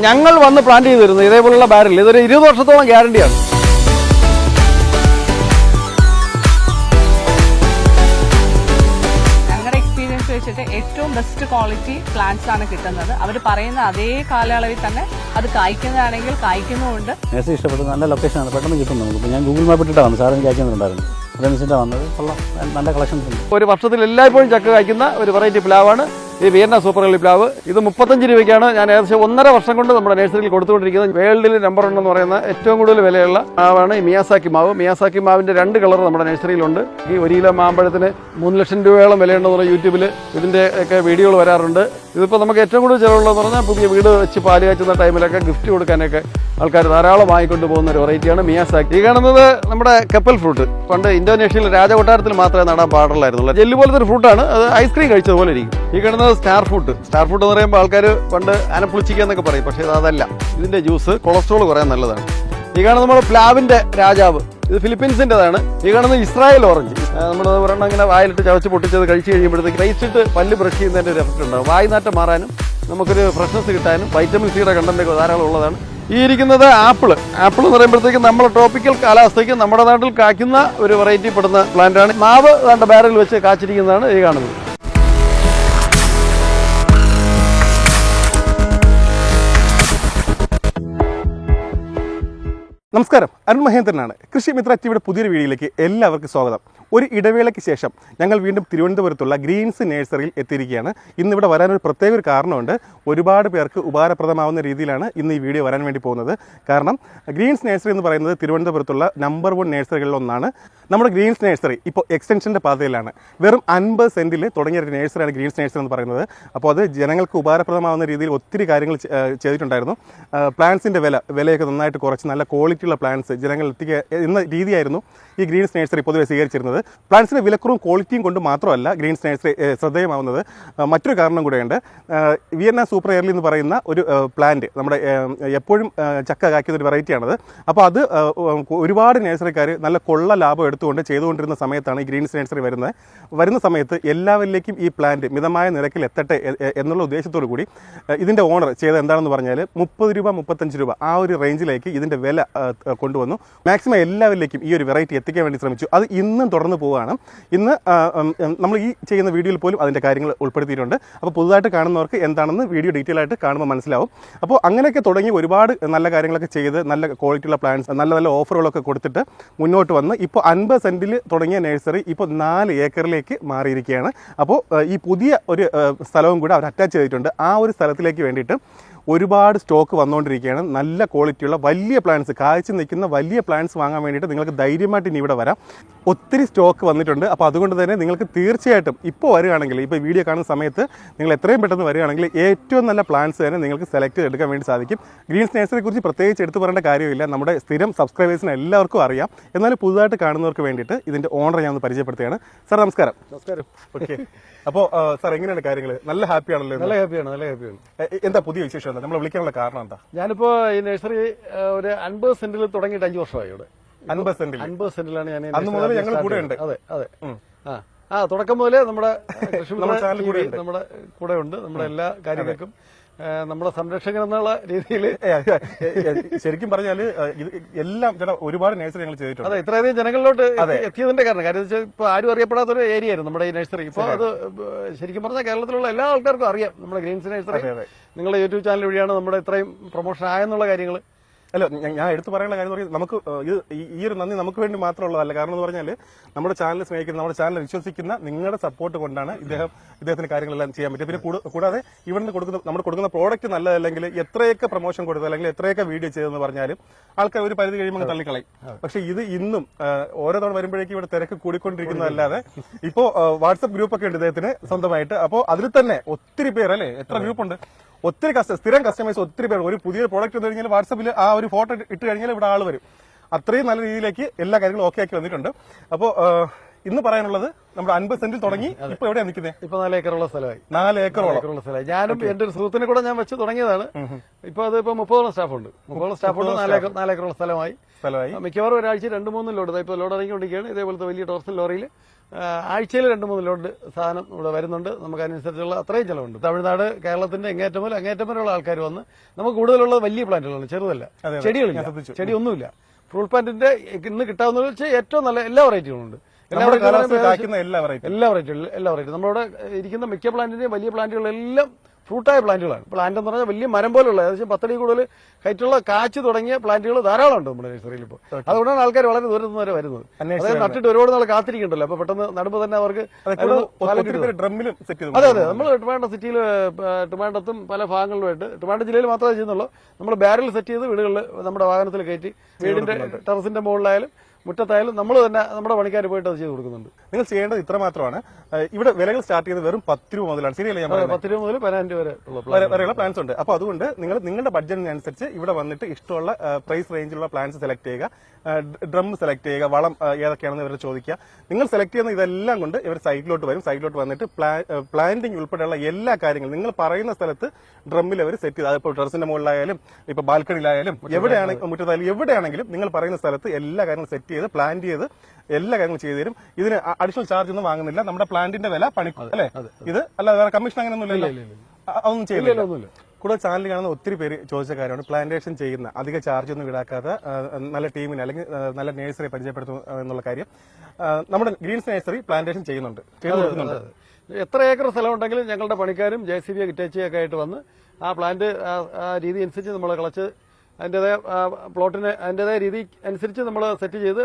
ഞങ്ങൾ വന്ന് പ്ലാന്റ് ചെയ്ത് തരുന്നത് ഇതേപോലുള്ള ബാരൽ. ഇതൊരു 20 വർഷത്തോളം ഗ്യാരണ്ടിയാണ്. ഞങ്ങളുടെ എക്സ്പീരിയൻസ് വെച്ചിട്ട് ഏറ്റവും ബെസ്റ്റ് ക്വാളിറ്റി പ്ലാന്റ്സ് ആണ് കിട്ടുന്നത്. അവർ പറയുന്ന അതേ കാലയളവിൽ തന്നെ അത് കായ്ക്കുന്നതാണെങ്കിൽ കായ്ക്കുന്നുമുണ്ട്. നേഴ്സറി ഇഷ്ടപ്പെട്ടു. നല്ല ലൊക്കേഷനാണ്, പെട്ടെന്ന് കിട്ടും നമുക്ക്. ഞാൻ ഗൂഗിൾ മാപ്പ് ഇട്ടിട്ടാണ് വന്നത്, സാറിന് കായ്ക്കുന്നുണ്ടായിരുന്നു. അതനുസരിച്ചാണ് വന്നത്. കൊള്ളാം, നല്ല കളക്ഷൻസ് ഉണ്ട്. ഒരു വർഷത്തിൽ എല്ലായ്പ്പോഴും ചക്ക കായ്ക്കുന്ന ഒരു വെറൈറ്റി പ്ലാവാണ് ഈ വിയന്ന സൂപ്പർ എർലി പ്ലാവ്. ഇത് 35 രൂപയ്ക്കാണ് ഞാൻ ഏകദേശം 1.5 വർഷം കൊണ്ട് നമ്മുടെ നഴ്സറിയിൽ കൊടുത്തുകൊണ്ടിരിക്കുന്നത്. വേൾഡിൽ നമ്പർ 1 എന്ന് പറയുന്ന ഏറ്റവും കൂടുതൽ വിലയുള്ള മാവാണ് ഈ മിയാസാക്കി മാവ്. മിയാസാക്കി മാവിന്റെ 2 കളർ നമ്മുടെ നഴ്സറിയിലുണ്ട്. ഈ 1 കിലോ മാമ്പഴത്തിന് 3 ലക്ഷം രൂപയോളം വിലയുണ്ടെന്ന് പറഞ്ഞാൽ യൂട്യൂബിൽ ഇതിന്റെ ഒക്കെ വീഡിയോകൾ വരാറുണ്ട്. ഇതിപ്പോൾ നമുക്ക് ഏറ്റവും കൂടുതൽ ചിലവുള്ളതെന്ന് പറഞ്ഞാൽ പുതിയ വീട് വെച്ച് പാല് കാച്ചുന്ന ടൈമിലൊക്കെ ഗിഫ്റ്റ് കൊടുക്കാനൊക്കെ ആൾക്കാർ ധാരാളം വാങ്ങിക്കൊണ്ട് പോകുന്ന ഒരു വെറൈറ്റിയാണ് മിയാസാക്കി. ഈ കാണുന്നത് നമ്മുടെ കപ്പൽ ഫ്രൂട്ട്. പണ്ട് ഇന്തോനേഷ്യയിൽ രാജകൊട്ടാരത്തിൽ മാത്രമേ നടാൻ പാടുള്ളായിരുന്നുള്ളൂ. ജെല്ല് പോലത്തെ ഒരു ഫ്രൂട്ടാണ്. അത് ഐസ്ക്രീം കഴിച്ചതുപോലെ ഇരിക്കും. ഈ കാണുന്നത് സ്റ്റാർ ഫ്രൂട്ട്. സ്റ്റാർ ഫ്രൂട്ട് എന്ന് പറയുമ്പോൾ ആൾക്കാർ പണ്ട് ആനപ്പുളിച്ചിക്ക എന്നൊക്കെ പറയും, പക്ഷേ അതല്ല. ഇതിന്റെ ജ്യൂസ് കൊളസ്ട്രോൾ കുറയാൻ നല്ലതാണ്. ഈ കാണുന്നത് നമ്മുടെ പ്ലാവിന്റെ രാജാവ്. ഇത് ഫിലിപ്പീൻസിൻ്റെതാണ്. ഈ കാണുന്നത് ഇസ്രായേൽ ഓറഞ്ച്. നമ്മൾ ഒരെണ്ണം ഇങ്ങനെ വായിലിട്ട് ചവച്ച് പൊട്ടിച്ചത് കഴിച്ച് കഴിയുമ്പോഴത്തേക്ക് കഴിച്ചിട്ട് പല്ല് ബ്രഷ് ചെയ്യുന്നതിൻ്റെ ഒരു എഫക്റ്റ് ഉണ്ടാകും. വായ്നാറ്റം മാറാനും നമുക്കൊരു ഫ്രഷ്നസ് കിട്ടാനും വൈറ്റമിൻ സിയുടെ കണ്ടന്റ് ധാരാളം ഉള്ളതാണ്. ഈ ഇരിക്കുന്നത് ആപ്പിൾ. ആപ്പിൾ എന്ന് പറയുമ്പോഴത്തേക്ക് നമ്മുടെ ട്രോപ്പിക്കൽ കാലാവസ്ഥയ്ക്ക് നമ്മുടെ നാട്ടിൽ കായ്ക്കുന്ന ഒരു വെറൈറ്റി പെടുന്ന പ്ലാന്റാണ്. മാവ് വേണ്ട ബാരൽ വെച്ച് കാച്ചിരിക്കുന്നതാണ് ഈ കാണുന്നത്. നമസ്കാരം, അരുൺ മഹേന്ദ്രനാണ്. കൃഷി മിത്ര ടിവിയുടെ പുതിയൊരു വീഡിയോയിലേക്ക് എല്ലാവർക്കും സ്വാഗതം. ഒരു ഇടവേളയ്ക്ക് ശേഷം ഞങ്ങൾ വീണ്ടും തിരുവനന്തപുരത്തുള്ള ഗ്രീൻസ് നഴ്സറിയിൽ എത്തിയിരിക്കുകയാണ്. ഇന്നിവിടെ വരാനൊരു പ്രത്യേക ഒരു കാരണമുണ്ട്. ഒരുപാട് പേർക്ക് ഉപകാരപ്രദമാവുന്ന രീതിയിലാണ് ഇന്ന് ഈ വീഡിയോ വരാൻ വേണ്ടി പോകുന്നത്. കാരണം ഗ്രീൻസ് നഴ്സറി എന്ന് പറയുന്നത് തിരുവനന്തപുരത്തുള്ള നമ്പർ 1 നഴ്സറികളിൽ ഒന്നാണ്. നമ്മുടെ ഗ്രീൻസ് നഴ്സറി ഇപ്പോൾ എക്സ്റ്റൻഷൻ്റെ പാതയിലാണ്. വെറും 50 സെൻറ്റിൽ തുടങ്ങിയ ഒരു നഴ്സറിയാണ് ഗ്രീൻസ് നഴ്സറി എന്ന് പറയുന്നത്. അപ്പോൾ അത് ജനങ്ങൾക്ക് ഉപകാരപ്രദമാവുന്ന രീതിയിൽ ഒത്തിരി കാര്യങ്ങൾ ചെയ്തിട്ടുണ്ടായിരുന്നു. പ്ലാന്റ്സിൻ്റെ വിലയൊക്കെ നന്നായിട്ട് കുറച്ച് നല്ല ക്വാളിറ്റിയുള്ള പ്ലാന്റ്സ് ജനങ്ങൾ എത്തിക്കുക എന്ന രീതിയായിരുന്നു ഈ ഗ്രീൻസ് നഴ്സറി പൊതുവെ സ്വീകരിച്ചിരുന്നത്. പ്ലാന്റ്സിൻ്റെ വിലക്കുറവും ക്വാളിറ്റിയും കൊണ്ട് മാത്രമല്ല ഗ്രീൻസ് നഴ്സറി ശ്രദ്ധേയമാവുന്നത്, മറ്റൊരു കാരണം കൂടെയുണ്ട്. വിയന്ന സൂപ്പർ എർലി എന്ന് പറയുന്ന ഒരു പ്ലാന്റ് നമ്മുടെ എപ്പോഴും ചക്ക കായ്ക്കുന്ന ഒരു വെറൈറ്റിയാണത്. അപ്പോൾ അത് ഒരുപാട് നഴ്സറിക്കാർ നല്ല കൊള്ള ലാഭം എടുത്തുകൊണ്ട് ചെയ്തുകൊണ്ടിരുന്ന സമയത്താണ് ഈ ഗ്രീൻസ് നഴ്സറി വരുന്ന സമയത്ത് എല്ലാവരിലേക്കും ഈ പ്ലാന്റ് മിതമായ നിരക്കിൽ എത്തട്ടെ എന്നുള്ള ഉദ്ദേശത്തോടു കൂടി ഇതിൻ്റെ ഓണർ ചെയ്തത് എന്താണെന്ന് പറഞ്ഞാൽ 30 രൂപ 35 രൂപ ആ ഒരു റേഞ്ചിലേക്ക് ഇതിൻ്റെ വില കൊണ്ടുവന്നു. മാക്സിമം എല്ലാവരിലേക്കും ഈ ഒരു വെറൈറ്റി എത്തിക്കാൻ വേണ്ടി ശ്രമിച്ചു. അത് ഇന്നും തുടർന്ന് പോവുകയാണ്. ഇന്ന് നമ്മൾ ഈ ചെയ്യുന്ന വീഡിയോയിൽ പോലും അതിൻ്റെ കാര്യങ്ങൾ ഉൾപ്പെടുത്തിയിട്ടുണ്ട്. അപ്പോൾ പുതുതായിട്ട് കാണുന്നവർക്ക് എന്താണെന്ന് വീഡിയോ ഡീറ്റെയിൽ ആയിട്ട് കാണുമ്പോൾ മനസ്സിലാവും. അപ്പോൾ അങ്ങനെയൊക്കെ തുടങ്ങി ഒരുപാട് നല്ല കാര്യങ്ങളൊക്കെ ചെയ്ത് നല്ല ക്വാളിറ്റിയുള്ള പ്ലാന്റ്സ് നല്ല നല്ല ഓഫറുകളൊക്കെ കൊടുത്തിട്ട് മുന്നോട്ട് വന്ന് ഇപ്പോൾ 50 സെൻറ്റിൽ തുടങ്ങിയ നഴ്സറി ഇപ്പോൾ 4 ഏക്കറിലേക്ക് മാറിയിരിക്കുകയാണ്. അപ്പോൾ ഈ പുതിയ ഒരു സ്ഥലവും കൂടെ അവർ അറ്റാച്ച് ചെയ്തിട്ടുണ്ട്. ആ ഒരു സ്ഥലത്തിലേക്ക് വേണ്ടിയിട്ട് ഒരുപാട് സ്റ്റോക്ക് വന്നുകൊണ്ടിരിക്കുകയാണ്. നല്ല ക്വാളിറ്റിയുള്ള വലിയ പ്ലാന്റ്സ്, കായ്ച്ച് നിൽക്കുന്ന വലിയ പ്ലാന്റ്സ് വാങ്ങാൻ വേണ്ടിയിട്ട് നിങ്ങൾക്ക് ധൈര്യമായിട്ട് ഇനി ഇവിടെ വരാം. ഒത്തിരി സ്റ്റോക്ക് വന്നിട്ടുണ്ട്. അപ്പോൾ അതുകൊണ്ട് തന്നെ നിങ്ങൾക്ക് തീർച്ചയായിട്ടും ഇപ്പോൾ വരികയാണെങ്കിൽ, ഇപ്പോൾ വീഡിയോ കാണുന്ന സമയത്ത് നിങ്ങൾ എത്രയും പെട്ടെന്ന് വരികയാണെങ്കിൽ ഏറ്റവും നല്ല പ്ലാന്റ്സ് തന്നെ നിങ്ങൾക്ക് സെലക്ട് ചെയ്തെടുക്കാൻ വേണ്ടി സാധിക്കും. ഗ്രീൻസ് നഴ്സറിയെ കുറിച്ച് പ്രത്യേകിച്ച് എടുത്തു പറയേണ്ട കാര്യമില്ല. നമ്മുടെ സ്ഥിരം സബ്സ്ക്രൈബേഴ്സിന് എല്ലാവർക്കും അറിയാം. എന്നാലും പുതുതായിട്ട് കാണുന്നവർക്ക് വേണ്ടിയിട്ട് ഇതിൻ്റെ ഓണർ ഞാൻ ഒന്ന് പരിചയപ്പെടുത്തുകയാണ്. സാർ നമസ്കാരം. നമസ്കാരം. ഓക്കെ, അപ്പോൾ സാർ എങ്ങനെയാണ് കാര്യങ്ങൾ? നല്ല ഹാപ്പിയാണല്ലോ? നല്ല ഹാപ്പിയാണ്. എന്താ പുതിയ വിശേഷം? എന്താ നമ്മൾ വിളിക്കാനുള്ള കാരണം എന്താ? ഞാനിപ്പോൾ ഈ നഴ്സറി ഒരു 50 സെന്റിൽ തുടങ്ങിയിട്ട് 5 വർഷമായി ഇവിടെ. 50 സെന്റിലാണ് ഞാൻ. അന്ന് മുതൽ ഞങ്ങൾ കൂടെ ഉണ്ട്. അതെ. തുടക്കം മുതലേ നമ്മുടെ കൂടെ ഉണ്ട്. നമ്മുടെ എല്ലാ കാര്യങ്ങൾക്കും നമ്മുടെ സംരക്ഷകൻ എന്നുള്ള രീതിയിൽ ശരിക്കും പറഞ്ഞാല് എല്ലാം ഒരുപാട് നഴ്സറി ഞങ്ങൾ ചെയ്തിട്ടുണ്ട്. അതെ, ഇത്രയധികം ജനങ്ങളിലോട്ട് എത്തിയതിന്റെ കാര്യം വെച്ചാൽ ഇപ്പൊ ആരും അറിയപ്പെടാത്ത ഒരു ഏരിയ ആയിരുന്നു നമ്മുടെ ഈ നഴ്സറി. ഇപ്പൊ അത് ശരിക്കും പറഞ്ഞാൽ കേരളത്തിലുള്ള എല്ലാ ആൾക്കാർക്കും അറിയാം നമ്മുടെ ഗ്രീൻസ് നഴ്സറി. നിങ്ങളുടെ യൂട്യൂബ് ചാനൽ വഴിയാണ് നമ്മുടെ ഇത്രയും പ്രൊമോഷൻ ആയെന്നുള്ള കാര്യങ്ങൾ. അല്ല, ഞാൻ എടുത്തു പറയാനുള്ള കാര്യം എന്ന് പറഞ്ഞാൽ നമുക്ക് ഈ ഒരു നന്ദി നമുക്ക് വേണ്ടി മാത്രമുള്ളതല്ല. കാരണം എന്ന് പറഞ്ഞാൽ നമ്മുടെ ചാനൽ സ്നേഹിക്കുന്ന, നമ്മുടെ ചാനൽ വിശ്വസിക്കുന്ന നിങ്ങളുടെ സപ്പോർട്ട് കൊണ്ടാണ് ഇദ്ദേഹത്തിന് കാര്യങ്ങളെല്ലാം ചെയ്യാൻ പറ്റും. പിന്നെ കൂടാതെ ഇവിടെ നമ്മൾ കൊടുക്കുന്ന പ്രോഡക്റ്റ് നല്ലതല്ലെങ്കിൽ എത്രയൊക്കെ പ്രൊമോഷൻ കൊടുത്തു അല്ലെങ്കിൽ എത്രയൊക്കെ വീഡിയോ ചെയ്തെന്ന് പറഞ്ഞാലും ആൾക്കാർ ഒരു പരിധി കഴിയുമ്പോൾ തള്ളിക്കളയും. പക്ഷെ ഇത് ഇന്നും ഓരോ തവണ വരുമ്പോഴേക്കും ഇവിടെ തിരക്ക് കൂടിക്കൊണ്ടിരിക്കുന്നതല്ലാതെ ഇപ്പോൾ വാട്സപ്പ് ഗ്രൂപ്പൊക്കെ ഉണ്ട് ഇദ്ദേഹത്തിന് സ്വന്തമായിട്ട്. അപ്പോൾ അതിൽ തന്നെ ഒത്തിരി പേര്, അല്ലേ, എത്ര ഗ്രൂപ്പുണ്ട്, ഒത്തിരി സ്ഥിരം കസ്റ്റമേഴ്സ് ഒത്തിരി പേർ. ഒരു പുതിയ പ്രോഡക്റ്റ് വന്നു കഴിഞ്ഞാൽ വാട്സപ്പിൽ ആ ഒരു ഫോട്ടോ ഇട്ട് കഴിഞ്ഞാൽ ഇവിടെ ആൾ വരും. അത്രയും നല്ല രീതിയിലേക്ക് എല്ലാ കാര്യങ്ങളും ഓക്കെ ആക്കി വന്നിട്ടുണ്ട്. അപ്പോൾ ഇന്ന് പറയാനുള്ളത് നമ്മുടെ 50 സെന്റിൽ തുടങ്ങി ഇപ്പൊ എവിടെയാണ് നിൽക്കുന്നത്? ഇപ്പൊ 4 ഏക്കറുള്ള സ്ഥലമായി. 4 ഏക്കറോളം സ്ഥലമായി. ഞാനും എന്റെ ഒരു സുഹൃത്തിനെ കൂടെ ഞാൻ വെച്ച് തുടങ്ങിയതാണ്. ഇപ്പൊ അത് ഇപ്പൊ 30 സ്റ്റാഫുണ്ട്. 30 സ്റ്റാഫുണ്ട്. 4 ഏക്കറുള്ള സ്ഥലമായി. മിക്കവാറും ഒരാഴ്ച 2-3 ലോഡ് ഇപ്പൊ ലോഡ് ഇറങ്ങിക്കൊണ്ടിരിക്കുകയാണ്. ഇതേപോലത്തെ വലിയ ടോർസൽ ലോറിയിൽ ആഴ്ചയിൽ 2-3 ലോഡ് സാധനം ഇവിടെ വരുന്നുണ്ട്. നമുക്ക് അതിനനുസരിച്ചുള്ള അത്രയും ചെലവുണ്ട്. തമിഴ്നാട്, കേരളത്തിന്റെ അങ്ങേറ്റം മുതൽ അങ്ങേറ്റം വരെയുള്ള ആൾക്കാർ വന്ന് നമുക്ക് കൂടുതലുള്ള വലിയ പ്ലാന്റുകളാണ്, ചെറുതല്ല. ചെടികളില്ല, ചെടിയൊന്നുമില്ല. ഫ്രൂട്ട് പ്ലാന്റിന്റെ ഇന്ന് കിട്ടാവുന്ന വെച്ചാൽ ഏറ്റവും നല്ല എല്ലാ വെറൈറ്റികളും ഉണ്ട്. എല്ലാ വെറൈറ്റിയും നമ്മളിവിടെ ഇരിക്കുന്ന മിക്ക പ്ലാന്റിന്റെയും വലിയ പ്ലാന്റുകളെല്ലാം ഫ്രൂട്ടായ പ്ലാന്റുകളാണ്. പ്ലാന്റ് എന്ന് പറഞ്ഞാൽ വലിയ മരം പോലുള്ള ഏകദേശം 10 അടി കൂടുതൽ ഹൈറ്റുള്ള കാച്ച് തുടങ്ങിയ പ്ലാന്റുകൾ ധാരാളം ഉണ്ട് നമ്മുടെ നഴ്സറിയിൽ. ഇപ്പോൾ അതുകൊണ്ടാണ് ആൾക്കാർ വളരെ ദൂരത്ത് വരെ വരുന്നത്. അതായത് നട്ടിട്ട് ഒരുപാട് നാൾ കാത്തിരിക്കണ്ടല്ലോ. അപ്പൊ പെട്ടെന്ന് നടുമ്പോൾ തന്നെ അവർക്ക് ഡ്രമ്മിലും അതെ നമ്മൾ ട്രിവാൻഡ്രം സിറ്റിയിൽ ട്രിവാൻഡ്രത്തും പല ഭാഗങ്ങളിലുമായിട്ട് ട്രിവാൻഡ്രം ജില്ലയിൽ മാത്രമേ ചെയ്യുന്നുള്ളൂ. നമ്മൾ ബാരൽ സെറ്റ് ചെയ്ത് വീടുകളിൽ നമ്മുടെ വാഹനത്തിൽ കയറ്റി വീടിന്റെ ടെറസിന്റെ മുകളിലായാലും മുറ്റത്തായാലും നമ്മൾ തന്നെ നമ്മുടെ പണിക്കാർ പോയിട്ട് അത് ചെയ്ത് കൊടുക്കുന്നുണ്ട്. നിങ്ങൾ ചെയ്യേണ്ടത് ഇത്ര മാത്രമാണ്. ഇവിടെ വിലകൾ സ്റ്റാർട്ട് ചെയ്യുന്നത് വെറും 10 രൂപ മുതലാണ്. ശരിയല്ലേ? 10 രൂപ മുതൽ 15 വരെയുള്ള പ്ലാൻസ് ഉണ്ട്. അപ്പൊ അതുകൊണ്ട് നിങ്ങൾ നിങ്ങളുടെ ബഡ്ജറ്റിനനുസരിച്ച് ഇവിടെ വന്നിട്ട് ഇഷ്ടമുള്ള പ്രൈസ് റേഞ്ചിലുള്ള പ്ലാൻസ് സെലക്ട് ചെയ്യുക, ഡ്രം സെലക്ട് ചെയ്യുക, വളം ഏതൊക്കെയാണെന്ന് ഇവരെ ചോദിക്കുക. നിങ്ങൾ സെലക്ട് ചെയ്യുന്ന ഇതെല്ലാം കൊണ്ട് ഇവർ സൈറ്റിലോട്ട് വരും. സൈറ്റിലോട്ട് വന്നിട്ട് പ്ലാന്റിംഗ് ഉൾപ്പെടെയുള്ള എല്ലാ കാര്യങ്ങളും നിങ്ങൾ പറയുന്ന സ്ഥലത്ത് ഡ്രമ്മിൽ അവർ സെറ്റ് ചെയ്ത്, അതിപ്പോൾ ടെറസിന്റെ മുകളിലായാലും ഇപ്പൊ ബാൽക്കണിയിലായാലും എവിടെയാണെങ്കിലും മുറ്റത്തായാലും എവിടെയാണെങ്കിലും നിങ്ങൾ പറയുന്ന സ്ഥലത്ത് എല്ലാ കാര്യങ്ങളും സെറ്റ് ചെയ്ത് പ്ലാന്റ് ചെയ്ത് എല്ലാ കാര്യങ്ങളും ചെയ്തു തരും. ഇതിന് അഡീഷണൽ ചാർജ് ഒന്നും വാങ്ങുന്നില്ല. നമ്മുടെ പ്ലാന്റിന്റെ വില പണിക്കും അല്ലേ? ഇത് അല്ല വേറെ കമ്മീഷൻ അങ്ങനെയൊന്നുമില്ലല്ലോ, അതൊന്നും ചെയ്യില്ല. കൂടെ ചാനൽ കാണുന്ന ഒത്തിരി പേര് ചോദിച്ച കാര്യമാണ് പ്ലാന്റേഷൻ ചെയ്യുന്ന അധിക ചാർജ് ഒന്നും ഈടാക്കാതെ നല്ല ടീമിന് അല്ലെങ്കിൽ നല്ല നേഴ്സറി പരിചയപ്പെടുത്തും എന്നുള്ള കാര്യം. നമ്മുടെ ഗ്രീൻസ് നേഴ്സറി പ്ലാന്റേഷൻ ചെയ്യുന്നുണ്ട്, ചെയ്തു കൊടുക്കുന്നുണ്ട്. എത്ര ഏക്കർ സ്ഥലം ഉണ്ടെങ്കിലും ഞങ്ങളുടെ പണിക്കാരും JCB ഹിറ്റാച്ചിയൊക്കെ ആയിട്ട് വന്ന് ആ പ്ലാന്റ് ആ രീതി അനുസരിച്ച് നമ്മൾ കളച്ച് അതിൻ്റെതായ പ്ലോട്ടിന് അതിൻ്റെതായ രീതി അനുസരിച്ച് നമ്മൾ സെറ്റ് ചെയ്ത്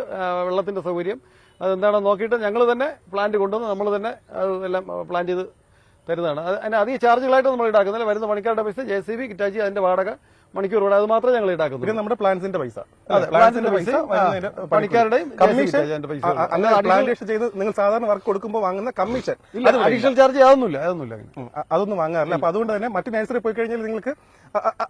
വെള്ളത്തിന്റെ സൗകര്യം അതെന്താണെന്ന് നോക്കിയിട്ട് ഞങ്ങൾ തന്നെ പ്ലാന്റ് കൊണ്ടുവന്ന് നമ്മൾ തന്നെ എല്ലാം പ്ലാൻ ചെയ്ത് തരുന്നതാണ്. അതിന് അധിക ചാർജുകളായിട്ട് നമ്മൾ ഈടാക്കുന്നില്ല. വരുന്ന പണിക്കാരുടെ പൈസ JCB ഹിറ്റാച്ചി അതിന്റെ വാടക മണിക്കൂർ കൂടെ അത് മാത്രമേ ഞങ്ങൾ ഈടാക്കുന്നു. പിന്നെ നമ്മുടെ പ്ലാൻസിന്റെ പൈസ, പ്ലാന്റിന്റെ പൈസ, പണിക്കാരുടെയും കമ്മീഷൻ ചെയ്ത് നിങ്ങൾ സാധാരണ വർക്ക് കൊടുക്കുമ്പോൾ വാങ്ങുന്ന കമ്മീഷൻ അഡീഷണൽ ചാർജ് അതൊന്നും വാങ്ങാറില്ല. അപ്പൊ അതുകൊണ്ട് തന്നെ മറ്റു നഴ്സറി പോയി കഴിഞ്ഞാൽ നിങ്ങൾക്ക്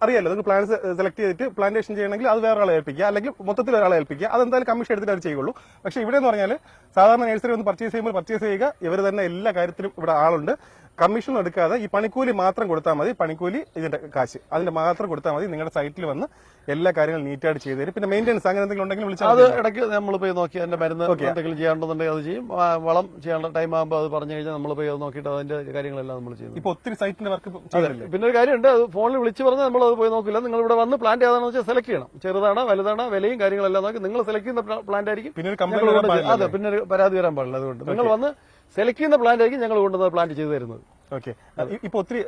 അറിയാലോ, നിങ്ങൾക്ക് പ്ലാൻസ് സെലക്ട് ചെയ്തിട്ട് പ്ലാന്റേഷൻ ചെയ്യണമെങ്കിൽ അത് വേറെ ആളെ ഏൽപ്പിക്കുക, അല്ലെങ്കിൽ മൊത്തത്തിൽ ഒരാളെ ഏൽപ്പിക്കുക. അതെന്തായാലും കമ്മീഷൻ എടുത്തിട്ട് അവർ ചെയ്യുള്ളൂ. പക്ഷേ ഇവിടെ എന്ന് പറഞ്ഞാൽ സാധാരണ നഴ്സറി ഒന്ന് പർച്ചേസ് ചെയ്യുമ്പോൾ പർച്ചേസ് ചെയ്യുക, ഇവർ തന്നെ എല്ലാ കാര്യത്തിലും ഇവിടെ ആളുണ്ട്. കമ്മീഷൻ എടുക്കാതെ ഈ പണിക്കൂലി മാത്രം കൊടുത്താൽ മതി. പണിക്കൂലി ഇതിന്റെ കാശ് അതിന്റെ മാത്രം കൊടുത്താൽ മതി. നിങ്ങളുടെ സൈറ്റിൽ വന്ന് എല്ലാ കാര്യങ്ങളും നീറ്റായിട്ട് ചെയ്തു തരും. പിന്നെ മെയിൻ്റെനൻസ് അങ്ങനെ എന്തെങ്കിലും ഉണ്ടെങ്കിൽ വിളിച്ചാൽ അത് ഇടയ്ക്ക് നമ്മൾ പോയി നോക്കി അതിന്റെ മരുന്ന് എന്തെങ്കിലും ചെയ്യാണ്ടെന്നുണ്ടെങ്കിൽ അത് ചെയ്യും. വളം ചെയ്യാനുള്ള ടൈം ആകുമ്പോൾ അത് പറഞ്ഞു കഴിഞ്ഞാൽ നമ്മൾ പോയി അത് നോക്കിയിട്ട് അതിന്റെ കാര്യങ്ങളെല്ലാം നമ്മൾ ചെയ്യും. ഇപ്പൊ ഒത്തിരി സൈറ്റിന്റെ വർക്ക് പിന്നെ ഒരു കാര്യമുണ്ട്, അത് ഫോണിൽ വിളിച്ച് പറഞ്ഞാൽ നമ്മൾ അത് പോയി നോക്കില്ല. നിങ്ങൾ ഇവിടെ വന്ന് പ്ലാന്റ് ഏതാണെന്ന് വെച്ചാൽ സെലക്ട് ചെയ്യണം. ചെറുതാണോ വലുതാണോ വിലയും കാര്യങ്ങളെല്ലാം നോക്കി നിങ്ങൾ സെലക്ട് ചെയ്യുന്ന പ്ലാന്റ് ആയിരിക്കും. അതെ, പിന്നെ പരാതി വരാൻ പാടില്ല. അതുകൊണ്ട് നിങ്ങൾ വന്ന് സെലക്ട് ചെയ്യുന്ന പ്ലാന്റ് ആയിരിക്കും ഞങ്ങൾ കൊണ്ടുവന്ന് പ്ലാന്റ് ചെയ്ത് തരുന്നത്. ഓക്കെ, ഇപ്പൊ ഒത്തിരി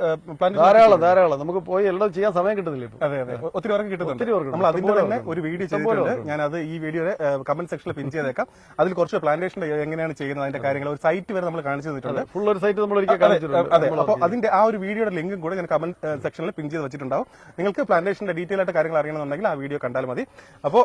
ധാരാളം നമുക്ക് പോയി എല്ലാം ചെയ്യാൻ സമയം കിട്ടുന്നില്ല. അതെ, ഒത്തിരി വർക്ക് കിട്ടുന്നുണ്ട്. നമ്മൾ അതിന്റെ തന്നെ ഒരു വീഡിയോ ചെയ്തിട്ടുണ്ട്. ഞാൻ അത് ഈ വീഡിയോയുടെ കമന്റ് സെക്ഷനിൽ പിൻ ചെയ്തേക്കാം. അതിൽ കുറച്ച് പ്ലാന്റേഷൻ എങ്ങനെയാണ് ചെയ്യുന്നത് അതിന്റെ കാര്യങ്ങൾ ഒരു സൈറ്റ് വരെ നമ്മൾ കാണിച്ചു തന്നിട്ടുണ്ട്. ഫുൾ ഒരു സൈറ്റ് നമ്മൾ അതെ, അപ്പോൾ അതിന്റെ ആ ഒരു വീഡിയോയുടെ ലിങ്കും കൂടെ ഞാൻ കമന്റ് സെക്ഷനിൽ പിൻ ചെയ്ത് വെച്ചിട്ടുണ്ടാവും. നിങ്ങൾക്ക് പ്ലാന്റേഷന്റെ ഡീറ്റെയിൽ ആയിട്ട് കാര്യങ്ങൾ അറിയണമെന്നുണ്ടെങ്കിൽ ആ വീഡിയോ കണ്ടാൽ മതി. അപ്പോൾ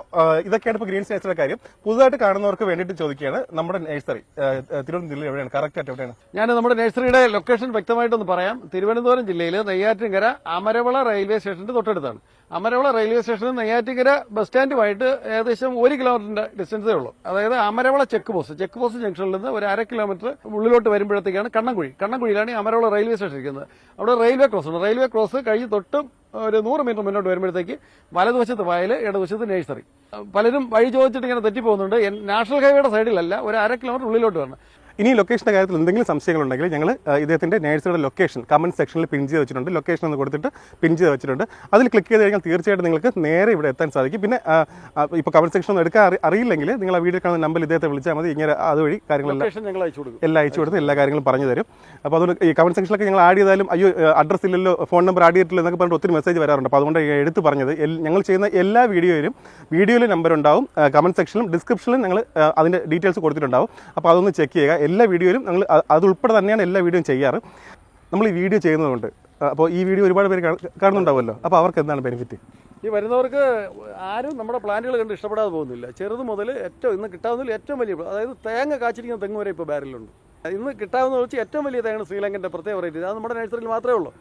ഇതൊക്കെയാണ് ഇപ്പോൾ ഗ്രീൻസ് നേഴ്സറിയുടെ കാര്യം. പുതുതായിട്ട് കാണുന്നവർക്ക് വേണ്ടിയിട്ട് ചോദിക്കുകയാണ്, നമ്മുടെ നേഴ്സറി തിരുവനന്തപുരം ജില്ലയിൽ എവിടെയാണ്, കറക്റ്റ് ആയിട്ട് എവിടെയാണ്? ഞാൻ നമ്മുടെ നേഴ്സറിയുടെ ലൊക്കേഷൻ വ്യക്തമായിട്ടൊന്ന് പറയാം. തിരുവനന്തപുരം ജില്ലയിൽ നെയ്യാറ്റിൻകര അമരവള റെയിൽവേ സ്റ്റേഷന്റെ തൊട്ടടുത്താണ്. അമരവള റെയിൽവേ സ്റ്റേഷനിൽ നെയ്യാറ്റിൻകര ബസ് സ്റ്റാൻഡുമായിട്ട് ഏകദേശം 1 കിലോമീറ്ററിന്റെ ഡിസ്റ്റൻസേ ഉള്ളൂ. അതായത് അമരവള ചെക്ക് പോസ്റ്റ് ജംഗ്ഷനിൽ നിന്ന് ഒരു 1/2 കിലോമീറ്റർ ഉള്ളിലോട്ട് വരുമ്പോഴത്തേക്കാണ് കണ്ണൻകുഴിയിലാണ് ഈ അമരവള റെയിൽവേ സ്റ്റേഷൻ ഇരിക്കുന്നത്. അവിടെ റെയിൽവേ ക്രോസ് ഉണ്ട്. റെയിൽവേ ക്രോസ് കഴിഞ്ഞ് തൊട്ടും ഒരു 100 മീറ്റർ മുന്നോട്ട് വരുമ്പോഴത്തേക്ക് വലതുവശത്ത് വയൽ, ഇടതുവശത്ത് നേഴ്സറി. പലരും വഴി ചോദിച്ചിട്ട് ഇങ്ങനെ തെറ്റിപ്പോകുന്നുണ്ട്. നാഷണൽ ഹൈവേയുടെ സൈഡിലല്ല, ഒരു 1/2 കിലോമീറ്റർ ഉള്ളിലോട്ട് വരണം. ഇനി ലൊക്കേഷന്റെ കാര്യത്തിൽ എന്തെങ്കിലും സംശയങ്ങളുണ്ടെങ്കിൽ ഞങ്ങൾ ഇദ്ദേഹത്തിന്റെ നേഴ്സറിയുടെ ലൊക്കേഷൻ കമന്റ് സെക്ഷനിൽ പിൻ ചെയ്ത് വെച്ചിട്ടുണ്ട്. ലൊക്കേഷൻ ഒന്ന് കൊടുത്തിട്ട് പിൻ ചെയ്ത് വെച്ചിട്ടുണ്ട്. അതിൽ ക്ലിക്ക് ചെയ്ത് കഴിഞ്ഞാൽ തീർച്ചയായിട്ടും നിങ്ങൾക്ക് നേരെ ഇവിടെ എത്താൻ സാധിക്കും. പിന്നെ ഇപ്പോൾ കമന്റ് സെക്ഷൻ ഒന്നും എടുക്കാൻ അറിയില്ലെങ്കിൽ നിങ്ങൾ ആ വീഡിയോ കാണുന്ന നമ്പറിൽ ഇദ്ദേഹത്തെ വിളിച്ചാൽ മതി. ഇങ്ങനെ അതുവഴി കാര്യങ്ങളെല്ലാം എല്ലാം അയച്ചു കൊടുത്ത് എല്ലാ കാര്യങ്ങളും പറഞ്ഞു തരും. അപ്പോൾ അതുകൊണ്ട് ഈ കമന്റ് സെക്ഷനിലൊക്കെ ഞങ്ങൾ ആഡ് ചെയ്താലും അയ്യോ അഡ്രസ് ഇല്ലല്ലോ, ഫോൺ നമ്പർ ആഡ് ചെയ്തിട്ടില്ല എന്നൊക്കെ പറഞ്ഞിട്ട് ഒത്തിരി മെസ്സേജ് വരാറുണ്ട്. അപ്പോൾ അതുകൊണ്ട് എടുത്ത് പറഞ്ഞത് ഞങ്ങൾ ചെയ്യുന്ന എല്ലാ വീഡിയോയിലും നമ്പർ ഉണ്ടാവും. കമന്റ് സെക്ഷനിലും ഡിസ്ക്രിപ്ഷനിലും ഞങ്ങൾ അതിന്റെ ഡീറ്റെയിൽസ് കൊടുത്തിട്ടുണ്ടാവും. അപ്പോൾ അതൊന്ന് ചെക്ക് ചെയ്യുക. എല്ലാ വീഡിയോയിലും ഞങ്ങൾ അതുൾപ്പെടെ തന്നെയാണ് എല്ലാ വീഡിയോയും ചെയ്യാറ്. നമ്മൾ ഈ വീഡിയോ ചെയ്യുന്നതുകൊണ്ട് അപ്പോൾ ഈ വീഡിയോ ഒരുപാട് പേര് കാണുന്നുണ്ടാവുമല്ലോ. അപ്പോൾ അവർക്ക് എന്താണ് ബെനിഫിറ്റ്? ഈ വരുന്നവർക്ക് ആരും നമ്മുടെ പ്ലാന്റുകൾ കണ്ട് ഇഷ്ടപ്പെടാതെ പോകുന്നില്ല. ചെറുത് മുതൽ ഏറ്റവും ഇന്ന് കിട്ടാവുന്നതിൽ ഏറ്റവും വലിയ, അതായത് തേങ്ങ കാച്ചിരിക്കുന്ന തെങ്ങ് വരെ ഇപ്പോൾ ബാരലുണ്ട്. ഇന്ന് കിട്ടാവുന്ന വെച്ച് ഏറ്റവും വലിയ തേങ്ങയാണ് ശ്രീലങ്കന്റെ പ്രത്യേക വെറൈറ്റി. അത് നമ്മുടെ നഴ്സറിയിൽ മാത്രമേ ഉള്ളൂ.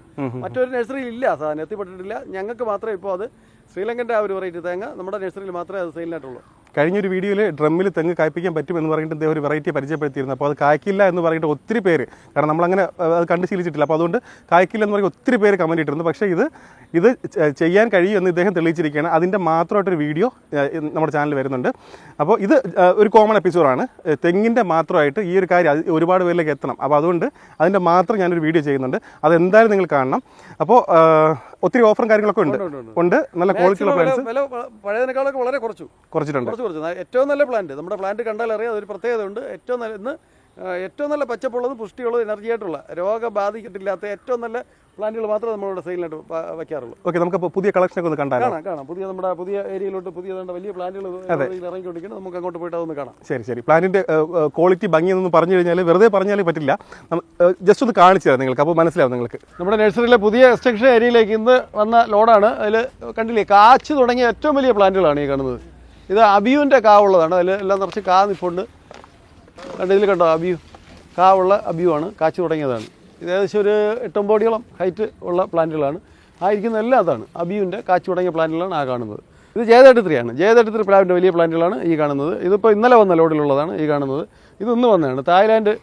മറ്റൊരു നഴ്സറിയിൽ ഇല്ല, സാധനം എത്തിപ്പെട്ടിട്ടില്ല. ഞങ്ങൾക്ക് മാത്രമേ ഇപ്പോൾ അത് ശ്രീലങ്കന്റെ ആ ഒരു വെറൈറ്റി തേങ്ങ നമ്മുടെ നഴ്സറിയിൽ മാത്രമേ അത് സെയിലിനായിട്ടുള്ളൂ. കഴിഞ്ഞൊരു വീഡിയോയിൽ ഡ്രമ്മിൽ തെങ്ങ് കായ്പ്പിക്കാൻ പറ്റുമെന്ന് പറഞ്ഞിട്ട് ഇദ്ദേഹം ഒരു വെറൈറ്റി പരിചയപ്പെടുത്തിയിരുന്നു. അപ്പോൾ അത് കായ്ക്കില്ല എന്ന് പറഞ്ഞിട്ട് ഒത്തിരി പേര്, കാരണം നമ്മളങ്ങനെ അത് കണ്ട് ശീലിച്ചിട്ടില്ല, അപ്പോൾ അതുകൊണ്ട് കായ്ക്കില്ല എന്ന് പറഞ്ഞ് ഒത്തിരി പേര് കമൻറ്റ് ഇട്ടിരുന്നു. പക്ഷേ ഇത് ചെയ്യാൻ കഴിയുമെന്ന് ഇദ്ദേഹം തെളിയിച്ചിരിക്കുകയാണ്. അതിൻ്റെ മാത്രമായിട്ടൊരു വീഡിയോ നമ്മുടെ ചാനലിൽ വരുന്നുണ്ട്. അപ്പോൾ ഇത് ഒരു കോമൺ എപ്പിസോഡാണ്. തെങ്ങിൻ്റെ മാത്രമായിട്ട് ഈ ഒരു കാര്യം ഒരുപാട് പേരിലേക്ക് എത്തണം. അപ്പോൾ അതുകൊണ്ട് അതിൻ്റെ മാത്രം ഞാനൊരു വീഡിയോ ചെയ്യുന്നുണ്ട്. അതെന്തായാലും നിങ്ങൾ കാണണം. അപ്പോൾ ഒത്തിരി ഓഫറും കാര്യങ്ങളൊക്കെ ഉണ്ട്. നല്ല ക്വാളിറ്റിയുള്ള പ്ലാന്റ്സ് പഴയതിനേക്കാളൊക്കെ വളരെ കുറച്ചിട്ടുണ്ട്. ഏറ്റവും നല്ല പ്ലാന്റ്, നമ്മുടെ പ്ലാന്റ് കണ്ടാൽ അറിയാം, അതൊരു പ്രത്യേകത ഉണ്ട്. ഏറ്റവും നല്ല പച്ചപ്പുള്ളതും പുഷ്ടിയുള്ളതും എനർജി ആയിട്ടുള്ള രോഗബാധിച്ചിട്ടില്ലാത്ത ഏറ്റവും നല്ല പ്ലാന്റുകൾ മാത്രമേ നമ്മളുടെ സെയിലിനായിട്ട് വയ്ക്കാറുള്ളൂ. ഓക്കെ, നമുക്ക് പുതിയ കളക്ഷനൊക്കെ ഒന്ന് കാണാം. നമ്മുടെ പുതിയ ഏരിയയിലോട്ട് വലിയ പ്ലാന്റുകൾ ഇറങ്ങിക്കൊണ്ടിരിക്കുന്നത്. നമുക്ക് അങ്ങോട്ട് പോയിട്ട് അതൊന്ന് കാണാം. ശരി. പ്ലാന്റിന്റെ ക്വാളിറ്റി ഭംഗി എന്നൊന്ന് പറഞ്ഞു കഴിഞ്ഞാൽ വെറുതെ പറഞ്ഞാൽ പറ്റില്ല. ജസ്റ്റ് ഒന്ന് കാണിച്ചു തരാം നിങ്ങൾക്ക്, അപ്പോൾ മനസ്സിലാവും നിങ്ങൾക്ക്. നമ്മുടെ നഴ്സറിയിലെ പുതിയ എക്സ്റ്റൻഷൻ ഏരിയയിലേക്ക് ഇന്ന് വന്ന ലോഡാണ്. അതിൽ കണ്ടില്ലേ, കാച്ച് തുടങ്ങിയ ഏറ്റവും വലിയ പ്ലാന്റുകളാണ് ഈ കാണുന്നത്. ഇത് അബിയുവിൻ്റെ കാവുള്ളതാണ്. അതിൽ എല്ലാം നിറച്ച് നിൽപ്പുണ്ട്. ഇതിൽ കണ്ടോ, കാവുള്ള അബിയുവാണ്, കാച്ചു തുടങ്ങിയതാണ്. ഇത് ഏകദേശം ഒരു 8-9 അടിയോളം ഹൈറ്റ് ഉള്ള പ്ലാന്റുകളാണ്. ഇരിക്കുന്ന എല്ലാം അതാണ് അബിയുവിൻ്റെ കാച്ചു തുടങ്ങിയ പ്ലാന്റുകളാണ് ജയ 33 ജയ 33 പ്ലാന്റിൻ്റെ വലിയ പ്ലാന്റുകളാണ് ഈ കാണുന്നത്. ഇതിപ്പോൾ ഇന്നലെ വന്ന ലോഡിലുള്ളതാണ് ഈ കാണുന്നത്. ഇതൊന്ന് വന്നതാണ് തായ്ലാൻഡിൻ്റെ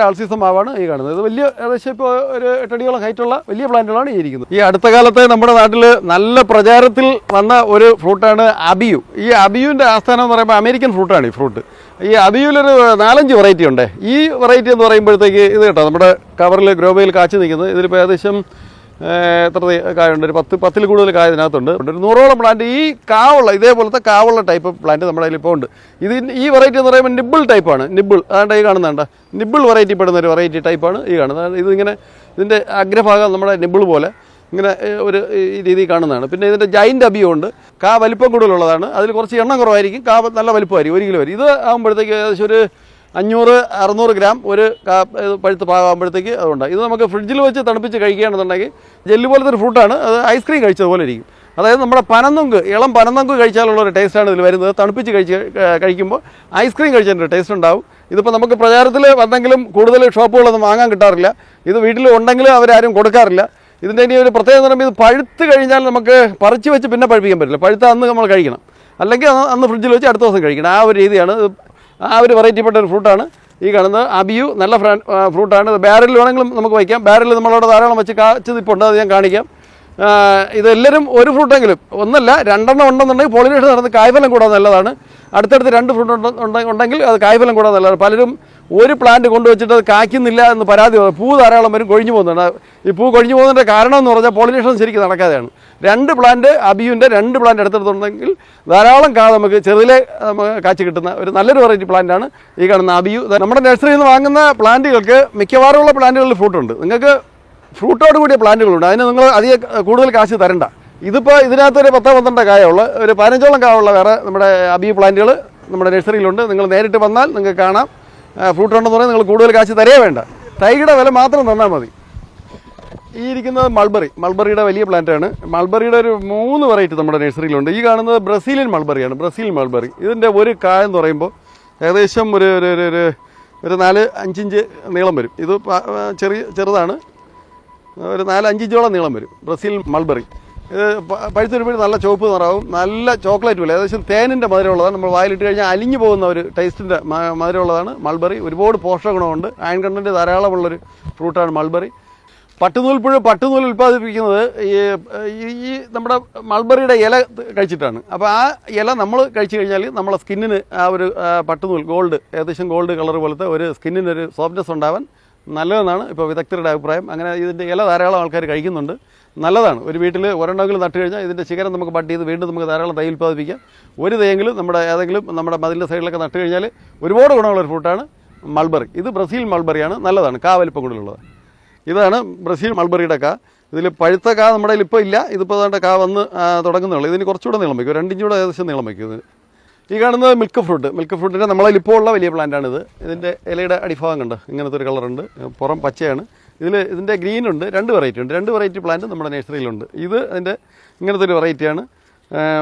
ആൾസീസം മാവാണ് ഈ കാണുന്നത്. ഇത് വലിയ ഏകദേശം ഇപ്പോൾ ഒരു 8 അടിയോളം ഹൈറ്റുള്ള വലിയ പ്ലാന്റുകളാണ് ഈ ഇരിക്കുന്നത്. ഈ അടുത്ത കാലത്ത് നമ്മുടെ നാട്ടിൽ നല്ല പ്രചാരത്തിൽ വന്ന ഒരു ഫ്രൂട്ടാണ് അബിയു. ഈ അബിയുവിൻ്റെ ആസ്ഥാനം എന്ന് പറയുമ്പോൾ അമേരിക്കൻ ഫ്രൂട്ടാണ് ഈ ഫ്രൂട്ട്. ഈ അബിയുവിലൊരു 4-5 വെറൈറ്റി ഉണ്ട്. ഈ വെറൈറ്റി എന്ന് പറയുമ്പോഴത്തേക്ക് ഇത് കേട്ടോ, നമ്മുടെ കവറിൽ ഗ്രോബയിൽ കാച്ചു നിൽക്കുന്നത്. ഇതിലിപ്പോൾ ഏകദേശം എത്ര കായുണ്ട്, ഒരു 10-ൽ കൂടുതൽ കായ ഇതിനകത്തുണ്ട്. ഒരു 100ഓളം പ്ലാന്റ് ഈ ഇതേപോലത്തെ കാവുള്ള ടൈപ്പ് പ്ലാന്റ് നമ്മുടെ കയ്യിൽ ഇപ്പോൾ ഉണ്ട്. ഈ വെറൈറ്റി എന്ന് പറയുമ്പോൾ നിബിൾ ടൈപ്പാണ്. അതാണ്ട് ഈ കാണുന്നുണ്ട്, നിബിൾ വെറൈറ്റി പെടുന്ന ഒരു വെറൈറ്റി ടൈപ്പാണ് ഈ കാണുന്നത്. ഇതിങ്ങനെ ഇതിൻ്റെ അഗ്രഭാഗം നമ്മുടെ നിബിൾ പോലെ ഇങ്ങനെ ഒരു രീതി കാണുന്നതാണ്. പിന്നെ ഇതിൻ്റെ ജൈൻ്റ് അബിയും ഉണ്ട്. വലിപ്പം കൂടുതലുള്ളതാണ്. അതിൽ കുറച്ച് എണ്ണം കുറവായിരിക്കും, നല്ല വലിപ്പമായിരിക്കും, 1 കിലോ വരും. ഇത് ആകുമ്പോഴത്തേക്ക് ഏകദേശം ഒരു 500-600 ഗ്രാം ഒരു പഴുത്ത് പാകാകുമ്പോഴത്തേക്ക് അതുണ്ടാകും. ഇത് നമുക്ക് ഫ്രിഡ്ജിൽ വെച്ച് തണുപ്പിച്ച് കഴിക്കുകയാണെന്നുണ്ടെങ്കിൽ ജെല്ല് പോലത്തെ ഒരു ഫ്രൂട്ടാണ്. അത് ഐസ്ക്രീം കഴിച്ചതുപോലെ ഇരിക്കും. അതായത് നമ്മുടെ ഇളം പനന്നൊങ്ക് കഴിച്ചാലുള്ള ഒരു ടേസ്റ്റാണ് ഇതിൽ വരുന്നത്. തണുപ്പിച്ച് കഴിക്കുമ്പോൾ ഐസ്ക്രീം കഴിച്ചതിൻ്റെ ടേസ്റ്റ് ഉണ്ടാവും. ഇതിപ്പോൾ നമുക്ക് പ്രചാരത്തിൽ വന്നെങ്കിലും കൂടുതൽ ഷോപ്പുകളൊന്നും വാങ്ങാൻ കിട്ടാറില്ല. ഇത് വീട്ടിൽ ഉണ്ടെങ്കിലും അവരാരും കൊടുക്കാറില്ല. ഇതിൻ്റെ ഇനി ഒരു പ്രത്യേകത എന്ന് പറയുമ്പോൾ ഇത് പഴുത്ത് കഴിഞ്ഞാൽ നമുക്ക് പറിച്ച് വെച്ച് പിന്നെ പഴുപ്പിക്കാൻ പറ്റില്ല. പഴുത്ത അന്ന് നമ്മൾ കഴിക്കണം, അല്ലെങ്കിൽ അന്ന് ഫ്രിഡ്ജിൽ വെച്ച് അടുത്ത ദിവസം കഴിക്കണം. ഒരു രീതിയാണ്. ഒരു വെറൈറ്റിപ്പെട്ട ഒരു ഫ്രൂട്ടാണ് ഈ കാണുന്നത്. അബിയു നല്ല ഫ്രൂട്ടാണ്. ബാരലിൽ വേണമെങ്കിലും നമുക്ക് വയ്ക്കാം. ബാരലിൽ നമ്മളവിടെ ധാരാളം വെച്ച് കാച്ചത് ഇപ്പോൾ ഉണ്ട്, അത് ഞാൻ കാണിക്കാം. ഇതെല്ലാവരും ഒരു ഫ്രൂട്ടെങ്കിലും, ഒന്നല്ല 2 ഉണ്ടെന്നുണ്ടെങ്കിൽ പോളിനേഷൻ നടന്ന് കായ്ഫലം കൂടാൻ നല്ലതാണ്. അടുത്തടുത്ത് 2 ഫ്രൂട്ട് ഉണ്ടെങ്കിൽ അത് കായ്ഫലം കൂടാൻ നല്ലതാണ്. പലരും ഒരു പ്ലാന്റ് കൊണ്ടുവച്ചിട്ട് അത് കായ്ക്കുന്നില്ല എന്ന് പരാതി പറയും. പൂ ധാരാളം വരും, കൊഴിഞ്ഞു പോകുന്നുണ്ട്. ഈ പൂ കൊഴിഞ്ഞു പോകുന്നതിൻ്റെ കാരണം എന്ന് പറഞ്ഞാൽ പോളിനേഷൻ ശരിക്കും നടക്കാതെയാണ്. 2 പ്ലാന്റ് അബിയുവിൻ്റെ 2 പ്ലാന്റ് എടുത്തിട്ടുണ്ടെങ്കിൽ ധാരാളം നമുക്ക് ചെറുതിലെ കാച്ചു കിട്ടുന്ന ഒരു നല്ലൊരു വെറൈറ്റി പ്ലാന്റാണ് ഈ കാണുന്ന അബിയു. നമ്മുടെ നഴ്സറിയിൽ നിന്ന് വാങ്ങുന്ന പ്ലാന്റുകൾക്ക് മിക്കവാറുമുള്ള പ്ലാന്റുകളിൽ ഫ്രൂട്ടുണ്ട്. നിങ്ങൾക്ക് ഫ്രൂട്ടോട് കൂടിയ പ്ലാന്റുകളുണ്ട്. അതിന് നിങ്ങൾ അധികം കൂടുതൽ കാശ് തരണ്ട. ഇതിപ്പോൾ ഇതിനകത്തൊരു 10-12 കായുള്ള ഒരു 15ഓളം കായുള്ള വേറെ നമ്മുടെ അബിയു പ്ലാന്റുകൾ നമ്മുടെ നഴ്സറിയിലുണ്ട്. നിങ്ങൾ നേരിട്ട് വന്നാൽ നിങ്ങൾക്ക് കാണാം. ഫ്രൂട്ട് ഉണ്ടെന്ന് പറഞ്ഞാൽ നിങ്ങൾ കൂടുതൽ കാശ് തരേ വേണ്ട, തൈയുടെ വില മാത്രം തന്നാൽ മതി. ഈ ഇരിക്കുന്നത് മൾബറിയുടെ വലിയ പ്ലാന്റാണ്. മൾബറിയുടെ ഒരു 3 വെറൈറ്റി നമ്മുടെ നഴ്സറിയിലുണ്ട്. ഈ കാണുന്നത് ബ്രസീലിയൻ മൾബറി. ഇതിൻ്റെ ഒരു കായ എന്ന് പറയുമ്പോൾ ഏകദേശം ഒരു 4-5 ഇഞ്ച് നീളം വരും. ഇത് ചെറുതാണ്, ഒരു 4-5 ഇഞ്ചോളം നീളം വരും ബ്രസീൽ മൾബറി. ഇത് പഴുത്ത് വരുമ്പോൾ നല്ല ചുവപ്പ് നിറാവും, നല്ല ചോക്ലേറ്റ് പോലെ, ഏകദേശം തേനിൻ്റെ മധുരമുള്ളതാണ്. നമ്മൾ വായിലിട്ട് കഴിഞ്ഞാൽ അലിഞ്ഞു പോകുന്ന ഒരു ടേസ്റ്റിൻ്റെ മധുരമുള്ളതാണ് മൾബറി. ഒരുപാട് പോഷക ഗുണമുണ്ട്, അയൺ കണ്ടൻറ്റ് ധാരാളമുള്ളൊരു ഫ്രൂട്ടാണ് മൾബറി. പട്ടുനൂൽ ഉൽപ്പാദിപ്പിക്കുന്നത് ഈ നമ്മുടെ മൾബറിയുടെ ഇല കഴിച്ചിട്ടാണ്. അപ്പോൾ ആ ഇല നമ്മൾ കഴിച്ചു കഴിഞ്ഞാൽ നമ്മളെ സ്കിന്നിന് ഒരു പട്ടുനൂൽ ഏകദേശം ഗോൾഡ് കളർ പോലത്തെ ഒരു സ്കിന്നിനൊരു സോഫ്റ്റ്നെസ് ഉണ്ടാവാൻ നല്ലതെന്നാണ് ഇപ്പോൾ വിദഗ്ധരുടെ അഭിപ്രായം. അങ്ങനെ ഇതിൻ്റെ ഇല ധാരാളം ആൾക്കാർ കഴിക്കുന്നുണ്ട്, നല്ലതാണ്. ഒരു വീട്ടിൽ ഒരെണ്ണമെങ്കിലും നട്ട് കഴിഞ്ഞാൽ ഇതിൻ്റെ ശിഖരം നമുക്ക് ബഡ് ചെയ്ത് വീണ്ടും നമുക്ക് ധാരാളം തൈ ഉൽപ്പാദിപ്പിക്കാം. ഒരു തൈയെങ്കിലും നമ്മുടെ മതിലിൻ്റെ സൈഡിലൊക്കെ നട്ട് കഴിഞ്ഞാൽ ഒരുപാട് ഗുണമുള്ളൊരു ഫ്രൂട്ടാണ് മൾബറി. ഇത് ബ്രസീൽ മൾബറിയാണ്, നല്ലതാണ്, വലിപ്പം കൂടുതലുള്ളത്. ഇതാണ് ബ്രസീൽ മൾബറിയുടെ ഇതിൽ പഴുത്ത നമ്മുടെ ഇപ്പോൾ ഇല്ല. ഇതിപ്പോൾ അതുകൊണ്ട് വന്ന് തുടങ്ങുന്നുള്ളൂ. ഇതിന് കുറച്ചുകൂടെ നീളം വയ്ക്കും, 2 ഇഞ്ചൂടെ ഏകദേശം നീളം വയ്ക്കും. ഈ കാണുന്നത് മിൽക്ക് ഫ്രൂട്ടിൻ്റെ നമ്മളതിൽ ഇപ്പോൾ ഉള്ള വലിയ പ്ലാന്റാണിത്. ഇതിൻ്റെ ഇലയുടെ അടിഭാഗം കണ്ട് ഇങ്ങനത്തെ ഒരു കളറുണ്ട്, പുറം പച്ചയാണ്. ഇതിൻ്റെ ഗ്രീനുണ്ട്, 2 വെറൈറ്റി ഉണ്ട്. 2 വെറൈറ്റി പ്ലാന്റ് നമ്മുടെ നഴ്സറിയിലുണ്ട്. ഇത് അതിൻ്റെ ഇങ്ങനത്തെ ഒരു വെറൈറ്റിയാണ്.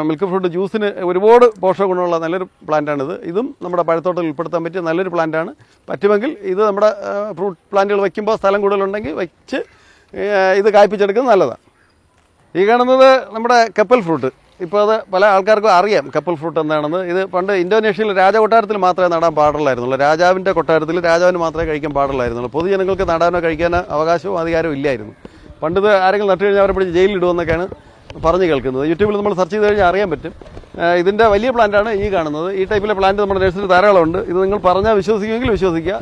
മിൽക്ക് ഫ്രൂട്ട് ജ്യൂസിന് ഒരുപാട് പോഷക ഗുണമുള്ള നല്ലൊരു പ്ലാന്റാണിത്. ഇതും നമ്മുടെ പഴത്തോട്ടത്തിൽ ഉൾപ്പെടുത്താൻ പറ്റിയ നല്ലൊരു പ്ലാന്റാണ്. പറ്റുമെങ്കിൽ ഇത് നമ്മുടെ ഫ്രൂട്ട് പ്ലാന്റുകൾ വയ്ക്കുമ്പോൾ സ്ഥലം കൂടുതലുണ്ടെങ്കിൽ വെച്ച് ഇത് കായ്പ്പിച്ചെടുക്കുന്നത് നല്ലതാണ്. ഈ കാണുന്നത് നമ്മുടെ കപ്പൽ ഫ്രൂട്ട്. ഇപ്പോൾ അത് പല ആൾക്കാർക്കും അറിയാം കപ്പിൾ ഫ്രൂട്ട് എന്താണെന്ന്. ഇത് പണ്ട് ഇന്തോനേഷ്യയിൽ രാജകൊട്ടാരത്തിൽ മാത്രമേ നടാൻ പാടുള്ളായിരുന്നുള്ളൂ. രാജാവിൻ്റെ കൊട്ടാരത്തിൽ രാജാവിന് മാത്രമേ കഴിക്കാൻ പാടുള്ളായിരുന്നുള്ളൂ. പൊതുജനങ്ങൾക്ക് നടാനോ കഴിക്കാനോ അവകാശവും അധികാരവും ഇല്ലായിരുന്നു. പണ്ട് ഇത് ആരെങ്കിലും നട്ടു കഴിഞ്ഞാൽ അവരെ പിടിച്ച് ജയിലിലിടുമെന്നൊക്കെയാണ് പറഞ്ഞു കേൾക്കുന്നത്. യൂട്യൂബിൽ നമ്മൾ സെർച്ച് ചെയ്ത് കഴിഞ്ഞാൽ അറിയാൻ പറ്റും. ഇതിൻ്റെ വലിയ പ്ലാന്റാണ് ഈ കാണുന്നത്. ഈ ടൈപ്പിലെ പ്ലാന്റ് നമ്മുടെ നഴ്സറി ധാരാളമുണ്ട്. ഇത് നിങ്ങൾ പറഞ്ഞാൽ വിശ്വസിക്കുമെങ്കിൽ വിശ്വസിക്കുക,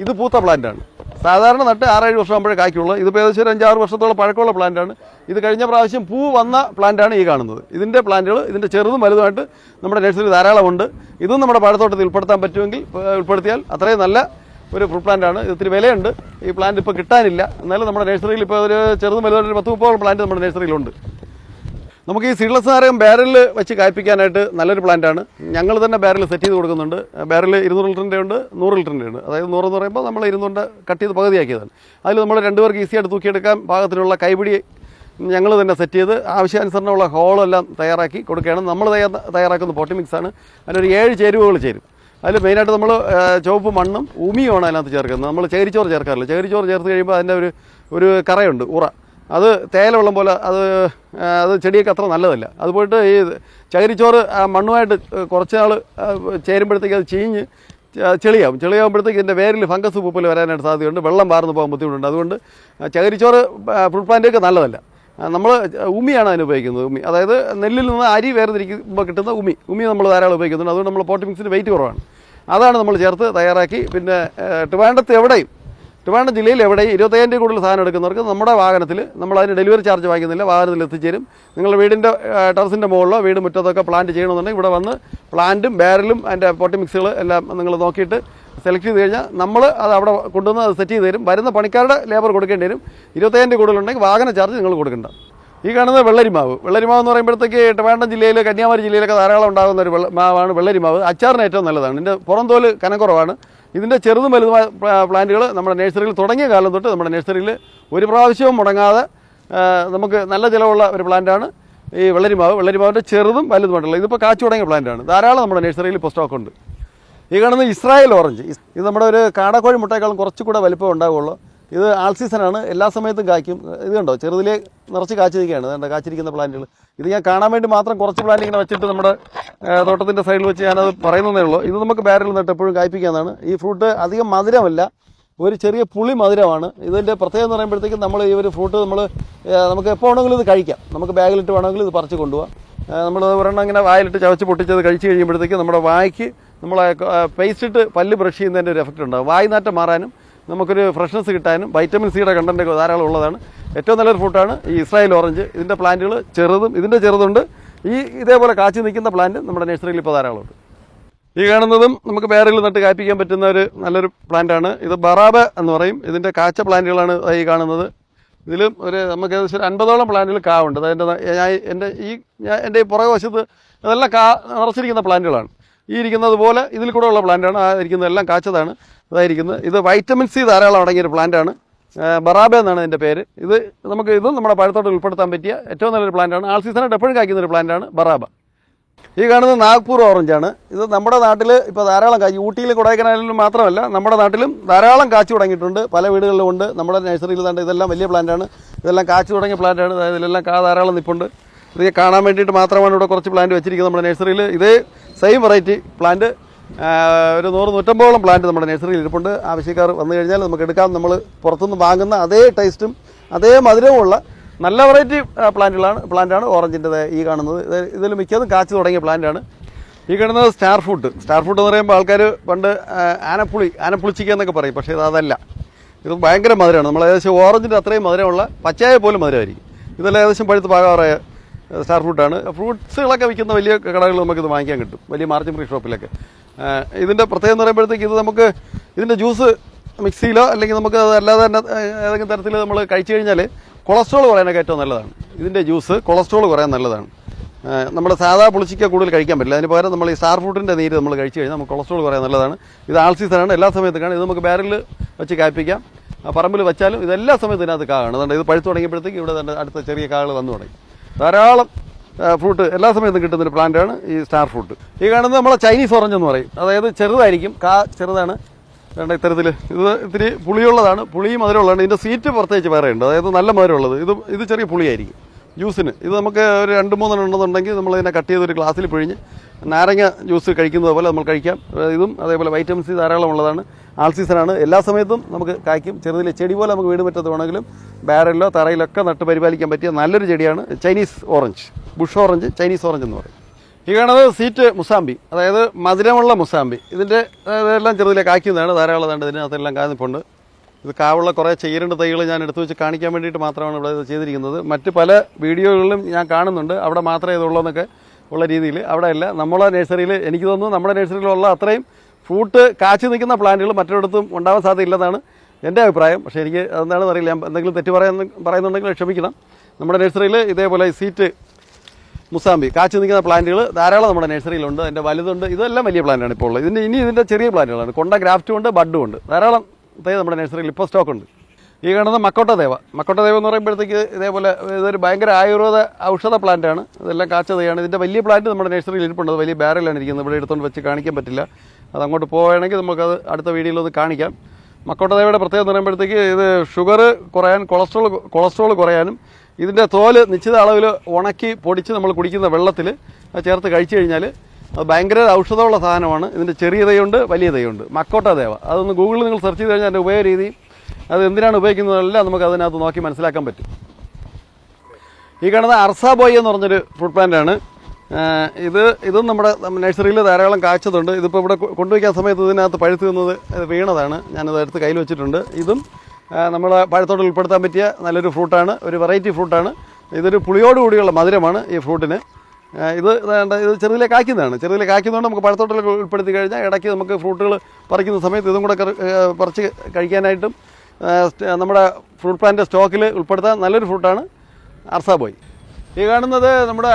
ഇത് പൂത്ത പ്ലാന്റാണ്. സാധാരണ നട്ട് 6-7 വർഷം ആകുമ്പോഴേ കായ്ക്കുള്ളൂ. ഇതിപ്പോൾ ഏകദേശം ഒരു 5-6 വർഷത്തോളം പഴക്കമുള്ള പ്ലാന്റാണ്. ഇത് കഴിഞ്ഞ പ്രാവശ്യം പൂ വന്ന പ്ലാന്റാണ് ഈ കാണുന്നത്. ഇതിൻ്റെ പ്ലാന്റുകൾ ഇതിൻ്റെ ചെറുതും വലുതുമായിട്ട് നമ്മുടെ നഴ്സറി ധാരാളമുണ്ട്. ഇതും നമ്മുടെ പഴത്തോട്ടത്തിൽ ഉൾപ്പെടുത്താൻ പറ്റുമെങ്കിൽ ഉൾപ്പെടുത്തിയാൽ അത്രയും നല്ല ഒരു ഫ്രൂട്ട് പ്ലാന്റാണ്. ഇത് ഇത്തിരി വിലയുണ്ട്. ഈ പ്ലാന്റ് ഇപ്പോൾ കിട്ടാനില്ല. എന്നാലും നമ്മുടെ നഴ്സറിയിൽ ഇപ്പോൾ ഒരു ചെറുതും വലുതായിട്ട് 10-30 പ്ലാന്റ് നമ്മുടെ നഴ്സറിയിലുണ്ട്. നമുക്ക് ഈ സീഡ്ലെസ് നാരകം ബാരലിൽ വെച്ച് കായ്പ്പിക്കാനായിട്ട് നല്ലൊരു പ്ലാന്റാണ്. ഞങ്ങൾ തന്നെ ബാരൽ സെറ്റ് ചെയ്ത് കൊടുക്കുന്നുണ്ട്. ബാരൽ 200 ലിറ്ററിൻ്റെ ഉണ്ട്, 100 ലിറ്ററിൻ്റെ ഉണ്ട്. അതായത് 100 എന്ന് പറയുമ്പോൾ നമ്മൾ 200 കട്ട് ചെയ്ത് പകുതിയാക്കിയതാണ്. അതിൽ നമ്മൾ 2 പേർക്ക് ഈസിയായിട്ട് തൂക്കിയെടുക്കാൻ പാകത്തിനുള്ള കൈപിടി ഞങ്ങൾ തന്നെ സെറ്റ് ചെയ്ത് ആവശ്യാനുസരണമുള്ള ഹോളെല്ലാം തയ്യാറാക്കി കൊടുക്കുകയാണ്. നമ്മൾ തയ്യാറാക്കുന്ന പോട്ടി മിക്സാണ്. അതിലൊരു 7 ചേരുവകൾ ചേരും. അതിൽ മെയിനായിട്ട് നമ്മൾ ചുവപ്പ് മണ്ണും ഉമിയുമാണ് അതിനകത്ത് ചേർക്കുന്നത്. നമ്മൾ ചകിരിച്ചോറ് ചേർക്കാറില്ല. ചകിരിച്ചോറ് ചേർത്ത് കഴിയുമ്പോൾ അതിൻ്റെ ഒരു കറയുണ്ട്, ഉറ. അത് തേയിലവെള്ളം പോലെ അത് ചെടിയൊക്കെ അത്ര നല്ലതല്ല. അത് പോയിട്ട് ഈ ചകിരിച്ചോറ് മണ്ണുമായിട്ട് കുറച്ച് നാൾ ചേരുമ്പോഴത്തേക്ക് അത് ചീഞ്ഞ് ചെളിയാകുമ്പോഴത്തേക്ക് ഇതിൻ്റെ വേരിൽ ഫംഗസ് പൂപ്പൽ വരാനായിട്ട് സാധ്യതയുണ്ട്. വെള്ളം വാർന്നു പോകാൻ ബുദ്ധിമുട്ടുണ്ട്. അതുകൊണ്ട് ചകിരിച്ചോറ് ഫ്രൂട്ട് പ്ലാന്റൊക്കെ നല്ലതല്ല. നമ്മൾ ഉമിയാണ് അതിന് ഉപയോഗിക്കുന്നത്. ഉമി, അതായത് നെല്ലിൽ നിന്ന് അരി വേർതിരിക്കുമ്പോൾ കിട്ടുന്ന ഉമി നമ്മൾ ധാരാളം ഉപയോഗിക്കുന്നുണ്ട്. അതുകൊണ്ട് നമ്മൾ പോട്ടി മിക്സിൻ്റെ വെയിറ്റ് കുറവാണ്. അതാണ് നമ്മൾ ചേർത്ത് തയ്യാറാക്കി. പിന്നെ ട്രിവാൻഡ്രം ജില്ലയിൽ എവിടെയും 25,000 കൂടുതൽ സാധനം എടുക്കുന്നവർക്ക് നമ്മുടെ വാഹനത്തിൽ, നമ്മൾ അതിന് ഡെലിവറി ചാർജ് വാങ്ങിക്കുന്നില്ല, വാഹനത്തിൽ എത്തിച്ചേരും. നിങ്ങൾ വീടിൻ്റെ ടെറസിൻ്റെ മുകളിലോ വീട് മുറ്റത്തൊക്കെ പ്ലാന്റ് ചെയ്യണമെന്നുണ്ടെങ്കിൽ ഇവിടെ വന്ന് പ്ലാന്റും ബാരലും അതിൻ്റെ പോട്ടി മിക്സുകൾ എല്ലാം നിങ്ങൾ നോക്കിയിട്ട് സെലക്ട് ചെയ്ത് കഴിഞ്ഞാൽ നമ്മൾ അത് അവിടെ കൊണ്ടുവന്ന് അത് സെറ്റ് ചെയ്ത് തരും. വരുന്ന പണിക്കാരുടെ ലേബർ കൊടുക്കേണ്ടി വരും. 25,000 കൂടുതലുണ്ടെങ്കിൽ വാഹന ചാർജ് നിങ്ങൾ കൊടുക്കേണ്ട. ഈ കാണുന്നത് വെള്ളരിമാവ് എന്ന് പറയുമ്പോഴത്തേക്ക് ട്രിവാൻഡ്രം ജില്ലയിൽ, കന്യാകുമാരി ജില്ലയിലൊക്കെ ധാരാളം ഉണ്ടാകുന്ന ഒരു മാവാണ് വെള്ളരിമാവ്. അച്ചാറിന് ഏറ്റവും നല്ലതാണ്. ഇതിൻ്റെ പുറം തോല് കനക്കുറവാണ്. ഇതിൻ്റെ ചെറുതും വലുതുമായ പ്ലാന്റുകൾ നമ്മുടെ നഴ്സറിയിൽ തുടങ്ങിയ കാലം തൊട്ട് നമ്മുടെ നഴ്സറിയിൽ ഒരു പ്രാവശ്യവും മുടങ്ങാതെ നമുക്ക് നല്ല ചിലവുള്ള ഒരു പ്ലാന്റാണ് ഈ വെള്ളരിമാവിൻ്റെ ചെറുതും വലുതുമായിട്ടുള്ളത്. ഇതിപ്പോൾ കാച്ചു തുടങ്ങിയ പ്ലാന്റാണ്. ധാരാളം നമ്മുടെ നഴ്സറിയിൽ ഇപ്പോൾ സ്റ്റോക്കുണ്ട്. ഈ കാണുന്നത് ഇസ്രായേൽ ഓറഞ്ച്. ഇത് നമ്മുടെ ഒരു കാടക്കോഴി മുട്ടയേക്കാളും കുറച്ചുകൂടെ വലിപ്പം ഉണ്ടാവുകയുള്ളൂ. ഇത് ആൾ സീസണാണ്, എല്ലാ സമയത്തും കായ്ക്കും. ഇത് കണ്ടോ, ചെറുതിലേ നിറച്ച് കാച്ചിരിക്കുകയാണ്. അതുകൊണ്ട് കാച്ചിരിക്കുന്ന പ്ലാന്റുകൾ. ഇത് ഞാൻ കാണാൻ വേണ്ടി മാത്രം കുറച്ച് പ്ലാന്റ് ഇങ്ങനെ വെച്ചിട്ട് നമ്മുടെ തോട്ടത്തിൻ്റെ സൈഡിൽ വെച്ച് ഞാനത് പറയുന്നതേ ഉള്ളൂ. ഇത് നമുക്ക് ബാരലിൽ നിന്നിട്ട് എപ്പോഴും കായ്പ്പിക്കാവുന്നതാണ്. ഈ ഫ്രൂട്ട് അധികം മധുരമല്ല, ഒരു ചെറിയ പുളി മധുരമാണ്. ഇതിൻ്റെ പ്രത്യേകത എന്ന് പറയുമ്പോഴത്തേക്കും നമ്മൾ ഈ ഒരു ഫ്രൂട്ട് നമുക്ക് എപ്പോൾ വേണമെങ്കിലും ഇത് കഴിക്കാം. നമുക്ക് ബാഗിലിട്ട് വേണമെങ്കിലും ഇത് പറിച്ച് കൊണ്ടുപോകാം. നമ്മൾ ഒരെണ്ണം ഇങ്ങനെ വായിലിട്ട് ചവച്ച് പൊട്ടിച്ചത് കഴിച്ച് കഴിയുമ്പോഴത്തേക്കും നമ്മുടെ വായ്ക്ക് നമ്മളെ പേസ്റ്റ് ഇട്ട് പല്ല് ബ്രഷ് ചെയ്യുന്നതിൻ്റെ ഒരു എഫക്റ്റ് ഉണ്ടാകും. വായ്നാറ്റം മാറാനും നമുക്കൊരു ഫ്രഷ്നസ് കിട്ടാനും വൈറ്റമിൻ സിയുടെ കണ്ടൻറ്റ് ധാരാളം ഉള്ളതാണ്. ഏറ്റവും നല്ലൊരു ഫ്രൂട്ടാണ് ഈ ഇസ്രായേൽ ഓറഞ്ച്. ഇതിൻ്റെ പ്ലാന്റുകൾ ഇതിൻ്റെ ചെറുതുണ്ട്. ഇതേപോലെ കാച്ചി നിൽക്കുന്ന പ്ലാന്റ് നമ്മുടെ നഴ്സറിയിൽ ഇപ്പോൾ ധാരാളമുണ്ട്. ഈ കാണുന്നതും നമുക്ക് ബാരലിൽ നട്ട് കായ്പ്പിക്കാൻ പറ്റുന്ന ഒരു നല്ലൊരു പ്ലാന്റാണ്. ഇത് ബറാബ എന്ന് പറയും. ഇതിൻ്റെ കാച്ച പ്ലാന്റുകളാണ് ഈ കാണുന്നത്. ഇതിലും നമുക്ക് ഏകദേശം ഒരു 50ഓളം പ്ലാന്റുകൾ കാവുണ്ട്. അതായത് എൻ്റെ ഈ പുറകെ വശത്ത് അതെല്ലാം നിറച്ചിരിക്കുന്ന പ്ലാന്റുകളാണ്. ഈ ഇരിക്കുന്നത് പോലെ ഇതിൽ കൂടെ ഉള്ള പ്ലാന്റാണ്. ആ ഇരിക്കുന്നതെല്ലാം കാച്ചതാണ്. അതായിരിക്കുന്നത് ഇത് വൈറ്റമിൻ സി ധാരാളം അടങ്ങിയൊരു പ്ലാന്റാണ്. ബറാബ എന്നാണ് ഇതിൻ്റെ പേര്. ഇതും നമ്മുടെ പഴത്തോട്ട് ഉൾപ്പെടുത്താൻ പറ്റിയ ഏറ്റവും നല്ലൊരു പ്ലാന്റാണ്. ആൾ സീസണായിട്ട് എപ്പോഴും കായ്ക്കുന്ന ഒരു പ്ലാന്റാണ് ബറാബ. ഈ കാണുന്നത് നാഗ്പൂർ ഓറഞ്ചാണ്. ഇത് നമ്മുടെ നാട്ടിൽ ഇപ്പോൾ ധാരാളം കായ്ച്ചു. ഊട്ടിയിൽ കൊടൈക്കനാലിലും മാത്രമല്ല നമ്മുടെ നാട്ടിലും ധാരാളം കാച്ചു തുടങ്ങിയിട്ടുണ്ട്. പല വീടുകളിലും ഉണ്ട്. നമ്മുടെ നഴ്സറിയിൽ തന്നെ ഇതെല്ലാം വലിയ പ്ലാന്റാണ്. ഇതെല്ലാം കാച്ചു തുടങ്ങിയ പ്ലാന്റാണ്. അതായത് ഇതിലെല്ലാം ധാരാളം നിൽപ്പുണ്ട്. ഇത് കാണാൻ വേണ്ടിയിട്ട് മാത്രമാണ് ഇവിടെ കുറച്ച് പ്ലാന്റ് വെച്ചിരിക്കുന്നത് നമ്മുടെ നഴ്സറിയിൽ. ഇതേ സെയിം വെറൈറ്റി പ്ലാന്റ് ഒരു 100-150ഓളം പ്ലാന്റ് നമ്മുടെ നഴ്സറിയിൽ ഇരിപ്പുണ്ട്. ആവശ്യക്കാർ വന്നു കഴിഞ്ഞാൽ നമുക്ക് എടുക്കാം. നമ്മൾ പുറത്തുനിന്ന് വാങ്ങുന്ന അതേ ടേസ്റ്റും അതേ മധുരവുമുള്ള നല്ല വെറൈറ്റി പ്ലാന്റാണ് ഓറഞ്ചിൻ്റെ ഈ കാണുന്നത്. ഇതിൽ മിക്കതും കാച്ചു തുടങ്ങിയ പ്ലാന്റാണ്. ഈ കാണുന്നത് സ്റ്റാർ ഫ്രൂട്ട് എന്ന് പറയുമ്പോൾ ആൾക്കാർ പണ്ട് ആനപ്പുളിച്ചിക്ക എന്നൊക്കെ പറയും. പക്ഷേ അതല്ല. ഇത് ഭയങ്കര മധുരമാണ്. നമ്മൾ ഏകദേശം ഓറഞ്ചിൻ്റെ അത്രയും മധുരമുള്ള പച്ചയായ പോലും മധുരമായിരിക്കും. ഇതെല്ലാം ഏകദേശം പഴുത്ത് പാകാറായ സ്റ്റാർ ഫ്രൂട്ടാണ്. ഫ്രൂട്ട്സുകളൊക്കെ വിൽക്കുന്ന വലിയ കടകളിൽ നമുക്കിത് വാങ്ങിക്കാൻ കിട്ടും, വലിയ മാർജിൻ ഫ്രീ ഷോപ്പിലൊക്കെ. ഇതിൻ്റെ പ്രത്യേകം എന്ന് പറയുമ്പോഴത്തേക്ക് ഇത് നമുക്ക് ഇതിൻ്റെ ജ്യൂസ് മിക്സിയിലോ അല്ലെങ്കിൽ നമുക്ക് അല്ലാതെ തന്നെ ഏതെങ്കിലും തരത്തിൽ നമ്മൾ കഴിച്ചു കഴിഞ്ഞാൽ കൊളസ്ട്രോൾ കുറയാനൊക്കെ ഏറ്റവും നല്ലതാണ്. ഇതിൻ്റെ ജ്യൂസ് കൊളസ്ട്രോൾ കുറയാൻ നല്ലതാണ്. നമ്മുടെ സാധാ പുളിച്ചിക്ക കൂടുതൽ കഴിക്കാൻ പറ്റില്ല. അതിന് പകരം നമ്മൾ ഈ സ്റ്റാർ ഫ്രൂട്ടിൻ്റെ നീര് നമ്മൾ കഴിച്ചു കഴിഞ്ഞാൽ നമുക്ക് കൊളസ്ട്രോൾ കുറയാൻ നല്ലതാണ്. ഇത് ആൾ സീസണാണ്, എല്ലാ സമയത്തും കാണും. ഇത് നമുക്ക് ബാരലിൽ വെച്ച് കായ്പ്പിക്കാം. പറമ്പിൽ വെച്ചാലും ഇതെല്ലാ സമയത്തും ഇതിനകത്ത് കായാണ്. അതുകൊണ്ട് ഇത് പഴുത്ത് തുടങ്ങിയപ്പോഴത്തേക്ക് ഇവിടെ അടുത്ത ചെറിയ കാകൾ വന്നു തുടങ്ങി. ധാരാളം ഫ്രൂട്ട് എല്ലാ സമയത്തും കിട്ടുന്നൊരു പ്ലാന്റാണ് ഈ സ്റ്റാർ ഫ്രൂട്ട്. ഈ കാണുന്നത് നമ്മളെ ചൈനീസ് ഓറഞ്ച് എന്ന് പറയും. അതായത് ചെറുതായിരിക്കും, ചെറുതാണ്. വേണ്ട ഇത്തരത്തിൽ ഇത് ഇത്തിരി പുളിയുള്ളതാണ്. പുളിയും മധുരമുള്ളതാണ്. ഇതിൻ്റെ സീറ്റ് പ്രത്യേകിച്ച് വേറെ ഉണ്ട്. അതായത് നല്ല മധുരമുള്ളത്. ഇത് ചെറിയ പുളിയായിരിക്കും. ജ്യൂസിന് ഇത് നമുക്ക് ഒരു 2-3 ഉണ്ടെന്നുണ്ടെങ്കിൽ നമ്മളിതിനെ കട്ട് ചെയ്ത് ഒരു ഗ്ലാസ്സിൽ പിഴിഞ്ഞ് നാരങ്ങ ജ്യൂസ് കഴിക്കുന്നത് പോലെ നമ്മൾ കഴിക്കാം. ഇതും അതേപോലെ വൈറ്റമിൻ സി ധാരാളം ഉള്ളതാണ്. ആൾ സീസണാണ്, എല്ലാ സമയത്തും നമുക്ക് കായ്ക്കും. ചെറുതിൽ ചെടി പോലെ നമുക്ക് വീട് മുറ്റത്ത് വേണമെങ്കിലും ബാരലിലോ തറയിലൊക്കെ നട്ട് പരിപാലിക്കാൻ പറ്റിയ നല്ലൊരു ചെടിയാണ് Chinese orange, Bush orange, Chinese orange എന്ന് പറയും. ഈ കാണുന്നത് സീറ്റ് മുസാമ്പി, അതായത് മധുരമുള്ള മുസാമ്പി. ഇതിൻ്റെ ഇതെല്ലാം ചെറുതിലെ കായ്ക്കുന്നതാണ്, ധാരാളം ഉണ്ട്, ഇതിനകത്തെല്ലാം കായ്ന്നിപ്പുണ്ട്. ഇത് കാവുള്ള കുറേ ചെയ്യേണ്ട തൈകൾ ഞാൻ എടുത്തു വെച്ച് കാണിക്കാൻ വേണ്ടിയിട്ട് മാത്രമാണ് ഇവിടെ ഇത് ചെയ്തിരിക്കുന്നത്. മറ്റ് പല വീഡിയോകളിലും ഞാൻ കാണുന്നുണ്ട്, അവിടെ മാത്രമേ ഇതുള്ളൂ ഉള്ള രീതിയിൽ. അവിടെ അല്ല, നമ്മളെ നഴ്സറിയിൽ എനിക്ക് തോന്നുന്നു നമ്മുടെ നഴ്സറിയിലുള്ള അത്രയും ഫ്രൂട്ട് കാച്ചു നിൽക്കുന്ന പ്ലാന്റുകൾ മറ്റൊരിടത്തും ഉണ്ടാവാൻ സാധ്യതയില്ലെന്നാണ് എൻ്റെ അഭിപ്രായം. പക്ഷേ എനിക്ക് അതെന്താണെന്ന് അറിയില്ല, എന്തെങ്കിലും തെറ്റ് പറയുന്നുണ്ടെങ്കിൽ ക്ഷമിക്കണം. നമ്മുടെ നഴ്സറിയിൽ ഇതേപോലെ സീറ്റ് മുസാമ്പി കാച്ചു നിൽക്കുന്ന പ്ലാന്റുകൾ ധാരാളം നമ്മുടെ നഴ്സറിയിലുണ്ട്. അതിൻ്റെ വലുതുണ്ട്, ഇതെല്ലാം വലിയ പ്ലാന്റാണ് ഇപ്പോൾ ഉള്ളത്. ഇതിൻ്റെ ചെറിയ പ്ലാന്റുകളാണ്. കൊണ്ട ഗ്രാഫ്റ്റും ഉണ്ട്, ബഡും ഉണ്ട്. ധാരാളം തൈ നമ്മുടെ നഴ്സറിയിൽ ഇപ്പോൾ സ്റ്റോക്കുണ്ട്. ഈ കാണുന്നത് മക്കോട്ടദേവ എന്ന് പറയുമ്പോഴത്തേക്ക് ഇതേപോലെ ഇതൊരു ഭയങ്കര ആയുർവേദ ഔഷധ പ്ലാന്റാണ്. ഇതെല്ലാം കാച്ച തൈയാണ്. ഇതിൻ്റെ വലിയ പ്ലാന്റ് നമ്മുടെ നഴ്സറിയിൽ ഇരിപ്പുണ്ട്, അത് വലിയ ബാരലാണ് ഇരിക്കുന്നത്. ഇവിടെ എടുത്തുകൊണ്ട് വെച്ച് കാണിക്കാൻ പറ്റില്ല, അത് അങ്ങോട്ട് പോവുകയാണെങ്കിൽ നമുക്കത് അടുത്ത വീഡിയോയിൽ ഒന്ന് കാണിക്കാം. മക്കോട്ടദേവയുടെ പ്രത്യേകത എന്ന് പറയുമ്പോഴത്തേക്ക് ഇത് ഷുഗർ കുറയാൻ, കൊളസ്ട്രോൾ കുറയാനും, ഇതിൻ്റെ തോല് നിശ്ചിത അളവിൽ ഉണക്കി പൊടിച്ച് നമ്മൾ കുടിക്കുന്ന വെള്ളത്തിൽ ചേർത്ത് കഴിച്ചു കഴിഞ്ഞാൽ അത് ഭയങ്കര ഔഷധമുള്ള സാധനമാണ്. ഇതിൻ്റെ ചെറിയ തൈയുണ്ട്, വലിയ തൈയുണ്ട്. മക്കോട്ടദേവ അതൊന്ന് ഗൂഗിളിൽ നിങ്ങൾ സെർച്ച് ചെയ്ത് കഴിഞ്ഞാൽ അതിൻ്റെ ഉപയോഗ രീതി, അത് എന്തിനാണ് ഉപയോഗിക്കുന്നതെല്ലാം നമുക്ക് അതിനകത്ത് നോക്കി മനസ്സിലാക്കാൻ പറ്റും. ഈ കാണുന്ന അർസാബോയ് എന്ന് പറഞ്ഞൊരു ഫ്രൂട്ട് പ്ലാന്റാണ്. ഇതും നമ്മുടെ നഴ്സറിയിൽ ധാരാളം കായ്ച്ചതുണ്ട്. ഇതിപ്പോൾ ഇവിടെ കൊണ്ടുവയ്ക്കാൻ സമയത്ത് ഇതിനകത്ത് പഴുത്ത് നിന്നത് വീണതാണ്, ഞാനത് എടുത്ത് കയ്യിൽ വെച്ചിട്ടുണ്ട്. ഇതും നമ്മൾ പഴത്തോട് ഉൾപ്പെടുത്താൻ പറ്റിയ നല്ലൊരു ഫ്രൂട്ടാണ്, ഒരു വെറൈറ്റി ഫ്രൂട്ടാണ്. ഇതൊരു പുളിയോടുകൂടിയുള്ള മധുരമാണ് ഈ ഫ്രൂട്ടിന്. ഇത് ചെറുതിലെ കായ്ക്കുന്നതാണ്. ചെറുതിലെ കായ്ക്കുന്നതുകൊണ്ട് നമുക്ക് പഴത്തോട്ടിൽ ഉൾപ്പെടുത്തി കഴിഞ്ഞാൽ ഇടയ്ക്ക് നമുക്ക് ഫ്രൂട്ടുകൾ പറിക്കുന്ന സമയത്ത് ഇതും കൂടെ പറിച്ച് കഴിക്കാനായിട്ടും നമ്മുടെ ഫ്രൂട്ട് പ്ലാന്റ് സ്റ്റോക്കിൽ ഉൾപ്പെടുത്താൻ നല്ലൊരു ഫ്രൂട്ടാണ് അർസാബോയ്. ഈ കാണുന്നത് നമ്മുടെ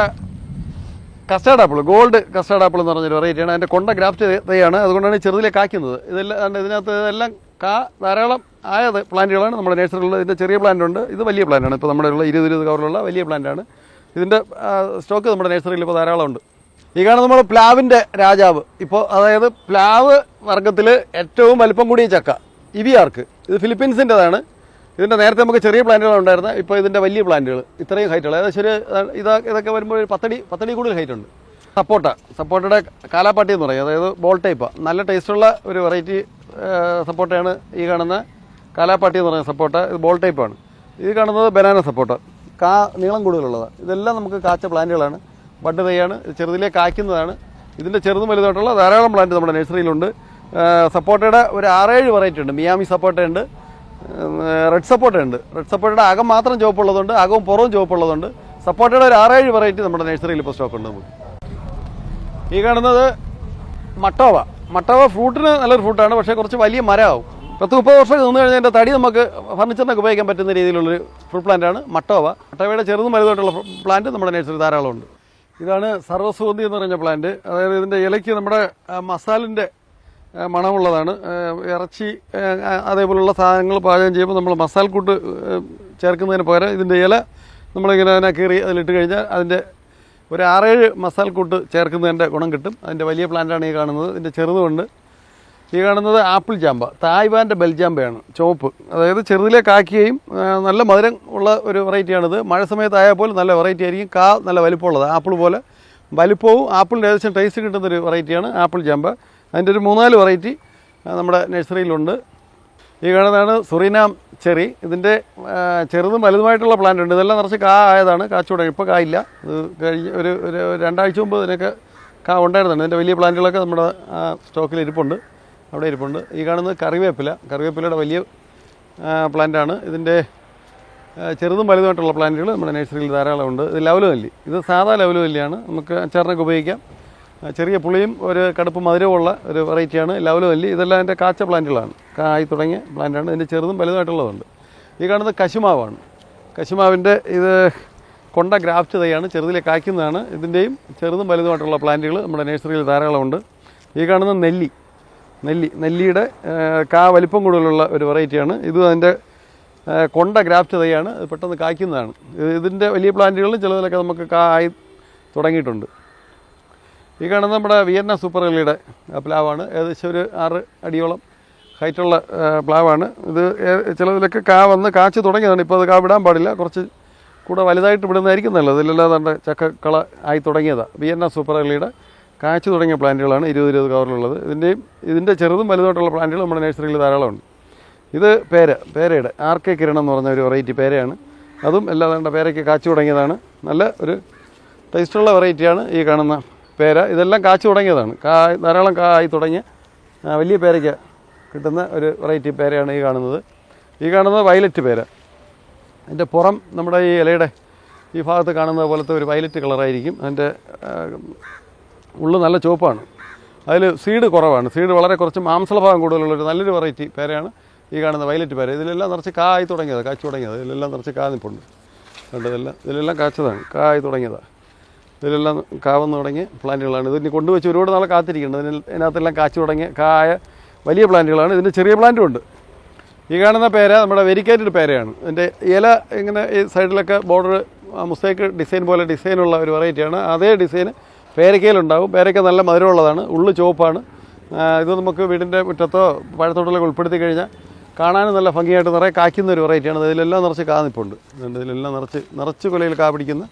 custard apple, gold custard apple എന്ന് പറഞ്ഞൊരു വെറൈറ്റിയാണ്. അതിൻ്റെ കൊണ്ട ഗ്രാഫ്റ്റ് തൈയാണ്, അതുകൊണ്ടാണ് ചെറുതിലെ കായ്ക്കുന്നത്. ഇതെല്ലാം ഇതിനകത്ത് എല്ലാം ധാരാളം ആയത് പ്ലാന്റുകളാണ് നമ്മുടെ നഴ്സറിയിലുള്ളത്. ഇതിൻ്റെ ചെറിയ പ്ലാന്റ് ഉണ്ട്, ഇത് വലിയ പ്ലാന്റാണ്. ഇപ്പോൾ നമ്മുടെ ഉള്ള 20 കവറിലുള്ള വലിയ പ്ലാന്റാണ്. ഇതിൻ്റെ സ്റ്റോക്ക് നമ്മുടെ നഴ്സറിയിൽ ഇപ്പോൾ ധാരാളം ഉണ്ട്. ഈ കാണുന്ന നമ്മൾ പ്ലാവിൻ്റെ രാജാവ്, ഇപ്പോൾ അതായത് പ്ലാവ് വർഗ്ഗത്തിൽ ഏറ്റവും വലിപ്പം കൂടിയ ചക്ക ഇവിയാർക്ക്, ഇത് ഫിലിപ്പീൻസിൻ്റെതാണ്. ഇതിൻ്റെ നേരത്തെ നമുക്ക് ചെറിയ പ്ലാന്റുകളാണ് ഉണ്ടായിരുന്നത്, ഇപ്പോൾ ഇതിൻ്റെ വലിയ പ്ലാന്റുകൾ ഇത്രയും ഹൈറ്റുള്ള, ഏകദേശം ഒരു ഇതൊക്കെ വരുമ്പോൾ ഒരു 10 അടി കൂടുതൽ ഹൈറ്റ് ഉണ്ട്. സപ്പോട്ടയുടെ കാലാപ്പാട്ടി എന്ന് പറയും, അതായത് ബോൾ ടൈപ്പാണ്. നല്ല ടേസ്റ്റുള്ള ഒരു വെറൈറ്റി സപ്പോട്ടയാണ് ഈ കാണുന്ന കാലാപ്പാട്ടി എന്ന് പറയുന്ന സപ്പോട്ട. ഇത് ബോൾ ടൈപ്പാണ്. ഇത് കാണുന്നത് ബനാന സപ്പോട്ട, നീളം കൂടുതലുള്ളതാണ്. ഇതെല്ലാം നമുക്ക് കാച്ച പ്ലാന്റുകളാണ്, ബഡ് തൈയാണ്. ചെറുതിലെ കായ്ക്കുന്നതാണ്. ഇതിൻ്റെ ചെറുതും വലുതായിട്ടുള്ള ധാരാളം പ്ലാന്റ് നമ്മുടെ നഴ്സറിയിലുണ്ട്. സപ്പോട്ടയുടെ ഒരു 6-7 വെറൈറ്റി ഉണ്ട്. മിയാമി സപ്പോട്ട ഉണ്ട്, റെഡ് സപ്പോട്ട ഉണ്ട്. റെഡ് സപ്പോട്ടയുടെ അകം മാത്രം ചുവപ്പുള്ളതുണ്ട്, അകവും പുറവും ചുവപ്പുള്ളതുണ്ട്. സപ്പോട്ടയുടെ ഒരു 6-7 വെറൈറ്റി നമ്മുടെ നഴ്സറിയിൽ ഇപ്പോൾ സ്റ്റോക്ക് ഉണ്ട് നമുക്ക്. ഈ കാണുന്നത് മട്ടോവ ഫ്രൂട്ടിന് നല്ലൊരു ഫ്രൂട്ടാണ്, പക്ഷേ കുറച്ച് വലിയ മരമാവും. 10-30 വർഷം നിന്ന് കഴിഞ്ഞാൽ എൻ്റെ തടി നമുക്ക് ഫർണിച്ചറിനൊക്കെ ഉപയോഗിക്കാൻ പറ്റുന്ന രീതിയിലുള്ളൊരു ഫ്രൂട്ട് പ്ലാന്റാണ് മട്ടോവയുടെ ചെറുതും വലുതായിട്ടുള്ള പ്ലാന്റ് നമ്മുടെ നഴ്സറി ധാരാളം ഉണ്ട്. ഇതാണ് സർവ്വസുഗന്ധി എന്ന് പറഞ്ഞ പ്ലാന്റ്. അതായത് ഇതിൻ്റെ ഇലയ്ക്ക് നമ്മുടെ മസാലിൻ്റെ മണമുള്ളതാണ്. ഇറച്ചി അതേപോലുള്ള സാധനങ്ങൾ പാചകം ചെയ്യുമ്പോൾ നമ്മൾ മസാലക്കൂട്ട് ചേർക്കുന്നതിന് പകരം ഇതിൻ്റെ ഇല നമ്മളിങ്ങനെ അതിനെ കീറി അതിലിട്ട് കഴിഞ്ഞാൽ അതിൻ്റെ ഒരു 6-7 മസാലക്കൂട്ട് ചേർക്കുന്നതിൻ്റെ ഗുണം കിട്ടും. അതിൻ്റെ വലിയ പ്ലാന്റാണ് ഈ കാണുന്നത്. ഇതിൻ്റെ ചെറുതുമുണ്ട്. ഈ കാണുന്നത് ആപ്പിൾ ജാമ്പ, തായ്വാൻ്റെ ബെൽജാമ്പയാണ്, ചുവപ്പ്. അതായത് ചെറുതിലെ കായ്ക്കുകയും നല്ല മധുരം ഉള്ള ഒരു വെറൈറ്റിയാണിത്. മഴ സമയത്തായാൽ പോലും നല്ല വെറൈറ്റി ആയിരിക്കും. നല്ല വലിപ്പമുള്ളത്, ആപ്പിൾ പോലെ വലിപ്പവും ആപ്പിളിൻ്റെ ഏകദേശം ടേസ്റ്റ് കിട്ടുന്നൊരു വെറൈറ്റിയാണ് ആപ്പിൾ ജാമ്പ. അതിൻ്റെ ഒരു 3-4 വെറൈറ്റി നമ്മുടെ നഴ്സറിയിലുണ്ട്. ഈ കാണുന്നതാണ് സുറിനാം ചെറി. ഇതിൻ്റെ ചെറുതും വലുതുമായിട്ടുള്ള പ്ലാന്റ് ഉണ്ട്. ഇതെല്ലാം നിറച്ച് ആയതാണ്, കാച്ചു തുടങ്ങി. ഇപ്പോൾ കായില്ല. ഇത് കഴിഞ്ഞ് ഒരു 2 ആഴ്ച മുമ്പ് ഇതിനൊക്കെ ഉണ്ടായിരുന്നുണ്ട്. ഇതിൻ്റെ വലിയ പ്ലാന്റുകളൊക്കെ നമ്മുടെ സ്റ്റോക്കിൽ ഇരിപ്പുണ്ട്, അവിടെ ഇരിപ്പുണ്ട്. ഈ കാണുന്നത് കറിവേപ്പിലയുടെ വലിയ പ്ലാന്റാണ്. ഇതിൻ്റെ ചെറുതും വലുതുമായിട്ടുള്ള പ്ലാന്റുകൾ നമ്മുടെ നഴ്സറിയിൽ ധാരാളം ഉണ്ട്. ഇത് ലവലുമല്ലി, ഇത് സാധാ ലവലുമല്ലിയാണ്, നമുക്ക് അച്ചാറിനൊക്കെ ഉപയോഗിക്കാം. ചെറിയ പുളിയും ഒരു കടുപ്പ് മധുരമുള്ള ഒരു വെറൈറ്റിയാണ് ലവലുമല്ലി. ഇതെല്ലാം എൻ്റെ കാച്ച പ്ലാന്റുകളാണ്, കായ് തുടങ്ങിയ പ്ലാന്റാണ്. ഇതിൻ്റെ ചെറുതും വലുതായിട്ടുള്ളതുണ്ട്. ഈ കാണുന്നത് കശുമാവാണ്. കശുമാവിൻ്റെ ഇത് കൊണ്ട ഗ്രാഫ്റ്റ് തൈയാണ്, ചെറുതിലെ കായ്ക്കുന്നതാണ്. ഇതിൻ്റെയും ചെറുതും വലുതുമായിട്ടുള്ള പ്ലാന്റുകൾ നമ്മുടെ നഴ്സറിയിൽ ധാരാളമുണ്ട്. ഈ കാണുന്ന നെല്ലിയുടെ വലിപ്പം കൂടുതലുള്ള ഒരു വെറൈറ്റിയാണ്. ഇത് അതിൻ്റെ കൊണ്ട ഗ്രാഫ്റ്റ് തൈയാണ്, പെട്ടെന്ന് കായ്ക്കുന്നതാണ്. ഇതിൻ്റെ വലിയ പ്ലാന്റുകളിൽ ചിലതിലൊക്കെ നമുക്ക് ആയി തുടങ്ങിയിട്ടുണ്ട്. ഈ കാണുന്ന നമ്മുടെ വിയന്ന സൂപ്പർ എല്ലിയുടെ പ്ലാവാണ്. ഏകദേശം ഒരു 6 അടിയോളം ഹൈറ്റുള്ള പ്ലാവാണ്. ഇത് ചിലതിലൊക്കെ കാച്ച് തുടങ്ങിയതാണ്. ഇപ്പോൾ അത് വിടാൻ പാടില്ല, കുറച്ച് കൂടെ വലുതായിട്ട് വിടുന്നതായിരിക്കും നല്ലത്. ഇതിലെല്ലാം നല്ല ചക്കക്കള ആയി തുടങ്ങിയതാണ്. വിയന്ന സൂപ്പർ എർലിയുടെ കാച്ചു തുടങ്ങിയ പ്ലാന്റുകളാണ് 20 കവറിലുള്ളത്. ഇതിൻ്റെ ചെറുതും വലുതായിട്ടുള്ള പ്ലാന്റുകൾ നമ്മുടെ നഴ്സറിയിൽ ധാരാളമുണ്ട്. ഇത് പേരയുടെ RK കിരണം എന്ന് പറഞ്ഞ ഒരു വെറൈറ്റി പേരയാണ്. അതും എല്ലാം വേണ്ട പേരയ്ക്ക് കാച്ചു തുടങ്ങിയതാണ്. നല്ല ഒരു ടേസ്റ്റുള്ള വെറൈറ്റിയാണ് ഈ കാണുന്ന പേര. ഇതെല്ലാം കാച്ചു തുടങ്ങിയതാണ്. ധാരാളം കായി തുടങ്ങിയ വലിയ പേരയ്ക്ക് കിട്ടുന്ന ഒരു വെറൈറ്റി പേരയാണ് ഈ കാണുന്നത് വയലറ്റ് പേര. അതിൻ്റെ പുറം നമ്മുടെ ഈ ഇലയുടെ ഈ ഭാഗത്ത് കാണുന്നത് പോലത്തെ ഒരു വയലറ്റ് കളറായിരിക്കും. അതിൻ്റെ ഉള്ളു നല്ല ചുവപ്പാണ്. അതിൽ സീഡ് കുറവാണ്. സീഡ് വളരെ കുറച്ച് മാംസള ഭാഗം കൂടുതലുള്ളൊരു നല്ലൊരു വെറൈറ്റി പേരയാണ് ഈ കാണുന്ന വയലറ്റ് പേര. ഇതിലെല്ലാം നിറച്ച് കായി തുടങ്ങിയത്, കാച്ചു തുടങ്ങിയത്. ഇതിലെല്ലാം നിറച്ച് നിൽപ്പുണ്ട്. കണ്ട് ഇതിലെല്ലാം കാച്ചതാണ്, കായി തുടങ്ങിയതാണ്. ഇതിലെല്ലാം കാവന്ന് തുടങ്ങിയ പ്ലാന്റുകളാണ്. ഇതിന് കൊണ്ടുവച്ച് ഒരുപാട് നാളെ കാത്തിരിക്കുന്നുണ്ട്. ഇതിനകത്തെല്ലാം കാച്ചു തുടങ്ങിയ വലിയ പ്ലാന്റുകളാണ്. ഇതിൻ്റെ ചെറിയ പ്ലാന്റും ഉണ്ട്. ഈ കാണുന്ന പേര നമ്മുടെ വെരിക്കേറ്റഡ് പേരയാണ്. ഇതിൻ്റെ ഇല ഇങ്ങനെ ഈ സൈഡിലൊക്കെ ബോർഡർ മുസ്തേക്ക് ഡിസൈൻ പോലെ ഡിസൈനുള്ള ഒരു വെറൈറ്റിയാണ്. അതേ ഡിസൈൻ പേരക്കയിലുണ്ടാവും. പേരക്ക നല്ല മധുരമുള്ളതാണ്, ഉള്ളു ചുവപ്പാണ്. ഇത് നമുക്ക് വീടിൻ്റെ മുറ്റത്തോ പഴത്തോട്ടിലൊക്കെ ഉൾപ്പെടുത്തി കഴിഞ്ഞാൽ കാണാനും നല്ല ഭംഗിയായിട്ട് നിറയെ കായ്ക്കുന്ന ഒരു വെറൈറ്റിയാണ്. ഇതിലെല്ലാം നിറച്ച് നിൽപ്പുണ്ട്. ഇതിലെല്ലാം നിറച്ച് കൊലയിൽ പിടിക്കുന്ന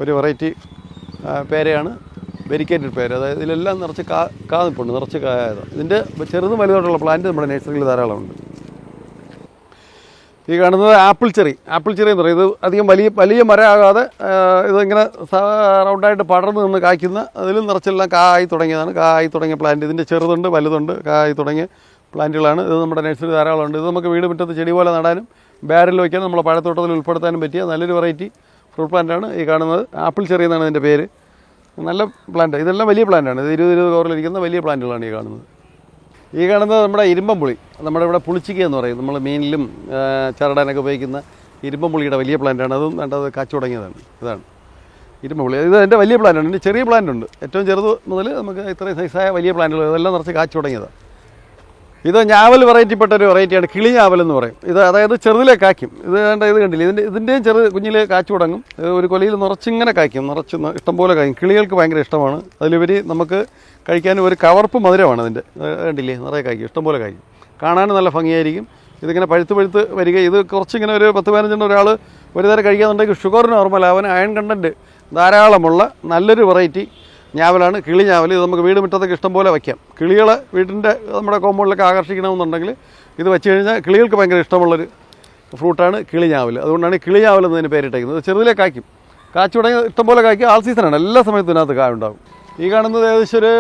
ഒരു വെറൈറ്റി പേരയാണ് വെരിക്കേറ്റഡ് പേര. അതായത് ഇതിലെല്ലാം നിറച്ച് നിൽപ്പുണ്ട്, നിറച്ച് കായതാണ്. ഇതിൻ്റെ ചെറുതും വലുതായിട്ടുള്ള പ്ലാന്റ് നമ്മുടെ നഴ്സറിയിൽ ധാരാളമുണ്ട്. ഈ കാണുന്നത് ആപ്പിൾ ചെറി എന്ന് പറയും. ഇത് അധികം വലിയ മരമാകാതെ ഇതിങ്ങനെ റൗണ്ടായിട്ട് പടർന്ന് നിന്ന് കായ്ക്കുന്ന, അതിലും നിറച്ചെല്ലാം കായി തുടങ്ങിയ പ്ലാന്റ്. ഇതിൻ്റെ ചെറുതുണ്ട്, വലുതുണ്ട്, കായി തുടങ്ങിയ പ്ലാന്റുകളാണ്. ഇത് നമ്മുടെ നഴ്സറി ധാരാളമുണ്ട്. ഇത് നമുക്ക് വീട് മുറ്റത്ത് ചെടി പോലെ നടാനും ബാരലിൽ വയ്ക്കാനും നമ്മളെ പഴത്തോട്ടത്തിൽ ഉൾപ്പെടുത്താനും പറ്റിയ നല്ലൊരു വെറൈറ്റി ഫ്രൂട്ട് പ്ലാന്റാണ് ഈ കാണുന്നത്. ആപ്പിൾ ചെറി എന്നാണ് ഇതിൻ്റെ പേര്. നല്ല പ്ലാന്റ്. ഇതെല്ലാം വലിയ പ്ലാന്റാണ്. ഇത് 20 കവറിലിരിക്കുന്ന വലിയ പ്ലാന്റുകളാണ് ഈ കാണുന്നത്. നമ്മുടെ ഇരുമ്പംപുളി, നമ്മുടെ ഇവിടെ പുളിച്ചിക്ക എന്ന് പറയും. നമ്മൾ മീനിലും ചരടാനൊക്കെ ഉപയോഗിക്കുന്ന ഇരുമ്പംപുളിയുടെ വലിയ പ്ലാന്റാണ്. അതും വേണ്ടത് കാച്ചു തുടങ്ങിയതാണ്. ഇതാണ് ഇരുമ്പംപുളി. ഇത് എൻ്റെ വലിയ പ്ലാന്റാണ്. ഇതിൻ്റെ ചെറിയ പ്ലാന്റ് ഉണ്ട്. ഏറ്റവും ചെറുത് മുതൽ നമുക്ക് ഇത്രയും സൈസായ വലിയ പ്ലാന്റുകൾ ഇതെല്ലാം നിറച്ച് കാച്ചു തുടങ്ങിയതാണ്. ഇത് ഞാവൽ വെറൈറ്റിപ്പെട്ട ഒരു വെറൈറ്റിയാണ്. കിളി ഞാവൽ എന്ന് പറയും. ഇത് അതായത് ചെറുതിലേ കായ്ക്കും. ഇത് കണ്ടില്ലേ, ഇതിൻ്റെയും കുഞ്ഞിലെ കാച്ചു തുടങ്ങും. ഒരു കൊലയിൽ നിറച്ചിങ്ങനെ കായ്ക്കും, ഇഷ്ടംപോലെ കായ്ക്കും. കിളികൾക്ക് ഭയങ്കര ഇഷ്ടമാണ്. അതിലുപരി നമുക്ക് കഴിക്കാനും ഒരു കവർപ്പ് മധുരമാണ് അതിൻ്റെ. കണ്ടില്ലേ, നിറയെ കായ്ക്കും, ഇഷ്ടംപോലെ കായ്ക്കും. കാണാനും നല്ല ഭംഗിയായിരിക്കും. ഇതിങ്ങനെ പഴുത്ത് വരിക. ഇത് കുറച്ചിങ്ങനെ ഒരു 10-15 ഒരാൾ ഒരു നേരം കഴിക്കാന്നുണ്ടെങ്കിൽ ഷുഗർ നോർമലാവാൻ അയൺ കണ്ടൻറ്റ് ധാരാളമുള്ള നല്ലൊരു വെറൈറ്റി ഞാവലാണ് കിളി ഞാവൽ. ഇത് നമുക്ക് വീട് മുറ്റത്തൊക്കെ ഇഷ്ടംപോലെ വയ്ക്കാം. കിളികളെ വീടിൻ്റെ നമ്മുടെ കോമ്പൗണ്ടിലൊക്കെ ആകർഷിക്കണമെന്നുണ്ടെങ്കിൽ ഇത് വെച്ച് കഴിഞ്ഞാൽ കിളികൾക്ക് ഭയങ്കര ഇഷ്ടമുള്ളൊരു ഫ്രൂട്ടാണ് കിളി ഞാവൽ. അതുകൊണ്ടാണ് കിളി ഞാവൽ എന്നതിന് പേരിട്ടേക്കുന്നത്. ചെറുതിലേ കായ്ക്കും, കാച്ചു തുടങ്ങി ഇഷ്ടംപോലെ കായ്ക്കും. ആൾ സീസണാണ്, എല്ലാ സമയത്തും ഇതിനകത്ത് കായ ഉണ്ടാകും. ഈ കാണുന്നത് ഏകദേശം ഒരു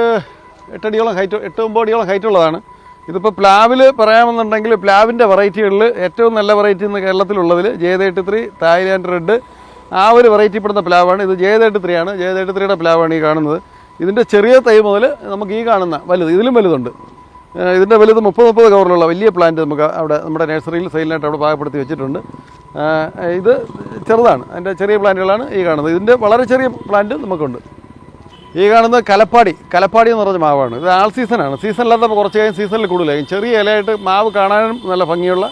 8-9 അടിയോളം ഹൈറ്റുള്ളതാണ്. ഇതിപ്പോൾ പ്ലാവിൽ പറയാമെന്നുണ്ടെങ്കിൽ പ്ലാവിൻ്റെ വെറൈറ്റികളിൽ ഏറ്റവും നല്ല വെറൈറ്റി ഇന്ന് കേരളത്തിലുള്ളതിൽ J83, തായ്ലാൻഡ് റെഡ്, ആ ഒരു വെറൈറ്റി പെടുന്ന പ്ലാവാണ്. ഇത് J83 ആണ്. J83യുടെ പ്ലാവാണ് ഈ കാണുന്നത്. ഇതിൻ്റെ ചെറിയ തൈ മുതൽ നമുക്ക് ഈ കാണുന്ന വലുത്, ഇതിലും വലുതുണ്ട്. ഇതിൻ്റെ വലുത് 30 കവറിലുള്ള വലിയ പ്ലാന്റ് നമുക്ക് അവിടെ നമ്മുടെ നഴ്സറിയിൽ സെയിലിനായിട്ട് അവിടെ പാകപ്പെടുത്തി വെച്ചിട്ടുണ്ട്. ഇത് ചെറുതാണ്, അതിൻ്റെ ചെറിയ പ്ലാന്റുകളാണ് ഈ കാണുന്നത്. ഇതിൻ്റെ വളരെ ചെറിയ പ്ലാന്റ് നമുക്കുണ്ട്. ഈ കാണുന്നത് കലപ്പാടി എന്ന് പറഞ്ഞ മാവാണ്. ഇത് ആൾ സീസണാണ്. സീസണില്ലാത്തപ്പോൾ കുറച്ച് കഴിഞ്ഞ് സീസണിൽ കൂടുതലായിരിക്കും. ചെറിയ ഇലയായിട്ട് മാവ് കാണാനും നല്ല ഭംഗിയുള്ള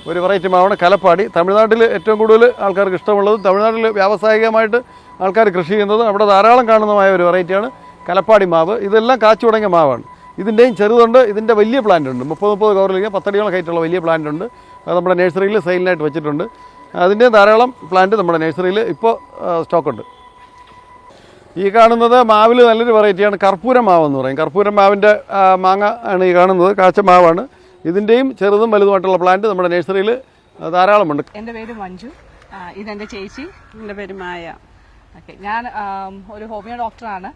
ഒരു വെറൈറ്റി മാവാണ് കലപ്പാടി. തമിഴ്നാട്ടിൽ ഏറ്റവും കൂടുതൽ ആൾക്കാർക്ക് ഇഷ്ടമുള്ളത്, തമിഴ്നാട്ടിൽ വ്യാവസായികമായിട്ട് ആൾക്കാർ കൃഷി ചെയ്യുന്നത്, അവിടെ ധാരാളം കാണുന്നതുമായ ഒരു വെറൈറ്റിയാണ് കലപ്പാടി മാവ്. ഇതെല്ലാം കാച്ചു തുടങ്ങിയ മാവാണ്. ഇതിൻ്റെയും ചെറുതുണ്ട്, ഇതിൻ്റെ വലിയ പ്ലാന്റ് ഉണ്ട്. 30 കവറിലേക്ക് 10 അടിയോളം ഹൈറ്റുള്ള വലിയ പ്ലാന്റ് ഉണ്ട്. അത് നമ്മുടെ നഴ്സറിയിൽ സെയിലിനായിട്ട് വെച്ചിട്ടുണ്ട്. അതിൻ്റെ ധാരാളം പ്ലാന്റ് നമ്മുടെ നഴ്സറിയിൽ ഇപ്പോൾ സ്റ്റോക്കുണ്ട്. ഈ കാണുന്നത് മാവിൽ നല്ലൊരു വെറൈറ്റിയാണ് കർപ്പൂരം മാവ് എന്ന് പറയും. കർപ്പൂരം മാവിൻ്റെ മാങ്ങ ആണ് ഈ കാണുന്നത്, കാച്ച മാവാണ്. ഇതിൻ്റെയും ചെറുതും വലുതുമായിട്ടുള്ള പ്ലാന്റ് നമ്മുടെ നഴ്സറിയിൽ ധാരാളമുണ്ട്. എൻ്റെ പേര് മഞ്ജു, ഇതെൻ്റെ ചേച്ചി. എൻ്റെ പേര് മായ. ഓക്കെ, ഞാൻ ഒരു ഹോമിയോ ഡോക്ടറാണ്.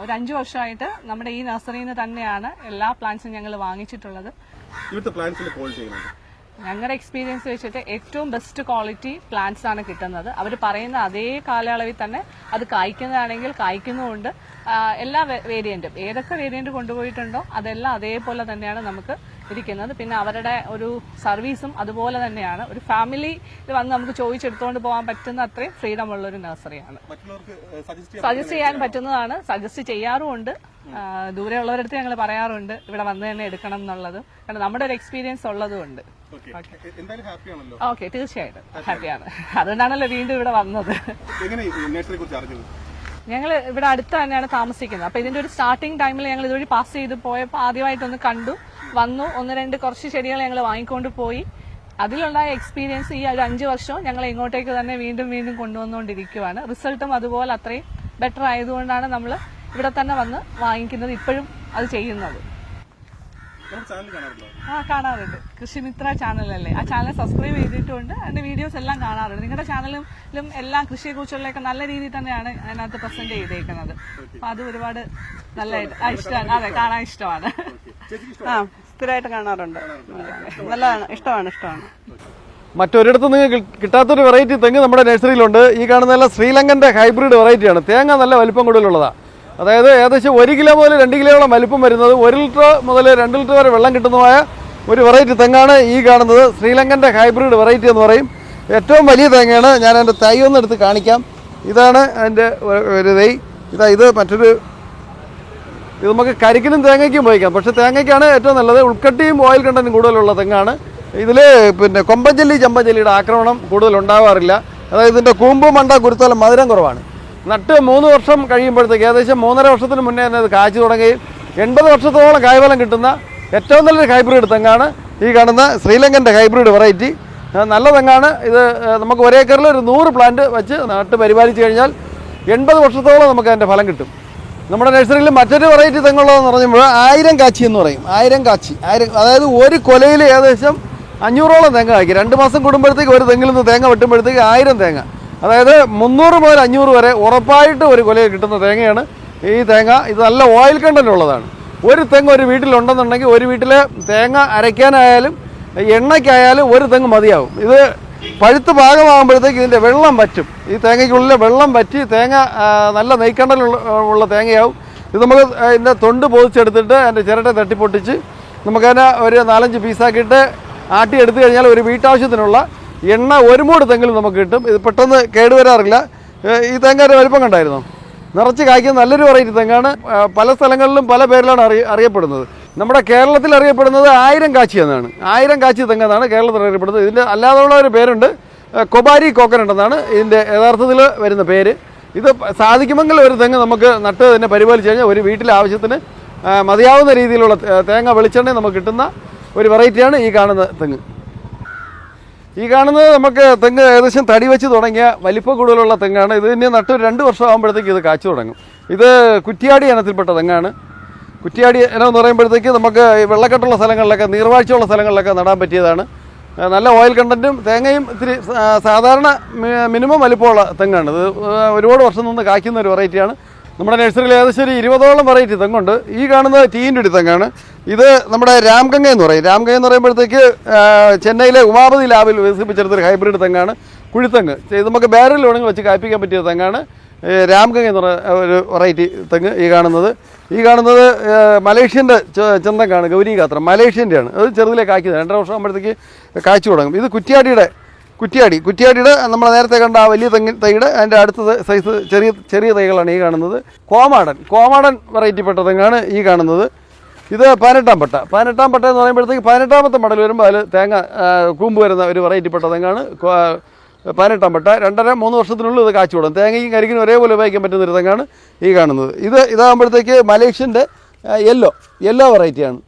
ഒരു 5 വർഷമായിട്ട് നമ്മുടെ ഈ നഴ്സറിയിൽ നിന്ന് തന്നെയാണ് എല്ലാ പ്ലാന്റ്സും ഞങ്ങൾ വാങ്ങിച്ചിട്ടുള്ളത്. ഞങ്ങളുടെ എക്സ്പീരിയൻസ് വെച്ചിട്ട് ഏറ്റവും ബെസ്റ്റ് ക്വാളിറ്റി പ്ലാന്റ്സ് ആണ് കിട്ടുന്നത്. അവർ പറയുന്ന അതേ കാലയളവിൽ തന്നെ അത് കായ്ക്കുന്നതാണെങ്കിൽ കായ്ക്കുന്നുമുണ്ട്. എല്ലാ വേരിയന്റും ഏതൊക്കെ വേരിയന്റ് കൊണ്ടുപോയിട്ടുണ്ടോ അതെല്ലാം അതേപോലെ തന്നെയാണ് നമുക്ക് ഇരിക്കുന്നത്. പിന്നെ അവരുടെ ഒരു സർവീസും അതുപോലെ തന്നെയാണ്. ഒരു ഫാമിലി വന്ന് നമുക്ക് ചോദിച്ചെടുത്തുകൊണ്ട് പോകാൻ പറ്റുന്ന അത്രയും ഫ്രീഡം ഉള്ള ഒരു നഴ്സറിയാണ്. സജസ്റ്റ് ചെയ്യാൻ പറ്റുന്നതാണ്, സജസ്റ്റ് ചെയ്യാറുമുണ്ട്. ദൂരെയുള്ളവരടുത്ത് ഞങ്ങൾ പറയാറുണ്ട് ഇവിടെ വന്ന് തന്നെ എടുക്കണം എന്നുള്ളത്. കാരണം നമ്മുടെ ഒരു എക്സ്പീരിയൻസ് ഉള്ളതുകൊണ്ട്. ഓക്കെ, തീർച്ചയായിട്ടും ഹാപ്പിയാണ്. അതുകൊണ്ടാണല്ലോ വീണ്ടും ഇവിടെ വന്നത്. ഞങ്ങൾ ഇവിടെ അടുത്ത് തന്നെയാണ് താമസിക്കുന്നത്. അപ്പൊ ഇതിന്റെ ഒരു സ്റ്റാർട്ടിംഗ് ടൈമിൽ ഞങ്ങൾ ഇതുവഴി പാസ് ചെയ്ത് പോയപ്പോൾ ആദ്യമായിട്ടൊന്ന് കണ്ടു, വന്നു, 1-2 കുറച്ച് ചെടികൾ ഞങ്ങൾ വാങ്ങിക്കൊണ്ട് പോയി. അതിലുണ്ടായ എക്സ്പീരിയൻസ് ഈ ഒരു 5 വർഷവും ഞങ്ങൾ ഇങ്ങോട്ടേക്ക് തന്നെ വീണ്ടും വീണ്ടും കൊണ്ടുവന്നുകൊണ്ടിരിക്കുകയാണ്. റിസൾട്ടും അതുപോലെ അത്രയും ബെറ്റർ ആയതുകൊണ്ടാണ് നമ്മൾ ഇവിടെ തന്നെ വന്ന് വാങ്ങിക്കുന്നത്, ഇപ്പോഴും അത് ചെയ്യുന്നത്. കാണാറുണ്ട്. കൃഷിമിത്ര ചാനലല്ലേ, ആ ചാനൽ സബ്സ്ക്രൈബ് ചെയ്തിട്ടുണ്ട്. അതിന്റെ വീഡിയോസ് എല്ലാം കാണാറുണ്ട്. നിങ്ങളുടെ ചാനലിലും എല്ലാം കൃഷിയെ കുറിച്ചുള്ളതൊക്കെ നല്ല രീതിയിൽ തന്നെയാണ് അതിനകത്ത് പ്രസന്റ് ചെയ്തേക്കുന്നത്. അപ്പൊ അത് ഒരുപാട് നല്ലതായിട്ട് ഇഷ്ടമാണ്. അതെ, കാണാൻ ഇഷ്ടമാണ്. സ്ഥിരമായിട്ട് കാണാറുണ്ട്. നല്ലതാണ്, ഇഷ്ടമാണ്. മറ്റൊരിടത്ത് നിങ്ങൾക്ക് കിട്ടാത്തൊരു വെറൈറ്റി തെങ്ങ് നമ്മുടെ നഴ്സറിയിലുണ്ട്. ഈ കാണുന്നതെല്ലാം ശ്രീലങ്കൻ്റെ ഹൈബ്രിഡ് വെറൈറ്റിയാണ്. തേങ്ങ നല്ല വലിപ്പം കൂടുതലുള്ളതാണ്. അതായത് ഏകദേശം 1 കിലോ മുതൽ 2 കിലോയോളം വലിപ്പം വരുന്നത്, 1 ലിറ്റർ മുതൽ 2 ലിറ്റർ വരെ വെള്ളം കിട്ടുന്നതുമായ ഒരു വെറൈറ്റി തെങ്ങാണ് ഈ കാണുന്നത്. ശ്രീലങ്കൻ്റെ ഹൈബ്രിഡ് വെറൈറ്റി എന്ന് പറയും. ഏറ്റവും വലിയ തേങ്ങയാണ്. ഞാൻ അതിൻ്റെ തൈ ഒന്ന് എടുത്ത് കാണിക്കാം. ഇതാണ് അതിൻ്റെ ഒരു തൈ. ഇത് മറ്റൊരു, ഇത് നമുക്ക് കരിക്കിനും തേങ്ങയ്ക്കും ഉപയോഗിക്കാം. പക്ഷേ തേങ്ങയ്ക്കാണ് ഏറ്റവും നല്ലത്. ഉൾക്കട്ടിയും ഓയിൽ കണ്ടന്റും കൂടുതലുള്ള തെങ്ങാണ്. ഇതിൽ പിന്നെ കൊമ്പഞ്ചല്ലി ചമ്പഞ്ചല്ലിയുടെ ആക്രമണം കൂടുതൽ ഉണ്ടാവാറില്ല. അതായത് ഇതിൻ്റെ കൂമ്പ് മണ്ട കുരുത്തോലം മധുരം കുറവാണ്. നട്ട് 3 വർഷം കഴിയുമ്പോഴത്തേക്ക്, ഏകദേശം 3.5 വർഷത്തിന് മുന്നേ തന്നെ അത് കായ്ച്ചു തുടങ്ങി 80 വർഷത്തോളം കായ്ഫലം കിട്ടുന്ന ഏറ്റവും നല്ലൊരു ഹൈബ്രിഡ് തെങ്ങാണ് ഈ കാണുന്ന ശ്രീലങ്കൻ്റെ ഹൈബ്രിഡ് വെറൈറ്റി. നല്ല തെങ്ങാണ് ഇത്. നമുക്ക് 1 ഏക്കറിൽ ഒരു 100 പ്ലാന്റ് വെച്ച് നട്ട് പരിപാലിച്ച് കഴിഞ്ഞാൽ 80 വർഷത്തോളം നമുക്ക് അതിൻ്റെ ഫലം കിട്ടും. നമ്മുടെ നഴ്സറിയിൽ മറ്റൊരു വെറൈറ്റി തെങ്ങുള്ളതെന്ന് പറയുമ്പോൾ 1000 കാച്ചി എന്ന് പറയും. 1000 കാച്ചി, അതായത് ഒരു കൊലയിൽ ഏകദേശം 500ഓളം തേങ്ങ കായ്ക്കും. 2 മാസം കൂടുമ്പോഴത്തേക്ക് ഒരു തെങ്ങിൽ നിന്ന് തേങ്ങ വെട്ടുമ്പോഴത്തേക്ക് 1000 തേങ്ങ, അതായത് 300 മുതൽ 500 വരെ ഉറപ്പായിട്ട് ഒരു കൊലയിൽ കിട്ടുന്ന തേങ്ങയാണ് ഈ തേങ്ങ. ഇത് നല്ല ഓയിൽ കണ്ടന്റ് ഉള്ളതാണ്. ഒരു തെങ്ങ് ഒരു വീട്ടിലുണ്ടെന്നുണ്ടെങ്കിൽ ഒരു വീട്ടിലെ തേങ്ങ അരയ്ക്കാനായാലും എണ്ണയ്ക്കായാലും ഒരു തെങ്ങ് മതിയാവും. ഇത് പഴുത്ത് പാകമാകുമ്പോഴത്തേക്ക് ഇതിൻ്റെ വെള്ളം വറ്റും. ഈ തേങ്ങയ്ക്കുള്ളിലെ വെള്ളം വറ്റി തേങ്ങ നല്ല നെയ്ക്കണ്ടലുള്ള തേങ്ങയാവും. ഇത് നമുക്ക് ഇതിൻ്റെ തൊണ്ട് പൊതിച്ചെടുത്തിട്ട് അതിൻ്റെ ചിരട്ട തട്ടിപ്പൊട്ടിച്ച് നമുക്കതിനെ ഒരു 4-5 പീസാക്കിയിട്ട് ആട്ടി എടുത്തു കഴിഞ്ഞാൽ ഒരു വീട്ടാവശ്യത്തിനുള്ള എണ്ണ 1 മൂട് തെങ്ങിലും നമുക്ക് കിട്ടും. ഇത് പെട്ടെന്ന് കേടുവരാറില്ല. ഈ തേങ്ങയുടെ വലിപ്പം കണ്ടായിരുന്നോ? നിറച്ച് കായ്ക്കുന്ന നല്ലൊരു വെറൈറ്റി തെങ്ങാണ്. പല സ്ഥലങ്ങളിലും പല പേരിലാണ് അറിയപ്പെടുന്നത്. നമ്മുടെ കേരളത്തിൽ അറിയപ്പെടുന്നത് 1000 കാച്ചി എന്നാണ്. 1000 കാച്ചി തെങ്ങ് എന്നാണ് കേരളത്തിൽ അറിയപ്പെടുന്നത്. ഇതിൻ്റെ അല്ലാതെയുള്ള ഒരു പേരുണ്ട്, കൊബാരി കോക്കനട്ട് എന്നാണ് ഇതിൻ്റെ യഥാർത്ഥത്തിൽ വരുന്ന പേര്. ഇത് സാധിക്കുമെങ്കിൽ ഒരു തെങ്ങ് നമുക്ക് നട്ട് തന്നെ പരിപാലിച്ച് കഴിഞ്ഞാൽ ഒരു വീട്ടിലെ ആവശ്യത്തിന് മതിയാവുന്ന രീതിയിലുള്ള തേങ്ങ വെളിച്ചെണ്ണ നമുക്ക് കിട്ടുന്ന ഒരു വെറൈറ്റിയാണ് ഈ കാണുന്ന തെങ്ങ്. ഈ കാണുന്നത് നമുക്ക് തെങ്ങ് ഏകദേശം തടി വെച്ച് തുടങ്ങിയ വലിപ്പം കൂടുതലുള്ള തെങ്ങാണ്. ഇത് ഇനി നട്ട് 2 വർഷം ആകുമ്പോഴത്തേക്ക് ഇത് കാച്ചു തുടങ്ങും. ഇത് കുറ്റിയാടി ഇനത്തിൽപ്പെട്ട തെങ്ങാണ്. കുറ്റിയാടി ഇനം എന്ന് പറയുമ്പോഴത്തേക്ക് നമുക്ക് വെള്ളക്കെട്ടുള്ള സ്ഥലങ്ങളിലൊക്കെ, നീർവാഴ്ചയുള്ള സ്ഥലങ്ങളിലൊക്കെ നടാൻ പറ്റിയതാണ്. നല്ല ഓയിൽ കണ്ടന്റും തേങ്ങയും ഇത്തിരി സാധാരണ മിനിമം വലിപ്പമുള്ള തെങ്ങാണ്. ഇത് ഒരുപാട് വർഷം നിന്ന് കായ്ക്കുന്ന ഒരു വെറൈറ്റിയാണ്. നമ്മുടെ നഴ്സറിയിൽ ഏകദേശം ഒരു 20ഓളം വെറൈറ്റി തെങ്ങുണ്ട്. ഈ കാണുന്നത് ടീൻ്റെ തെങ്ങാണ്. ഇത് നമ്മുടെ രാംഗംഗ എന്ന് പറയും. രാംഗംഗ എന്ന് പറയുമ്പോഴത്തേക്ക് ചെന്നൈയിലെ ഉമാപതി ലാബിൽ വികസിപ്പിച്ചെടുത്തൊരു ഹൈബ്രിഡ് തെങ്ങാണ്, കുഴിത്തെങ്ങ്. ഇത് നമുക്ക് ബാരൽ വേണമെങ്കിൽ വെച്ച് കായ്പ്പിക്കാൻ പറ്റിയ തെങ്ങാണ് രാംഗംഗ എന്ന് പറയുന്ന ഒരു വെറൈറ്റി തെങ്ങ്. ഈ കാണുന്നത് മലേഷ്യൻ്റെ ചെന്തങ്ങാണ്, ഗൗരി ഗാത്രം, മലേഷ്യൻ്റെയാണ്. അത് ചെറുതിലെ കായ്ക്കുന്നത് 2.5 വർഷം ആകുമ്പോഴത്തേക്ക് കായ്ച്ചു തുടങ്ങും. ഇത് കുറ്റിയാടിയുടെ നമ്മൾ നേരത്തെ കണ്ട ആ വലിയ തൈയുടെ അതിൻ്റെ അടുത്ത സൈസ് ചെറിയ തൈകളാണ് ഈ കാണുന്നത്. കോമാടൻ വെറൈറ്റിപ്പെട്ട തെങ്ങാണ് ഈ കാണുന്നത്. ഇത് 18 പട്ട എന്ന് പറയുമ്പോഴത്തേക്ക് 18ാമത്തെ മടൽ വരുമ്പോൾ അതിൽ തേങ്ങ കൂമ്പ് വരുന്ന ഒരു വെറൈറ്റിപ്പെട്ട തെങ്ങാണ് 18 പട്ട. 2.5-3 വർഷത്തിനുള്ളിൽ ഇത് കാച്ചു തുടങ്ങും. തേങ്ങയും കരിക്കിനും ഒരേപോലെ ഉപയോഗിക്കാൻ പറ്റുന്ന ഒരു തെങ്ങാണ് ഈ കാണുന്നത്. ഇതാകുമ്പോഴത്തേക്ക് മലേഷ്യൻ്റെ യെല്ലോ വെറൈറ്റിയാണ്.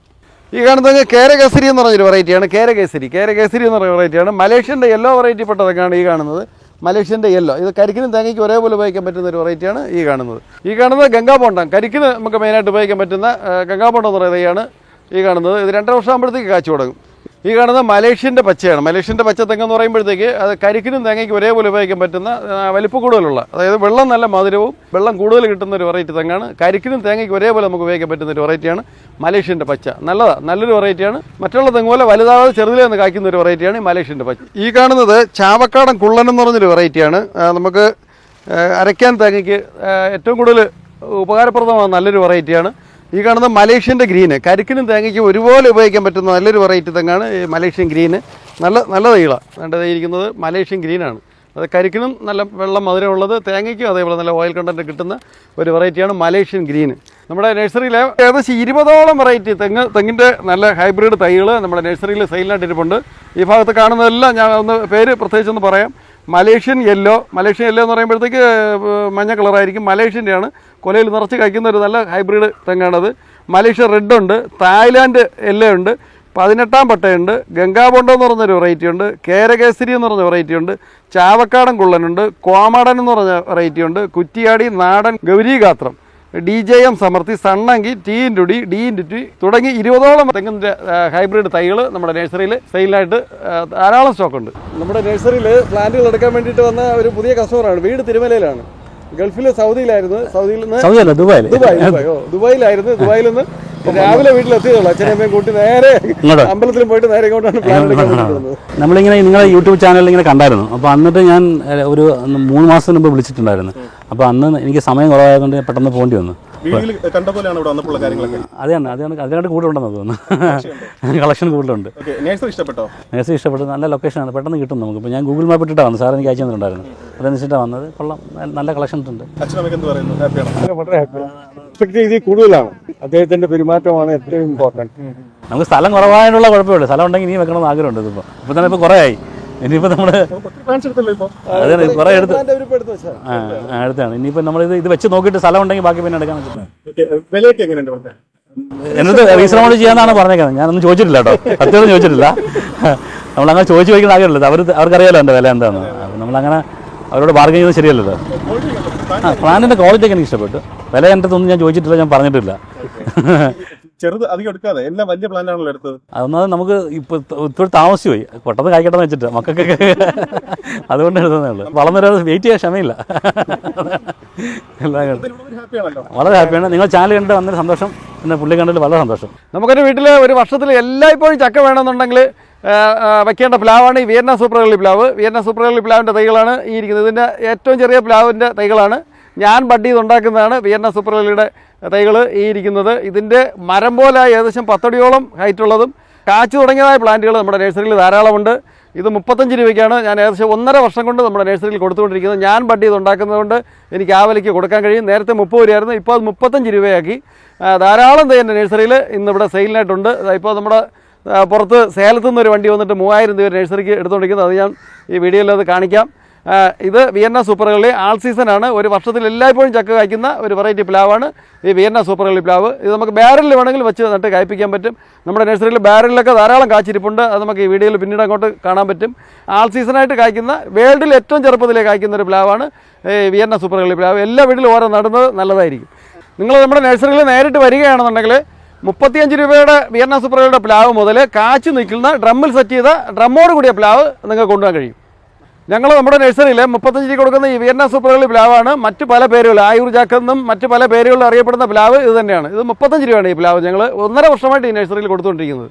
ഈ കാണുന്നത് കേരകേസരി എന്ന് പറഞ്ഞൊരു വെറൈറ്റിയാണ്. കേരകേസരി എന്ന് പറഞ്ഞ വെറൈറ്റിയാണ്. മലേഷ്യൻ്റെ യെല്ലോ വെറൈറ്റിപ്പെട്ട തെങ്ങാണ് ഈ കാണുന്നത്. മലേഷ്യൻ്റെ യെല്ലോ, ഇത് കരിക്കിനും തേങ്ങയ്ക്കും ഒരേപോലെ ഉപയോഗിക്കാൻ പറ്റുന്ന ഒരു വെറൈറ്റിയാണ് ഈ കാണുന്നത്. ഗംഗാബോണ്ടം, കരിക്കിന് നമുക്ക് മെയിനായിട്ട് ഉപയോഗിക്കാൻ പറ്റുന്ന ഗംഗാബോണ്ടം എന്ന് പറയുന്ന തൈയാണ് ഈ കാണുന്നത്. ഇത് 2.5 വർഷം ആകുമ്പോഴത്തേക്ക് കാച്ചു തുടങ്ങും. ഈ കാണുന്നത് മലേഷ്യൻ്റെ പച്ചയാണ്. മലേഷ്യൻ്റെ പച്ച തെങ്ങെന്ന് പറയുമ്പോഴത്തേക്ക് അത് കരിക്കിനും തേങ്ങയ്ക്കും ഒരേപോലെ ഉപയോഗിക്കാൻ പറ്റുന്ന വലിപ്പം കൂടുതലുള്ള, അതായത് വെള്ളം നല്ല മധുരവും വെള്ളം കൂടുതൽ കിട്ടുന്ന ഒരു വെറൈറ്റി തെങ്ങാണ്. കരിക്കിനും തേങ്ങയ്ക്കും ഒരേപോലെ നമുക്ക് ഉപയോഗിക്കാൻ പറ്റുന്ന ഒരു വെറൈറ്റിയാണ് മലേഷ്യൻ്റെ പച്ച. നല്ലൊരു വെറൈറ്റിയാണ്. മറ്റുള്ള തെങ്ങ് പോലെ വലുതാതെ ചെറുതിലേ നിന്ന് കായ്ക്കുന്ന ഒരു വെറൈറ്റിയാണ് മലേഷ്യൻ്റെ പച്ച. ഈ കാണുന്നത് ചാവക്കാടൻ കുള്ളൻ എന്ന് പറഞ്ഞൊരു വെറൈറ്റിയാണ്. നമുക്ക് അരയ്ക്കാൻ തേങ്ങയ്ക്ക് ഏറ്റവും കൂടുതൽ ഉപകാരപ്രദമായ നല്ലൊരു വെറൈറ്റിയാണ്. ഈ കാണുന്ന മലേഷ്യൻ്റെ ഗ്രീന്, കരിക്കിനും തേങ്ങയ്ക്കും ഒരുപോലെ ഉപയോഗിക്കാൻ പറ്റുന്ന നല്ലൊരു വെറൈറ്റി തെങ്ങാണ് ഈ മലേഷ്യൻ ഗ്രീന്. നല്ല തൈകളാണ്. വേണ്ടതായിരിക്കുന്നത് മലേഷ്യൻ ഗ്രീനാണ്. അത് കരിക്കിനും നല്ല വെള്ളം മധുരമുള്ളത്, തേങ്ങയ്ക്കും അതേപോലെ നല്ല ഓയിൽ കണ്ടൻറ്റ് കിട്ടുന്ന ഒരു വെറൈറ്റിയാണ് മലേഷ്യൻ ഗ്രീന്. നമ്മുടെ നഴ്സറിയിൽ ഏകദേശം 20ഓളം വെറൈറ്റി തെങ്ങിൻ്റെ നല്ല ഹൈബ്രിഡ് തൈകൾ നമ്മുടെ നഴ്സറിയിൽ സെയിലിനായിട്ടിരിപ്പുണ്ട്. ഈ ഭാഗത്ത് കാണുന്നതെല്ലാം ഞാൻ പേര് പ്രത്യേകിച്ചൊന്ന് പറയാം. മലേഷ്യൻ യെല്ലോ എന്ന് പറയുമ്പോഴത്തേക്ക് മഞ്ഞ കളറായിരിക്കും. മലേഷ്യൻ്റെയാണ്. കൊലയിൽ നിറച്ച് കഴിക്കുന്ന ഒരു നല്ല ഹൈബ്രിഡ് തെങ്ങാണത്. മലേഷ്യ റെഡ് ഉണ്ട്, തായ്ലാൻഡ് യെല്ലോ ഉണ്ട്, 18ാം പട്ടയുണ്ട്, ഗംഗാബോണ്ടം എന്ന് പറഞ്ഞൊരു വെറൈറ്റി ഉണ്ട്, കേരകേസരി എന്ന് പറഞ്ഞ വെറൈറ്റി ഉണ്ട്, ചാവക്കാടൻ കുള്ളനുണ്ട്, കോമാടൻ എന്ന് പറഞ്ഞ വെറൈറ്റി ഉണ്ട്, കുറ്റിയാടി, നാടൻ, ഗൗരീഗാത്രം, DJM സമൃദ്ധി, സണ്ണങ്കി, TND, DNT തുടങ്ങി 20ഓളം തെങ്ങിൻ്റെ ഹൈബ്രിഡ് തൈകൾ നമ്മുടെ നഴ്സറിയിൽ സെയിലിനായിട്ട് ധാരാളം സ്റ്റോക്കുണ്ട്. നമ്മുടെ നഴ്സറിയിൽ പ്ലാന്റുകൾ എടുക്കാൻ വേണ്ടിയിട്ട് വന്ന ഒരു പുതിയ കസ്റ്റമറാണ്. വീട് തിരുമലയിലാണ്. ഗൾഫിൽ സൗദിയിലായിരുന്നു. ദുബായിലായിരുന്നു. ദുബായിൽ നിന്ന് രാവിലെ വീട്ടിലെത്തിയതുള്ളൂ. അച്ഛനും അമ്മയും കൂട്ടി നേരെ അമ്പലത്തിൽ പോയിട്ട് നേരെ ഇങ്ങോട്ടാണ് പ്ലാൻ എടുക്കാൻ വേണ്ടി. നമ്മളിങ്ങനെ നിങ്ങളെ യൂട്യൂബ് ചാനലിൽ ഇങ്ങനെ കണ്ടായിരുന്നു. അപ്പോൾ എന്നിട്ട് ഞാൻ ഒരു 3 മാസത്തിന് മുമ്പ് വിളിച്ചിട്ടുണ്ടായിരുന്നു. അപ്പോൾ അന്ന് എനിക്ക് സമയം കുറവായതുകൊണ്ട് പെട്ടെന്ന് പോകേണ്ടി വന്നു. അതെയാണ് അതിനായിട്ട് കൂടുതലുണ്ടെന്ന് തോന്നുന്നു. കളക്ഷൻ കൂടുതലുണ്ട്. നേഴ്സറി ഇഷ്ടപ്പെട്ടു. നല്ല ലൊക്കേഷനാണ്, പെട്ടെന്ന് കിട്ടും നമുക്ക്. ഇപ്പോൾ ഞാൻ ഗൂഗിൾ മാപ്പ് ഇട്ടിട്ടാണ് സാർ എനിക്ക് അയച്ചു തന്നിട്ടുണ്ടായിരുന്നു. അതനുസരിച്ചിട്ടാണ് വന്നത്. കൊള്ളാം, നല്ല കളക്ഷൻസ് ഉണ്ട്. വളരെ ഹാപ്പിയാണ്. കൂടുതലാണ്. അദ്ദേഹത്തിന്റെ പെരുമാറ്റമാണ് ഏറ്റവും ഇമ്പോർട്ടൻറ്റ്. നമുക്ക് സ്ഥലം കുറവായതിനുള്ള കുഴപ്പമില്ല. സ്ഥലം ഉണ്ടെങ്കിൽ ഇനി വെക്കണമെന്ന് ആഗ്രഹമുണ്ട്. ഇപ്പോൾ തന്നെ കുറേ ആയി. ഇനിയിപ്പോൾ നമ്മൾ അതെ കുറേ അടുത്താണ്. ഇനിയിപ്പോൾ നമ്മൾ ഇത് വെച്ച് നോക്കിയിട്ട് സ്ഥലം ഉണ്ടെങ്കിൽ ബാക്കി പിന്നെ എടുക്കാൻ വെച്ചിട്ടുണ്ട്. എന്നിട്ട് റീസണബിൾ ചെയ്യാന്നാണ് പറഞ്ഞേക്കുന്നത്. ഞാനൊന്നും ചോദിച്ചിട്ടില്ല കേട്ടോ, സത്യം ചോദിച്ചിട്ടില്ല. നമ്മളങ്ങനെ ചോദിച്ചു വയ്ക്കുന്ന ആഗ്രഹമില്ല. അവർക്കറിയാലോ എൻ്റെ വില എന്താണെന്ന്. അപ്പം നമ്മളങ്ങനെ അവരോട് ബാർഗൻ ചെയ്യുന്നത് ശരിയല്ലല്ലോ. പ്ലാന്റിൻ്റെ ക്വാളിറ്റി ഒക്കെ എനിക്ക് ഇഷ്ടപ്പെട്ടു. വില എൻ്റെ അടുത്തൊന്നും ഞാൻ ചോദിച്ചിട്ടില്ല, ഞാൻ പറഞ്ഞിട്ടില്ല. ചെറുത് അധികം എടുക്കാതെ എല്ലാം വലിയ പ്ലാന്റ് ആണല്ലോ എടുത്തത്. അതൊന്നത് നമുക്ക് ഇപ്പോൾ താമസിച്ചു പോയി. പെട്ടെന്ന് കായ്ക്കട്ടെന്ന് വെച്ചിട്ട് മക്കൾക്കൊക്കെ അതുകൊണ്ട് എടുത്തതേ ഉള്ളൂ. വളർന്നൊരു വെയിറ്റ് ചെയ്യാൻ ക്ഷമയില്ല. വളരെ ഹാപ്പിയാണ്. നിങ്ങൾ ചാനൽ കണ്ടിട്ട് വന്നൊരു സന്തോഷം. പിന്നെ പുള്ളി കണ്ടിട്ട് വളരെ സന്തോഷം. നമുക്കൊരു വീട്ടിൽ ഒരു വർഷത്തിൽ എല്ലായ്പ്പോഴും ചക്ക വേണമെന്നുണ്ടെങ്കിൽ വയ്ക്കേണ്ട പ്ലാവാണ് ഈ വിയന്ന സൂപ്പർ എർലി പ്ലാവ്. വിയന്ന സൂപ്പർ എർലി പ്ലാവിൻ്റെ തൈകളാണ് ഈ ഇരിക്കുന്നത്. ഇതിൻ്റെ ഏറ്റവും ചെറിയ പ്ലാവിൻ്റെ തൈകളാണ്. ഞാൻ ബഡ് ചെയ്ത് ഉണ്ടാക്കുന്നതാണ് വിയന്ന സൂപ്പർ എർലിയുടെ തൈകൾ ഈ ഇരിക്കുന്നത്. ഇതിൻ്റെ മരം പോലെ ഏകദേശം 10 അടിയോളം ഹൈറ്റുള്ളതും കാച്ചു തുടങ്ങിയതായ പ്ലാന്റുകൾ നമ്മുടെ നഴ്സറിയിൽ ധാരാളമുണ്ട്. ഇത് 35 രൂപയ്ക്കാണ് ഞാൻ ഏകദേശം 1.5 വർഷം കൊണ്ട് നമ്മുടെ നഴ്സറിയിൽ കൊടുത്തുകൊണ്ടിരിക്കുന്നത്. ഞാൻ ബഡ് ചെയ്ത് ഉണ്ടാക്കുന്നതുകൊണ്ട് എനിക്ക് ആ വിലയ്ക്ക് കൊടുക്കാൻ കഴിയും. നേരത്തെ 30 രൂപയായിരുന്നു, ഇപ്പോൾ അത് 35 രൂപയാക്കി. ധാരാളം തൈ എൻ്റെ നഴ്സറിയിൽ ഇന്നിവിടെ സെയിലിനായിട്ടുണ്ട്. ഇപ്പോൾ നമ്മുടെ പുറത്ത് സേലത്തു നിന്നൊരു വണ്ടി വന്നിട്ട് 3000 രൂപ നഴ്സറിക്ക് എടുത്തുകൊണ്ടിരിക്കുന്നത്. അത് ഞാൻ ഈ വീഡിയോയിൽ അത് കാണിക്കാം. ഇത് വിയന്ന സൂപ്പർ എർലി ആൾ സീസണാണ്. ഒരു വർഷത്തിൽ എല്ലായ്പ്പോഴും ചക്ക കായ്ക്കുന്ന ഒരു വെറൈറ്റി പ്ലാവാണ് ഈ വിയന്ന സൂപ്പർ എർലി പ്ലാവ്. ഇത് നമുക്ക് ബാരലിൽ വേണമെങ്കിൽ വെച്ച് നട്ട് കായ്പ്പിക്കാൻ പറ്റും. നമ്മുടെ നഴ്സറിയിൽ ബാരലിലൊക്കെ ധാരാളം കാച്ചിരിപ്പുണ്ട്. അത് നമുക്ക് ഈ വീഡിയോയിൽ പിന്നീട് അങ്ങോട്ട് കാണാൻ പറ്റും. ആൾ സീസണായിട്ട് കായ്ക്കുന്ന, വേൾഡിൽ ഏറ്റവും ചെറുപ്പത്തിലേക്ക് കായ്ക്കുന്ന ഒരു പ്ലാവാണ് ഈ വിയന്ന സൂപ്പർ എർലി പ്ലാവ്. എല്ലാ വീട്ടിലും ഓരോ നടുന്നത് നല്ലതായിരിക്കും. നിങ്ങൾ നമ്മുടെ നഴ്സറിയിൽ നേരിട്ട് വരികയാണെന്നുണ്ടെങ്കിൽ 35 രൂപയുടെ വിയന്ന സൂപ്പർ എർലിയുടെ പ്ലാവ് മുതൽ കാച്ചു നിൽക്കുന്ന ഡ്രമ്മിൽ സെറ്റ് ചെയ്ത ഡ്രമ്മോട് കൂടിയ പ്ലാവ് നിങ്ങൾക്ക് കൊണ്ടുപോകാൻ കഴിയും. ഞങ്ങൾ നമ്മുടെ നഴ്സറിയിൽ 35 രൂപ കൊടുക്കുന്ന ഈ വിയന്ന സൂപ്പർ എർലി പ്ലാവാണ്. മറ്റ് പല പേരുകൾ, ആയൂർ ജാക്കെന്നും മറ്റ് പല പേരുകളിൽ അറിയപ്പെടുന്ന പ്ലാവ് ഇത് തന്നെയാണ്. ഇത് 35 രൂപയാണ് ഈ പ്ലാവ്. ഞങ്ങൾ 1.5 വർഷമായിട്ട് ഈ നഴ്സറിയിൽ കൊടുത്തുകൊണ്ടിരിക്കുന്നത്.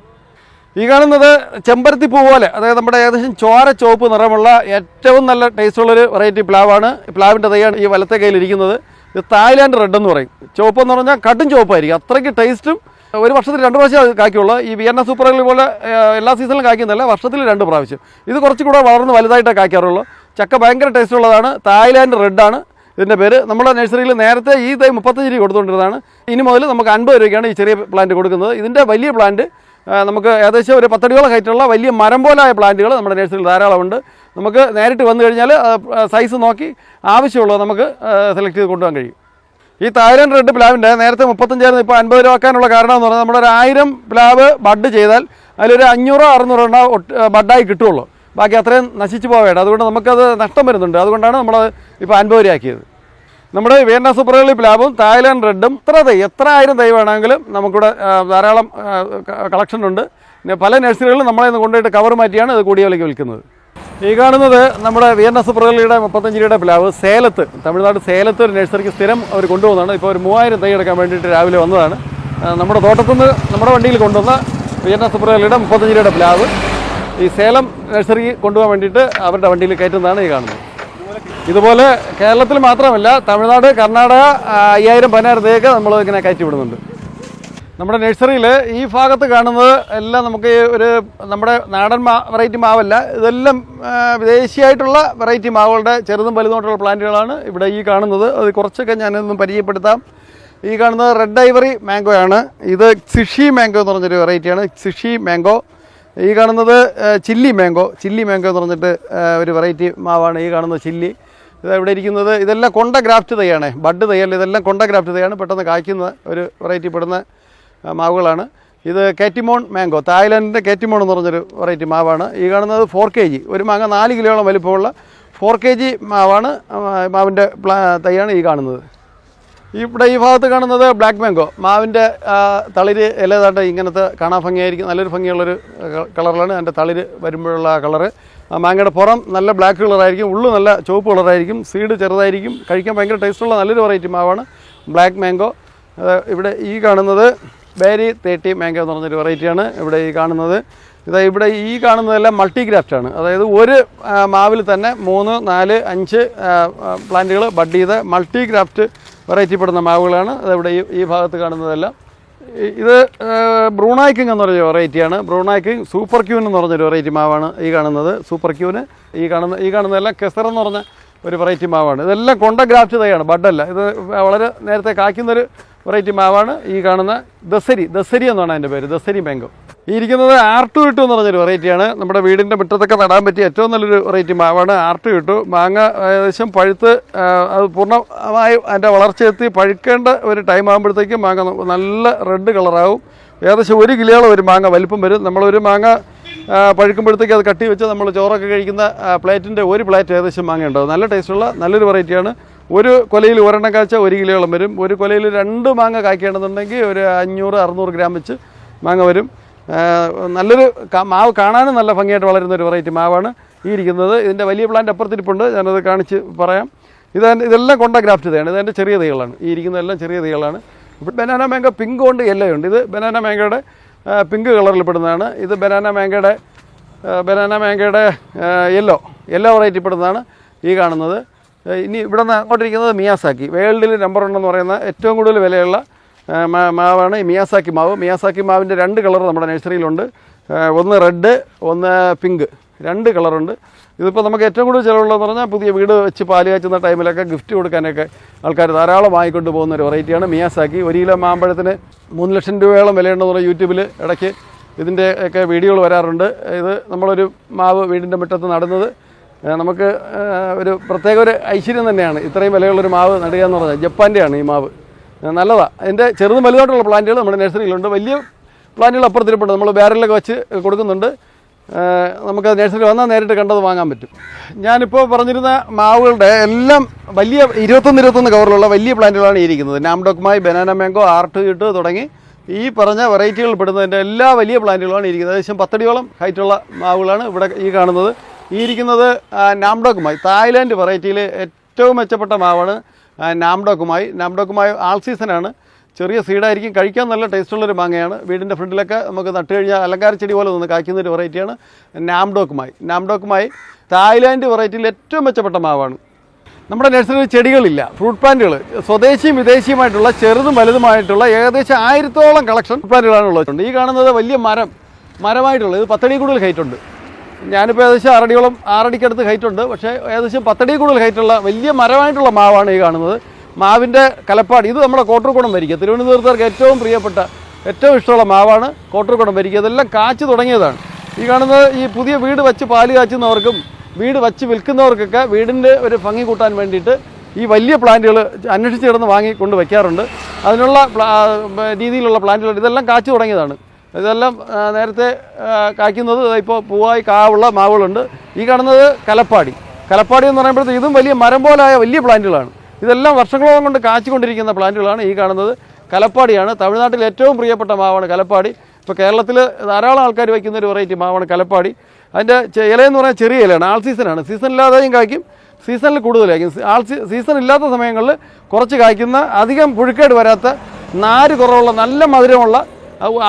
ഈ കാണുന്നത് ചെമ്പരത്തി പൂ പോലെ, അതായത് നമ്മുടെ ഏകദേശം ചോര ചുവപ്പ് നിറമുള്ള ഏറ്റവും നല്ല ടേസ്റ്റുള്ളൊരു വെറൈറ്റി പ്ലാവാണ്. പ്ലാവിൻ്റെ തൈയാണ് ഈ വലത്തെ കയ്യിലിരിക്കുന്നത്. ഇത് തായ്ലാൻഡ് റെഡ് എന്ന് പറയും. ചുവപ്പെന്ന് പറഞ്ഞാൽ കടും ചുവപ്പായിരിക്കും. അത്രയ്ക്ക് ടേസ്റ്റും. ഒരു വർഷത്തിൽ 2 പ്രാവശ്യം കായ്ക്കുള്ളൂ. ഈ വിയന്ന സൂപ്പർ എർലി പോലെ എല്ലാ സീസണിലും കായ്ക്കുന്നില്ല, വർഷത്തിൽ 2 പ്രാവശ്യം. ഇത് കുറച്ചുകൂടെ വളർന്ന് വലുതായിട്ടേ കായ്ക്കാറുള്ളൂ. ചക്ക ഭയങ്കര ടേസ്റ്റ് ഉള്ളതാണ്. തായ്ലാൻഡ് റെഡാണ് ഇതിൻ്റെ പേര്. നമ്മുടെ നഴ്സറിയിൽ നേരത്തെ ഈ തൈ 35 രൂപ കൊടുത്തുകൊണ്ടിരുന്നതാണ്. ഇനി മുതൽ നമുക്ക് 50 രൂപയ്ക്കാണ് ഈ ചെറിയ പ്ലാന്റ് കൊടുക്കുന്നത്. ഇതിൻ്റെ വലിയ പ്ലാന്റ് നമുക്ക് ഏകദേശം ഒരു 10 അടിയോളം ഹൈറ്റുള്ള വലിയ മരം പോലായ പ്ലാന്റുകൾ നമ്മുടെ നഴ്സറിയിൽ ധാരാളമുണ്ട്. നമുക്ക് നേരിട്ട് വന്നു കഴിഞ്ഞാൽ സൈസ് നോക്കി ആവശ്യമുള്ളത് നമുക്ക് സെലക്ട് ചെയ്ത് കൊണ്ടുപോകാൻ കഴിയും. ഈ തായ്ലാൻഡ് റെഡ് പ്ലാവിൻ്റെ നേരത്തെ 35 ഇപ്പോൾ 50 രൂപ ആക്കാനുള്ള കാരണം എന്ന് പറഞ്ഞാൽ നമ്മുടെ ഒരു 1000 പ്ലാവ് ബഡ് ചെയ്താൽ അതിലൊരു 500-600 എണ്ണ ബഡായി കിട്ടുള്ളൂ. ബാക്കി അത്രയും നശിച്ചു പോവേണ്ട. അതുകൊണ്ട് നമുക്കത് നഷ്ടം വരുന്നുണ്ട്. അതുകൊണ്ടാണ് നമ്മൾ ഇപ്പോൾ 50 രൂപ ആക്കിയത്. നമ്മുടെ വിയന്ന സൂപ്പർ എർലി പ്ലാവും തായ്ലാൻഡ് റെഡും എത്ര 1000 തൈ വേണമെങ്കിലും നമുക്കിവിടെ ധാരാളം കളക്ഷൻ ഉണ്ട്. പിന്നെ പല നഴ്സറികളിലും നമ്മളെ നിന്ന് കൊണ്ടുപോയിട്ട് കവർ മാറ്റിയാണ് ഇത് കൂടിയ വിലയ്ക്ക് വിൽക്കുന്നത്. ഈ കാണുന്നത് നമ്മുടെ വിയന്ന സൂപ്പർ എർലിയുടെ 35 രൂപയുടെ പ്ലാവ് സേലത്ത്, തമിഴ്നാട് സേലത്ത് ഒരു നഴ്സറിക്ക് സ്ഥിരം അവർ കൊണ്ടുപോകുന്നതാണ്. ഇപ്പോൾ ഒരു 3000 തൈ എടുക്കാൻ വേണ്ടിയിട്ട് രാവിലെ വന്നതാണ്. നമ്മുടെ തോട്ടത്തുനിന്ന് നമ്മുടെ വണ്ടിയിൽ കൊണ്ടുവന്ന വിയന്ന സൂപ്പർ എർലിയുടെ 35 രൂപയുടെ പ്ലാവ് ഈ സേലം നഴ്സറിക്ക് കൊണ്ടുപോകാൻ വേണ്ടിയിട്ട് അവരുടെ വണ്ടിയിൽ കയറ്റുന്നതാണ് ഈ കാണുന്നത്. ഇതുപോലെ കേരളത്തിൽ മാത്രമല്ല തമിഴ്നാട്, കർണാടക 5000-10000 തൈയൊക്കെ നമ്മൾ ഇങ്ങനെ കയറ്റി വിടുന്നുണ്ട്. നമ്മുടെ നഴ്സറിയിൽ ഈ ഭാഗത്ത് കാണുന്നത് എല്ലാം നമുക്ക് ഒരു നമ്മുടെ നാടൻ വെറൈറ്റി മാവല്ല, ഇതെല്ലാം വിദേശിയായിട്ടുള്ള വെറൈറ്റി മാവുകളുടെ ചെറുതും വലുതുമായിട്ടുള്ള പ്ലാന്റുകളാണ് ഇവിടെ ഈ കാണുന്നത്. അത് കുറച്ചൊക്കെ ഞാനൊന്നും പരിചയപ്പെടുത്താം. ഈ കാണുന്നത് റെഡ് ഐവറി മാംഗോയാണ്. ഇത് സിഷി മാംഗോ എന്ന് പറഞ്ഞൊരു വെറൈറ്റിയാണ്, സിഷി മാംഗോ. ഈ കാണുന്നത് ചില്ലി മാംഗോ എന്ന് പറഞ്ഞിട്ട് ഒരു വെറൈറ്റി മാവാണ്. ഈ കാണുന്നത് ചില്ലി. ഇത് ഇവിടെ ഇരിക്കുന്നത് ഇതെല്ലാം കൊണ്ട ഗ്രാഫ്റ്റ് തൈയാണ്, ബഡ് തൈയല്ല, ഇതെല്ലാം കൊണ്ട ഗ്രാഫ്റ്റ് തൈയാണ്. പെട്ടെന്ന് കായ്ക്കുന്ന ഒരു വെറൈറ്റി പെടുന്ന മാവുകളാണ്. ഇത് കാറ്റിമോൺ മാംഗോ, തായ്ലാൻഡിൻ്റെ കാറ്റിമോൺ എന്ന് പറഞ്ഞൊരു വെറൈറ്റി മാവാണ്. ഈ കാണുന്നത് 4 kg, ഒരു മാങ്ങ 4 കിലോയോളം വലിപ്പമുള്ള 4 kg മാവാണ്. മാവിൻ്റെ തൈയാണ് ഈ കാണുന്നത്. ഇവിടെ ഈ ഭാഗത്ത് കാണുന്നത് ബ്ലാക്ക് മാംഗോ, മാവിൻ്റെ തളിര് ഇലതാണ്ട് ഇങ്ങനത്തെ കാണാൻ ഭംഗിയായിരിക്കും, നല്ലൊരു ഭംഗിയുള്ളൊരു കളറിലാണ് അതിൻ്റെ തളിര് വരുമ്പോഴുള്ള കളറ്. മാങ്ങയുടെ പുറം നല്ല ബ്ലാക്ക് കളറായിരിക്കും, ഉള്ളു നല്ല ചുവപ്പ് കളറായിരിക്കും, സീഡ് ചെറുതായിരിക്കും, കഴിക്കാൻ ഭയങ്കര ടേസ്റ്റുള്ള നല്ലൊരു വെറൈറ്റി മാവാണ് ബ്ലാക്ക് മാംഗോ. ഇവിടെ ഈ കാണുന്നത് ബേരി 30 മാംഗോ എന്ന് പറഞ്ഞൊരു വെറൈറ്റിയാണ് ഇവിടെ ഈ കാണുന്നത്. ഇവിടെ ഈ കാണുന്നതെല്ലാം മൾട്ടിഗ്രാഫ്റ്റാണ്, അതായത് ഒരു മാവിൽ തന്നെ 3, 4, 5 പ്ലാന്റുകൾ ബഡ് ചെയ്ത മൾട്ടിഗ്രാഫ്റ്റ് വെറൈറ്റി പെടുന്ന മാവുകളാണ്. അതിവിടെ ഈ ഭാഗത്ത് കാണുന്നതെല്ലാം. ഇത് ബ്രൂണായ് കിങ് എന്ന് പറഞ്ഞ വെറൈറ്റിയാണ്. ബ്രൂണായ് കിങ് സൂപ്പർ ക്യൂൻ എന്ന് പറഞ്ഞൊരു വെറൈറ്റി മാവാണ് ഈ കാണുന്നത്. സൂപ്പർ ക്യൂന് ഈ കാണുന്നതെല്ലാം കെസർ എന്ന് പറഞ്ഞ ഒരു വെറൈറ്റി മാവാണ്. ഇതെല്ലാം കൊണ്ട ഗ്രാഫ്റ്റ് തൈയാണ്, ബഡല്ല. ഇത് വളരെ നേരത്തെ കായ്ക്കുന്നൊരു വെറൈറ്റി മാവാണ് ഈ കാണുന്ന ദസരി എന്നാണ് അതിൻ്റെ പേര്, ദസരി മാംഗോ. ഈ ഇരിക്കുന്നത് R2 എന്ന് പറഞ്ഞൊരു വെറൈറ്റിയാണ്. നമ്മുടെ വീടിൻ്റെ മുറ്റത്തൊക്കെ നടാൻ പറ്റിയ ഏറ്റവും നല്ലൊരു വെറൈറ്റി മാവാണ് R2. മാങ്ങ ഏകദേശം പഴുത്ത് അത് പൂർണ്ണമായി അതിൻ്റെ വളർച്ചയെത്തി പഴുക്കേണ്ട ഒരു ടൈം ആകുമ്പോഴത്തേക്കും മാങ്ങ നല്ല റെഡ് കളറാവും. ഏകദേശം 1 കിലോയോളം ഒരു മാങ്ങ വലിപ്പം വരും. നമ്മളൊരു മാങ്ങ പഴുക്കുമ്പോഴത്തേക്ക് അത് കട്ടി വെച്ച് നമ്മൾ ചോറൊക്കെ കഴിക്കുന്ന പ്ലേറ്റിൻ്റെ ഒരു പ്ലേറ്റ് ഏകദേശം മാങ്ങ ഉണ്ടാവും. നല്ല ടേസ്റ്റുള്ള നല്ലൊരു വെറൈറ്റിയാണ്. ഒരു കൊലയിൽ ഒരെണ്ണം കാഴ്ച 1 കിലോയോളം വരും. ഒരു കൊലയിൽ 2 മാങ്ങ കായ്ക്കേണ്ടതുണ്ടെങ്കിൽ ഒരു 500-600 ഗ്രാം വെച്ച് മാങ്ങ വരും. നല്ലൊരു മാവ് കാണാനും നല്ല ഭംഗിയായിട്ട് വളരുന്ന ഒരു വെറൈറ്റി മാവാണ് ഈ ഇരിക്കുന്നത്. ഇതിൻ്റെ വലിയ പ്ലാന്റ് അപ്പുറത്തിരിപ്പുണ്ട്, ഞാനത് കാണിച്ച് പറയാം. ഇതെല്ലാം കൊണ്ട ഗ്രാഫ്റ്റ് തൈയാണ്. ഇതെൻ്റെ ചെറിയ തൈകളാണ്. ഈ ഇരിക്കുന്നതെല്ലാം ചെറിയ തൈകളാണ്. ഇപ്പോൾ ബനാന മാംഗോ പിങ്ക് ഉണ്ട്, യെല്ലോ ഉണ്ട്. ഇത് ബനാന മാംഗോയുടെ പിങ്ക് കളറിൽ പെടുന്നതാണ്. ഇത് ബനാന മാംഗോയുടെ യെല്ലോ വെറൈറ്റി പെടുന്നതാണ് ഈ കാണുന്നത്. ഇനി ഇവിടെ നിന്ന് അങ്ങോട്ടിരിക്കുന്നത് മിയാസാക്കി, വേൾഡിൽ നമ്പർ 1 എന്ന് പറയുന്ന ഏറ്റവും കൂടുതൽ വിലയുള്ള മാവാണ് ഈ മിയാസാക്കി മാവ്. മിയാസാക്കി മാവിൻ്റെ 2 കളർ നമ്മുടെ നഴ്സറിയിലുണ്ട്. ഒന്ന് റെഡ്, ഒന്ന് പിങ്ക്, 2 കളറുണ്ട്. ഇതിപ്പോൾ നമുക്ക് ഏറ്റവും കൂടുതൽ ചിലവുള്ളതെന്ന് പറഞ്ഞാൽ പുതിയ വീട് വെച്ച് പാല് കാച്ചുന്ന ടൈമിലൊക്കെ ഗിഫ്റ്റ് കൊടുക്കാനൊക്കെ ആൾക്കാർ ധാരാളം വാങ്ങിക്കൊണ്ട് പോകുന്ന ഒരു വെറൈറ്റിയാണ് മിയാസാക്കി. 1 കിലോ മാമ്പഴത്തിന് 3 ലക്ഷം രൂപയോളം വിലയുണ്ടെന്ന് പറഞ്ഞാൽ യൂട്യൂബിൽ ഇടയ്ക്ക് ഇതിൻ്റെ ഒക്കെ വീഡിയോകൾ വരാറുണ്ട്. ഇത് നമ്മളൊരു മാവ് വീടിൻ്റെ മുറ്റത്ത് നടുന്നത് നമുക്ക് ഒരു പ്രത്യേക ഒരു ഐശ്വര്യം തന്നെയാണ്. ഇത്രയും വിലയുള്ളൊരു മാവ് നടുക എന്ന് പറഞ്ഞാൽ ജപ്പാൻ്റെയാണ് ഈ മാവ്, നല്ലതാണ്. അതിൻ്റെ ചെറുതും വലുതായിട്ടുള്ള പ്ലാന്റുകൾ നമ്മുടെ നഴ്സറിയിലുണ്ട്. വലിയ പ്ലാന്റുകൾ അപ്പുറത്തിരിപ്പുണ്ട്, നമ്മൾ ബാരലിലൊക്കെ വെച്ച് കൊടുക്കുന്നുണ്ട്. നമുക്ക് നഴ്സറി വന്നാൽ നേരിട്ട് കണ്ടത് വാങ്ങാൻ പറ്റും. ഞാനിപ്പോൾ പറഞ്ഞിരുന്ന മാവുകളുടെ എല്ലാം വലിയ 21 കവറിലുള്ള വലിയ പ്ലാന്റുകളാണ് ഈ ഇരിക്കുന്നത്. നാംഡോക്മായി, ബനാന മാംഗോ, R2 തുടങ്ങി ഈ പറഞ്ഞ വെറൈറ്റികൾ പെടുന്നതിൻ്റെ എല്ലാ വലിയ പ്ലാന്റുകളാണ് ഇരിക്കുന്നത്. ഏകദേശം 10 അടിയോളം ഹൈറ്റുള്ള മാവുകളാണ് ഇവിടെ ഈ കാണുന്നത്. ഈ ഇരിക്കുന്നത് നാംഡോക്മായി, തായ്ലാൻഡ് വെറൈറ്റിയിൽ ഏറ്റവും മെച്ചപ്പെട്ട മാവാണ് നാംഡോക്മായി ആൾ സീസണാണ്. ചെറിയ സീഡായിരിക്കും, കഴിക്കാൻ നല്ല ടേസ്റ്റുള്ളൊരു മാങ്ങയാണ്. വീടിൻ്റെ ഫ്രണ്ടിലൊക്കെ നമുക്ക് നട്ട് കഴിഞ്ഞാൽ അലങ്കാര ചെടി പോലെ നിന്ന് കായ്ക്കുന്ന ഒരു വെറൈറ്റിയാണ് നാംഡോക്മായി തായ്ലാൻഡ് വെറൈറ്റിയിൽ ഏറ്റവും മെച്ചപ്പെട്ട മാവാണ്. നമ്മുടെ നഴ്സറിയിൽ ചെടികളില്ല, ഫ്രൂട്ട് പ്ലാന്റുകൾ സ്വദേശിയും വിദേശിയുമായിട്ടുള്ള ചെറുതും വലുതുമായിട്ടുള്ള ഏകദേശം 1000ഓളം കളക്ഷൻ പ്ലാന്റുകളാണ് ഉള്ളത്. ഈ കാണുന്നത് വലിയ മരമായിട്ടുള്ളത്, ഇത് 10 അടി കൂടുതൽ ഹൈറ്റുണ്ട്. ഞാനിപ്പോൾ ഏകദേശം 6 അടിയോളം 6 അടിക്കടുത്ത് ഹൈറ്റുണ്ട്, പക്ഷേ ഏകദേശം 10 അടി കൂടുതൽ ഹൈറ്റുള്ള വലിയ മരമായിട്ടുള്ള മാവാണ് ഈ കാണുന്നത്. മാവിൻ്റെ കലപ്പാടി, ഇത് നമ്മുടെ കോട്ടൂർക്കുടം വരിക, തിരുവനന്തപുരത്തുകാർക്ക് ഏറ്റവും പ്രിയപ്പെട്ട ഏറ്റവും ഇഷ്ടമുള്ള മാവാണ് കോട്ടൂർക്കുടം വരിക. ഇതെല്ലാം കാച്ചു തുടങ്ങിയതാണ്. ഈ കാണുന്നത് ഈ പുതിയ വീട് വെച്ച് പാല് കാച്ചുന്നവർക്കും വീട് വച്ച് വിൽക്കുന്നവർക്കൊക്കെ വീടിൻ്റെ ഒരു ഭംഗി കൂട്ടാൻ വേണ്ടിയിട്ട് ഈ വലിയ പ്ലാന്റുകൾ അന്വേഷിച്ച് കിടന്ന് വാങ്ങിക്കൊണ്ട് വയ്ക്കാറുണ്ട്. അതിനുള്ള രീതിയിലുള്ള പ്ലാന്റുകൾ ഇതെല്ലാം കാച്ചു തുടങ്ങിയതാണ്. ഇതെല്ലാം നേരത്തെ കായ്ക്കുന്നത് ഇപ്പോൾ പൂവായി കാവുള്ള മാവുകളുണ്ട്. ഈ കാണുന്നത് കലപ്പാടി എന്ന് പറയുമ്പോഴത്തേക്ക് ഇതും വലിയ മരം പോലായ വലിയ പ്ലാന്റുകളാണ്. ഇതെല്ലാം വർഷങ്ങളോളം കൊണ്ട് കാച്ചുകൊണ്ടിരിക്കുന്ന പ്ലാന്റുകളാണ്. ഈ കാണുന്നത് കലപ്പാടിയാണ്. തമിഴ്നാട്ടിൽ ഏറ്റവും പ്രിയപ്പെട്ട മാവാണ് കലപ്പാടി. ഇപ്പോൾ കേരളത്തിൽ ധാരാളം ആൾക്കാർ വയ്ക്കുന്ന ഒരു വെറൈറ്റി മാവാണ് കലപ്പാടി. അതിൻ്റെ ഇലയെന്ന് പറഞ്ഞാൽ ചെറിയ ഇലയാണ്, ആൾ സീസണാണ്. സീസൺ ഇല്ലാതെയും കായ്ക്കും, സീസണിൽ കൂടുതൽ കായ്ക്കും. സീസൺ ഇല്ലാത്ത സമയങ്ങളിൽ കുറച്ച് കായ്ക്കുന്ന, അധികം പുഴുക്കേട് വരാത്ത, നാര് കുറവുള്ള, നല്ല മധുരമുള്ള,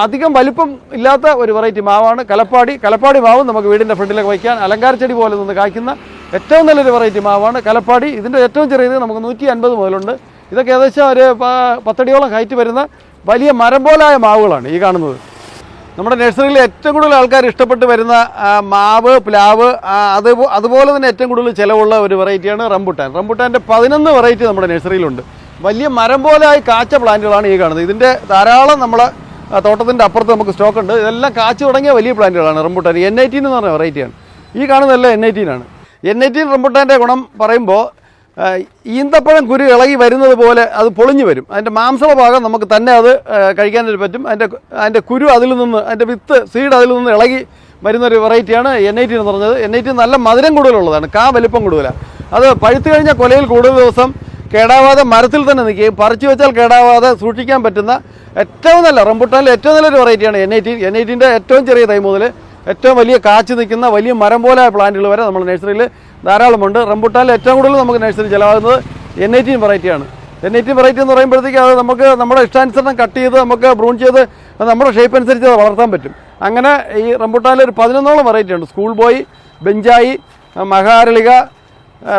അധികം വലിപ്പം ഇല്ലാത്ത ഒരു വെറൈറ്റി മാവാണ് കലപ്പാടി മാവും നമുക്ക് വീടിൻ്റെ ഫ്രണ്ടിലേക്ക് വയ്ക്കാൻ അലങ്കാര ചെടി പോലെ നിന്ന് കായ്ക്കുന്ന ഏറ്റവും നല്ലൊരു വെറൈറ്റി മാവാണ് കലപ്പാടി. ഇതിൻ്റെ ഏറ്റവും ചെറിയത് നമുക്ക് 150 മുതലുണ്ട്. ഇതൊക്കെ ഏകദേശം ഒരു 10 അടിയോളം ഹൈറ്റ് വരുന്ന വലിയ മരം പോലായ മാവുകളാണ് ഈ കാണുന്നത്. നമ്മുടെ നഴ്സറിയിൽ ഏറ്റവും കൂടുതൽ ആൾക്കാർ ഇഷ്ടപ്പെട്ട് വരുന്ന മാവ്, പ്ലാവ്, അതുപോലെ തന്നെ ഏറ്റവും കൂടുതൽ ചിലവുള്ള ഒരു വെറൈറ്റിയാണ് റംബുട്ടാൻ്റെ 11 വെറൈറ്റി നമ്മുടെ നഴ്സറിയിലുണ്ട്. വലിയ മരം പോലായി കാച്ച പ്ലാന്റുകളാണ് ഈ കാണുന്നത്. ഇതിൻ്റെ ധാരാളം നമ്മളെ തോട്ടത്തിൻ്റെ അപ്പുറത്ത് നമുക്ക് സ്റ്റോക്ക് ഉണ്ട്. ഇതെല്ലാം കാച്ചു തുടങ്ങിയ വലിയ പ്ലാന്റുകളാണ് റംബുട്ടാൻ. N18 എന്ന് പറഞ്ഞ വെറൈറ്റിയാണ്. ഈ കാണുന്നതെല്ലാം N18 ആണ്. N18 റംബുട്ടാൻ്റെ ഗുണം പറയുമ്പോൾ ഈന്തപ്പഴം കുരു ഇളകി വരുന്നത് പോലെ അത് പൊളിഞ്ഞു വരും. അതിൻ്റെ മാംസള ഭാഗം നമുക്ക് തന്നെ അത് കഴിക്കാനായിട്ട് പറ്റും. അതിൻ്റെ കുരു അതിൽ നിന്ന്, അതിൻ്റെ വിത്ത് സീഡ് അതിൽ നിന്ന് ഇളകി വരുന്നൊരു വെറൈറ്റിയാണ് N18 എന്ന് പറഞ്ഞത്. N18 നല്ല മധുരം കൂടുതലുള്ളതാണ്, കാ വലിപ്പം കൂടുതലാണ്. അത് പഴുത്തു കഴിഞ്ഞാൽ കൊലയിൽ കൂടുതൽ ദിവസം കേടാവാതെ മരത്തിൽ തന്നെ നിൽക്കുകയും പറിച്ചു വെച്ചാൽ കേടാവാതെ സൂക്ഷിക്കാൻ പറ്റുന്ന ഏറ്റവും നല്ല റംബുട്ടാനിൽ ഏറ്റവും നല്ലൊരു വെറൈറ്റിയാണ് N18. N18ൻ്റെ ഏറ്റവും ചെറിയ തൈ മുതൽ ഏറ്റവും വലിയ കാച്ചു നിൽക്കുന്ന വലിയ മരം പോലെയായ പ്ലാന്റുകൾ വരെ നമ്മൾ നഴ്സറിയിൽ ധാരാളമുണ്ട്. റംബുട്ടാനിൽ ഏറ്റവും കൂടുതൽ നമുക്ക് നഴ്സറി ചിലവാകുന്നത് N18 വെറൈറ്റിയാണ്. N18 വെറൈറ്റി എന്ന് പറയുമ്പോഴത്തേക്ക് അത് നമുക്ക് നമ്മുടെ ഇഷ്ടാനുസരണം കട്ട് ചെയ്ത് നമുക്ക് ബ്രൂൺ ചെയ്ത് നമ്മുടെ ഷേപ്പ് അനുസരിച്ച് അത് വളർത്താൻ പറ്റും. അങ്ങനെ ഈ റംബുട്ടാനിൽ ഒരു 11ഓളം വെറൈറ്റി ഉണ്ട്. സ്കൂൾ ബോയ്, ബെഞ്ചായി, മഹാരളിക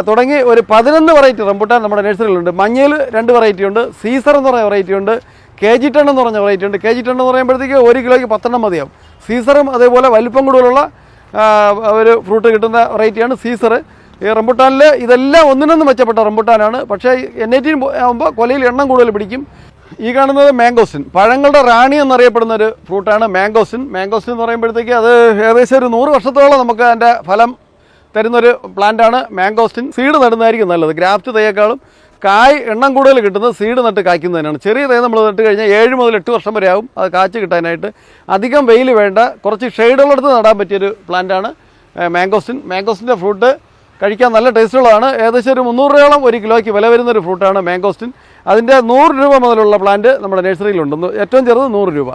തുടങ്ങി ഒരു 11 വെറൈറ്റി റംബുട്ടാൻ നമ്മുടെ നഴ്സറിയിലുണ്ട്. മഞ്ഞയിൽ 2 വെറൈറ്റി ഉണ്ട്, സീസർ എന്ന് പറഞ്ഞ വെറൈറ്റി ഉണ്ട്, KG10 എന്ന് പറഞ്ഞ വെറൈറ്റി ഉണ്ട്. KG10 എന്ന് പറയുമ്പോഴത്തേക്ക് 1 കിലോയ്ക്ക് 10 മതിയാവും. സീസറും അതേപോലെ വലിപ്പം കൂടുതലുള്ള ഒരു ഫ്രൂട്ട് കിട്ടുന്ന വെറൈറ്റിയാണ് സീസർ. ഈ റംബുട്ടാനിൽ ഇതെല്ലാം ഒന്നിനൊന്നും മെച്ചപ്പെട്ട റംബുട്ടാനാണ്. പക്ഷേ N18 ആകുമ്പോൾ കൊലയിൽ എണ്ണം കൂടുതൽ പിടിക്കും. ഈ കാണുന്നത് മാംഗോസ്റ്റിൻ, പഴങ്ങളുടെ റാണി എന്നറിയപ്പെടുന്ന ഒരു ഫ്രൂട്ടാണ് മാംഗോസ്റ്റിൻ. മാംഗോസ്റ്റിൻ എന്ന് പറയുമ്പോഴത്തേക്ക് അത് ഏകദേശം ഒരു 100 വർഷത്തോളം നമുക്ക് അതിൻ്റെ ഫലം തരുന്നൊരു പ്ലാന്റാണ് മാംഗോസ്റ്റിൻ. സീഡ് നടുന്നതായിരിക്കും നല്ലത്. ഗ്രാഫ്റ്റ് തൈയേക്കാളും കായ് എണ്ണം കൂടുതൽ കിട്ടുന്നത് സീഡ് നട്ട് കായ്ക്കുന്നതിനാണ്. ചെറിയ തൈ നമ്മൾ നട്ട് കഴിഞ്ഞാൽ 7 മുതൽ 8 വർഷം വരെ ആവും അത് കായ്ച്ച് കിട്ടാനായിട്ട്. അധികം വെയിൽ വേണ്ട, കുറച്ച് ഷെയ്ഡുള്ളടുത്ത് നടാൻ പറ്റിയൊരു പ്ലാന്റാണ് മാംഗോസ്റ്റിൻ. മാംഗോസ്റ്റിൻ്റെ ഫ്രൂട്ട് കഴിക്കാൻ നല്ല ടേസ്റ്റുള്ളതാണ്. ഏകദേശം ഒരു 300 രൂപയോളം 1 കിലോയ്ക്ക് വില വരുന്നൊരു ഫ്രൂട്ടാണ് മാംഗോസ്റ്റിൻ. അതിൻ്റെ 100 രൂപ മുതലുള്ള പ്ലാന്റ് നമ്മുടെ നഴ്സറിയിലുണ്ട്. ഏറ്റവും ചെറുത് 100 രൂപ.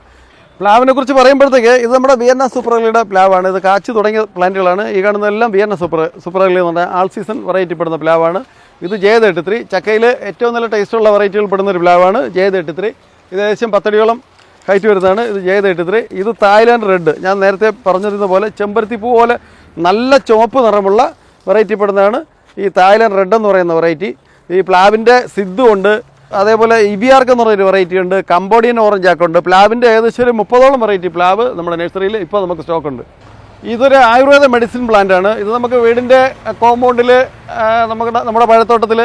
പ്ലാവിനെ കുറിച്ച് പറയുമ്പോഴത്തേക്ക് ഇത് നമ്മുടെ വിയന്ന സൂപ്പർലിയുടെ പ്ലാവാണ്. ഇത് കാച്ചു തുടങ്ങിയ പ്ലാന്റുകളാണ്. ഈ കാണുന്നതെല്ലാം വിയന്ന സൂപ്പർലി എന്ന് പറഞ്ഞാൽ ആൾ സീസൺ വെറൈറ്റി പെടുന്ന പ്ലാവാണ്. ഇത് J33, ചക്കയിൽ ഏറ്റവും നല്ല ടേസ്റ്റുള്ള വെറൈറ്റികൾ പെടുന്ന ഒരു പ്ലാവാണ് J33. ഇത് ഏകദേശം 10 അടിയോളം ഹൈറ്റ് വരുന്നതാണ്. ഇത് J33. ഇത് തായ്ലാൻഡ് റെഡ്, ഞാൻ നേരത്തെ പറഞ്ഞിരുന്ന പോലെ ചെമ്പരത്തിപ്പൂ പോലെ നല്ല ചുവപ്പ് നിറമുള്ള വെറൈറ്റി പെടുന്നതാണ് ഈ തായ്ലാൻഡ് റെഡ് എന്ന് പറയുന്ന വെറൈറ്റി. ഈ പ്ലാവിൻ്റെ സിദ്ധു ഉണ്ട്, അതേപോലെ ഇബിയാർക്ക് എന്ന് പറഞ്ഞൊരു വെറൈറ്റി ഉണ്ട്, കംബോഡിയൻ ഓറഞ്ച് ആക്കുണ്ട്. പ്ലാവിൻ്റെ ഏകദേശം ഒരു 30ഓളം വെറൈറ്റി പ്ലാവ് നമ്മുടെ നഴ്സറിയിൽ ഇപ്പോൾ നമുക്ക് സ്റ്റോക്കുണ്ട്. ഇതൊരു ആയുർവേദ മെഡിസിൻ പ്ലാന്റാണ്. ഇത് നമുക്ക് വീടിൻ്റെ കോമ്പൗണ്ടിൽ നമ്മുടെ പഴത്തോട്ടത്തിൽ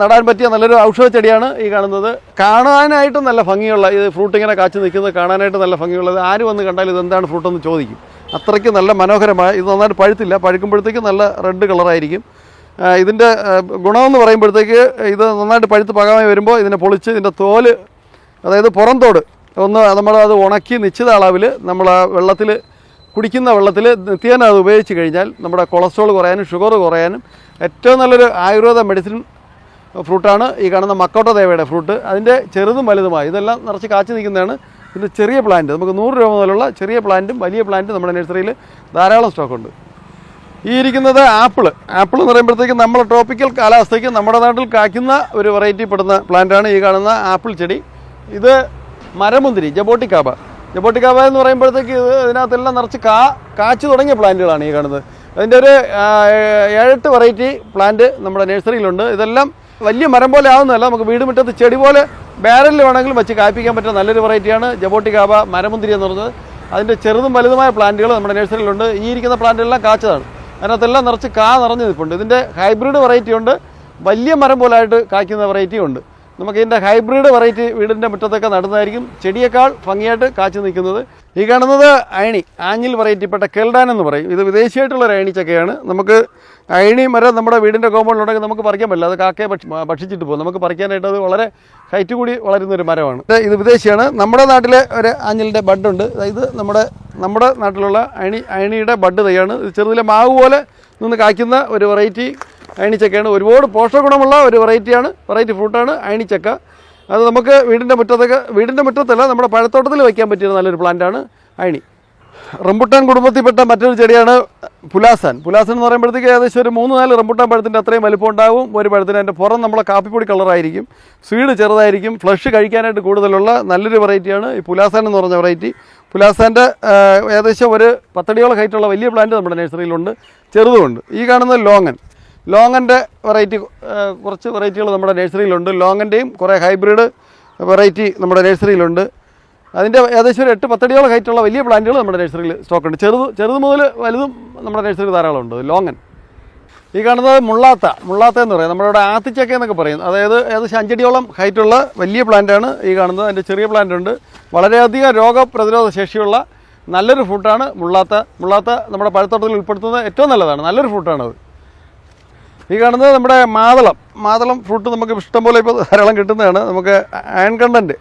നടാൻ പറ്റിയ നല്ലൊരു ഔഷധ ചെടിയാണ് ഈ കാണുന്നത്. കാണാനായിട്ട് നല്ല ഭംഗിയുള്ള, ഇത് ഫ്രൂട്ട് ഇങ്ങനെ കാച്ചു നിൽക്കുന്നത് കാണാനായിട്ട് നല്ല ഭംഗിയുള്ളത്. ആര് വന്ന് കണ്ടാൽ ഇത് എന്താണ് ഫ്രൂട്ടെന്ന് ചോദിക്കും. അത്രയ്ക്ക് നല്ല മനോഹരമായ, ഇത് നന്നായിട്ട് പഴുത്തില്ല, പഴുക്കുമ്പോഴത്തേക്ക് നല്ല റെഡ് കളറായിരിക്കും. ഇതിൻ്റെ ഗുണമെന്ന് പറയുമ്പോഴത്തേക്ക് ഇത് നന്നായിട്ട് പഴുത്ത് പാകമായി വരുമ്പോൾ ഇതിനെ പൊളിച്ച് ഇതിൻ്റെ തോല്, അതായത് പുറംതോട് ഒന്ന് നമ്മളത് ഉണക്കി നിശ്ചിത അളവിൽ നമ്മൾ ആ വെള്ളത്തിൽ കുടിക്കുന്ന വെള്ളത്തിൽ നിത്യേന അത് ഉപയോഗിച്ച് കഴിഞ്ഞാൽ നമ്മുടെ കൊളസ്ട്രോൾ കുറയാനും ഷുഗർ കുറയാനും ഏറ്റവും നല്ലൊരു ആയുർവേദ മെഡിസിൻ ഫ്രൂട്ടാണ് ഈ കാണുന്ന മക്കോട്ട ദേവയുടെ ഫ്രൂട്ട്. അതിൻ്റെ ചെറുതും വലുതുമായി ഇതെല്ലാം നിറച്ച് കാച്ചു നിൽക്കുന്നതാണ്. ഇതിൻ്റെ ചെറിയ പ്ലാന്റ് നമുക്ക് 100 രൂപ മുതലുള്ള ചെറിയ പ്ലാന്റും വലിയ പ്ലാന്റും നമ്മുടെ നഴ്സറിയിൽ ധാരാളം സ്റ്റോക്കുണ്ട്. ഈ ഇരിക്കുന്നത് ആപ്പിൾ എന്ന് പറയുമ്പോഴത്തേക്കും നമ്മുടെ ട്രോപ്പിക്കൽ കാലാവസ്ഥയ്ക്ക് നമ്മുടെ നാട്ടിൽ കായ്ക്കുന്ന ഒരു വെറൈറ്റി പെടുന്ന പ്ലാന്റാണ് ഈ കാണുന്ന ആപ്പിൾ ചെടി. ഇത് മരമുന്തിരി, ജബോട്ടിക്കാബ എന്ന് പറയുമ്പോഴത്തേക്ക് ഇതിനകത്തെല്ലാം നിറച്ച് കാച്ചു തുടങ്ങിയ പ്ലാന്റുകളാണ് ഈ കാണുന്നത്. അതിൻ്റെ ഒരു 7-8 വെറൈറ്റി പ്ലാന്റ് നമ്മുടെ നഴ്സറിയിലുണ്ട്. ഇതെല്ലാം വലിയ മരം പോലെ ആവുന്നതല്ല, നമുക്ക് വീട് മുറ്റത്ത് ചെടി പോലെ ബാരലിൽ വേണമെങ്കിലും വെച്ച് കായ്പ്പിക്കാൻ പറ്റുന്ന നല്ലൊരു വെറൈറ്റിയാണ് ജബോട്ടിക്കാബ, മരമുന്തിരി എന്ന് പറയുന്നത്. അതിൻ്റെ ചെറുതും വലുതുമായ പ്ലാന്റുകൾ നമ്മുടെ നഴ്സറിയിലുണ്ട്. ഈ ഇരിക്കുന്ന പ്ലാന്റുകളെല്ലാം കാച്ചതാണ്. അതിനകത്തെല്ലാം നിറച്ച് നിറഞ്ഞു നിൽപ്പുണ്ട്. ഇതിൻ്റെ ഹൈബ്രിഡ് വെറൈറ്റി ഉണ്ട്, വലിയ മരം പോലായിട്ട് കായ്ക്കുന്ന വെറൈറ്റി ഉണ്ട്. നമുക്ക് ഇതിൻ്റെ ഹൈബ്രിഡ് വെറൈറ്റി വീടിൻ്റെ മുറ്റത്തൊക്കെ നടുന്നതായിരിക്കും ചെടിയേക്കാൾ ഭംഗിയായിട്ട് കാച്ചു നിൽക്കുന്നത്. ഈ കാണുന്നത് ആഞ്ഞിൽ വെറൈറ്റിപ്പെട്ട കെൽഡാൻ എന്ന് പറയും. ഇത് വിദേശിയായിട്ടുള്ളൊരു അയണിച്ചക്കയാണ്. നമുക്ക് അയണി മരം നമ്മുടെ വീടിൻ്റെ കോമ്പൗണ്ടിലുണ്ടെങ്കിൽ നമുക്ക് പറിക്കാൻ പറ്റില്ല, അത് കാക്കയെ ഭക്ഷിച്ചിട്ട് പോകും. നമുക്ക് പറിക്കാനായിട്ട് അത് വളരെ ഹൈറ്റ് കൂടി വളരുന്നൊരു മരമാണ്. ഇത് വിദേശിയാണ്. നമ്മുടെ നാട്ടിലെ ഒരു ആഞ്ഞിലിൻ്റെ ബഡുണ്ട്. ഇത് നമ്മുടെ നാട്ടിലുള്ള അയണിയുടെ ബഡ് തൈയാണ്. ഇത് ചെറുതിലെ മാവ് പോലെ നിന്ന് കായ്ക്കുന്ന ഒരു വെറൈറ്റി അയണിച്ചക്കയാണ്. ഒരുപാട് പോഷകഗുണമുള്ള ഒരു വെറൈറ്റി ഫ്രൂട്ടാണ് അയണിച്ചക്ക. അത് നമുക്ക് വീടിൻ്റെ മുറ്റത്തല്ല നമ്മുടെ പഴത്തോട്ടത്തിൽ വയ്ക്കാൻ പറ്റിയ നല്ലൊരു പ്ലാന്റാണ് അയണി. റംബുട്ടാൻ കുടുംബത്തിൽപ്പെട്ട മറ്റൊരു ചെടിയാണ് പുലാസാൻ എന്ന് പറയുമ്പോഴത്തേക്ക് ഏകദേശം ഒരു 3-4 റംബുട്ടാൻ പഴത്തിൻ്റെ അത്രയും വലിപ്പം ഉണ്ടാവും ഒരു പഴത്തിന്. അതിൻ്റെ പുറം നമ്മളെ കാപ്പിപ്പൊടി കളറായിരിക്കും, സ്വീഡ് ചെറുതായിരിക്കും, ഫ്ലഷ് കഴിക്കാനായിട്ട് കൂടുതലുള്ള നല്ലൊരു വെറൈറ്റിയാണ് ഈ പുലാസാൻ എന്ന് പറഞ്ഞ വെറൈറ്റി. പുലാസാൻ്റെ ഏകദേശം ഒരു 10 അടിയോളം ഹൈറ്റുള്ള വലിയ പ്ലാന്റ് നമ്മുടെ നഴ്സറിയിലുണ്ട്, ചെറുതുമുണ്ട്. ഈ കാണുന്നത് ലോങ്ങൻ്റെ കുറച്ച് വെറൈറ്റികൾ നമ്മുടെ നഴ്സറിയിലുണ്ട്. ലോങ്ങൻ്റെയും കുറേ ഹൈബ്രിഡ് വെറൈറ്റി നമ്മുടെ നഴ്സറിയിലുണ്ട്. അതിൻ്റെ ഏകദേശം ഒരു 8-10 അടിയോളം ഹൈറ്റുള്ള വലിയ പ്ലാന്റുകൾ നമ്മുടെ നഴ്സറിയിൽ സ്റ്റോക്കുണ്ട്. ചെറുത് മുതൽ വലുതും നമ്മുടെ നഴ്സറിയിൽ ധാരാളമുണ്ട്. ലോങ്ങൻ. ഈ കാണുന്നത് മുള്ളാത്ത എന്ന് പറയും, നമ്മുടെ ഇവിടെ ആത്തിച്ചക്ക എന്നൊക്കെ പറയും. അതായത് ഏകദേശം 5 അടിയോളം ഹൈറ്റുള്ള വലിയ പ്ലാന്റാണ് ഈ കാണുന്നത്. അതിൻ്റെ ചെറിയ പ്ലാന്റ് ഉണ്ട്. വളരെയധികം രോഗപ്രതിരോധ ശേഷിയുള്ള നല്ലൊരു ഫ്രൂട്ടാണ് മുള്ളാത്ത നമ്മുടെ പഴത്തോട്ടത്തിൽ ഉൾപ്പെടുത്തുന്നത് ഏറ്റവും നല്ലതാണ്, നല്ലൊരു ഫ്രൂട്ടാണത്. ഈ കാണുന്നത് നമ്മുടെ മാതളം ഫ്രൂട്ട് നമുക്ക് ഇഷ്ടംപോലെ ഇപ്പോൾ ധാരാളം കിട്ടുന്നതാണ്. നമുക്ക് അയൺ കണ്ടൻറ്റ്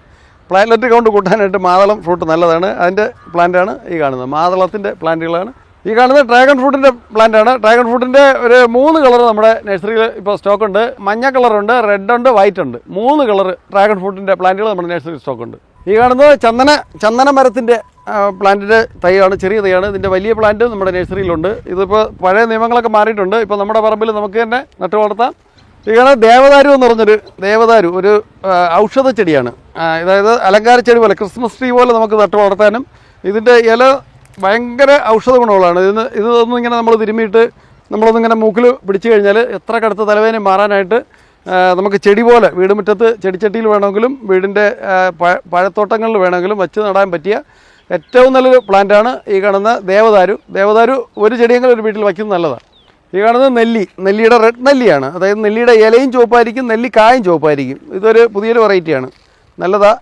പ്ലാന്റ്ലെറ്റ് കൗണ്ട് കൂട്ടാനായിട്ട് മാതളം ഫ്രൂട്ട് നല്ലതാണ്. അതിൻ്റെ പ്ലാന്റാണ് ഈ കാണുന്നത്. മാതളത്തിൻ്റെ പ്ലാന്റുകളാണ് ഈ കാണുന്നത്. ഡ്രാഗൺ ഫ്രൂട്ടിൻ്റെ പ്ലാന്റാണ്. ഡ്രാഗൺ ഫ്രൂട്ടിൻ്റെ ഒരു 3 കളർ നമ്മുടെ നഴ്സറിയിൽ ഇപ്പോൾ സ്റ്റോക്കുണ്ട്. മഞ്ഞ കളറുണ്ട്, റെഡ് ഉണ്ട്, വൈറ്റ് ഉണ്ട്. 3 കളർ ഡ്രാഗൺ ഫ്രൂട്ടിൻ്റെ പ്ലാന്റുകൾ നമ്മുടെ നഴ്സറിയിൽ സ്റ്റോക്കുണ്ട്. ഈ കാണുന്നത് ചന്ദന മരത്തിൻ്റെ പ്ലാന്റിൻ്റെ തൈയാണ്, ചെറിയ തൈയാണ്. ഇതിൻ്റെ വലിയ പ്ലാന്റ് നമ്മുടെ നഴ്സറിയിലുണ്ട്. ഇതിപ്പോൾ പഴയ നിയമങ്ങളൊക്കെ മാറിയിട്ടുണ്ട്. ഇപ്പോൾ നമ്മുടെ പറമ്പിൽ നമുക്ക് തന്നെ നട്ടു വളർത്താം. ഈ കാണുന്നത് ദേവദാരു എന്ന് പറഞ്ഞൊരു ഒരു ഔഷധ ചെടിയാണ്. അതായത് അലങ്കാര ചെടി പോലെ, ക്രിസ്മസ് ട്രീ പോലെ നമുക്ക് നട്ടു വളർത്താനും. ഇതിൻ്റെ ഇല ഭയങ്കര ഔഷധ ഗുണമുള്ളതാണ്. ഇതൊന്നും ഇങ്ങനെ നമ്മൾ തിരുമ്മിയിട്ട് നമ്മളൊന്നിങ്ങനെ മൂക്കിൽ പിടിച്ചു കഴിഞ്ഞാൽ എത്ര കടുത്ത തലവേദന മാറാനായിട്ട് നമുക്ക് ചെടി പോലെ വീടുമുറ്റത്ത് ചെടിച്ചട്ടിയിൽ വേണമെങ്കിലും വീടിൻ്റെ പഴത്തോട്ടങ്ങളിൽ വേണമെങ്കിലും വെച്ച് നടാൻ പറ്റിയ ഏറ്റവും നല്ലൊരു പ്ലാന്റാണ് ഈ കാണുന്ന ദേവദാരു. ഒരു ചെടിയെങ്കിലും ഒരു വീട്ടിൽ വയ്ക്കുന്നത് നല്ലതാണ്. ഈ കാണുന്നത് നെല്ലിയുടെ റെഡ് നെല്ലിയാണ്. അതായത് നെല്ലിയുടെ ഇലയും ചുവപ്പായിരിക്കും, നെല്ലിക്കായും ചുവപ്പായിരിക്കും. ഇതൊരു പുതിയൊരു വെറൈറ്റിയാണ്. നല്ലതാ.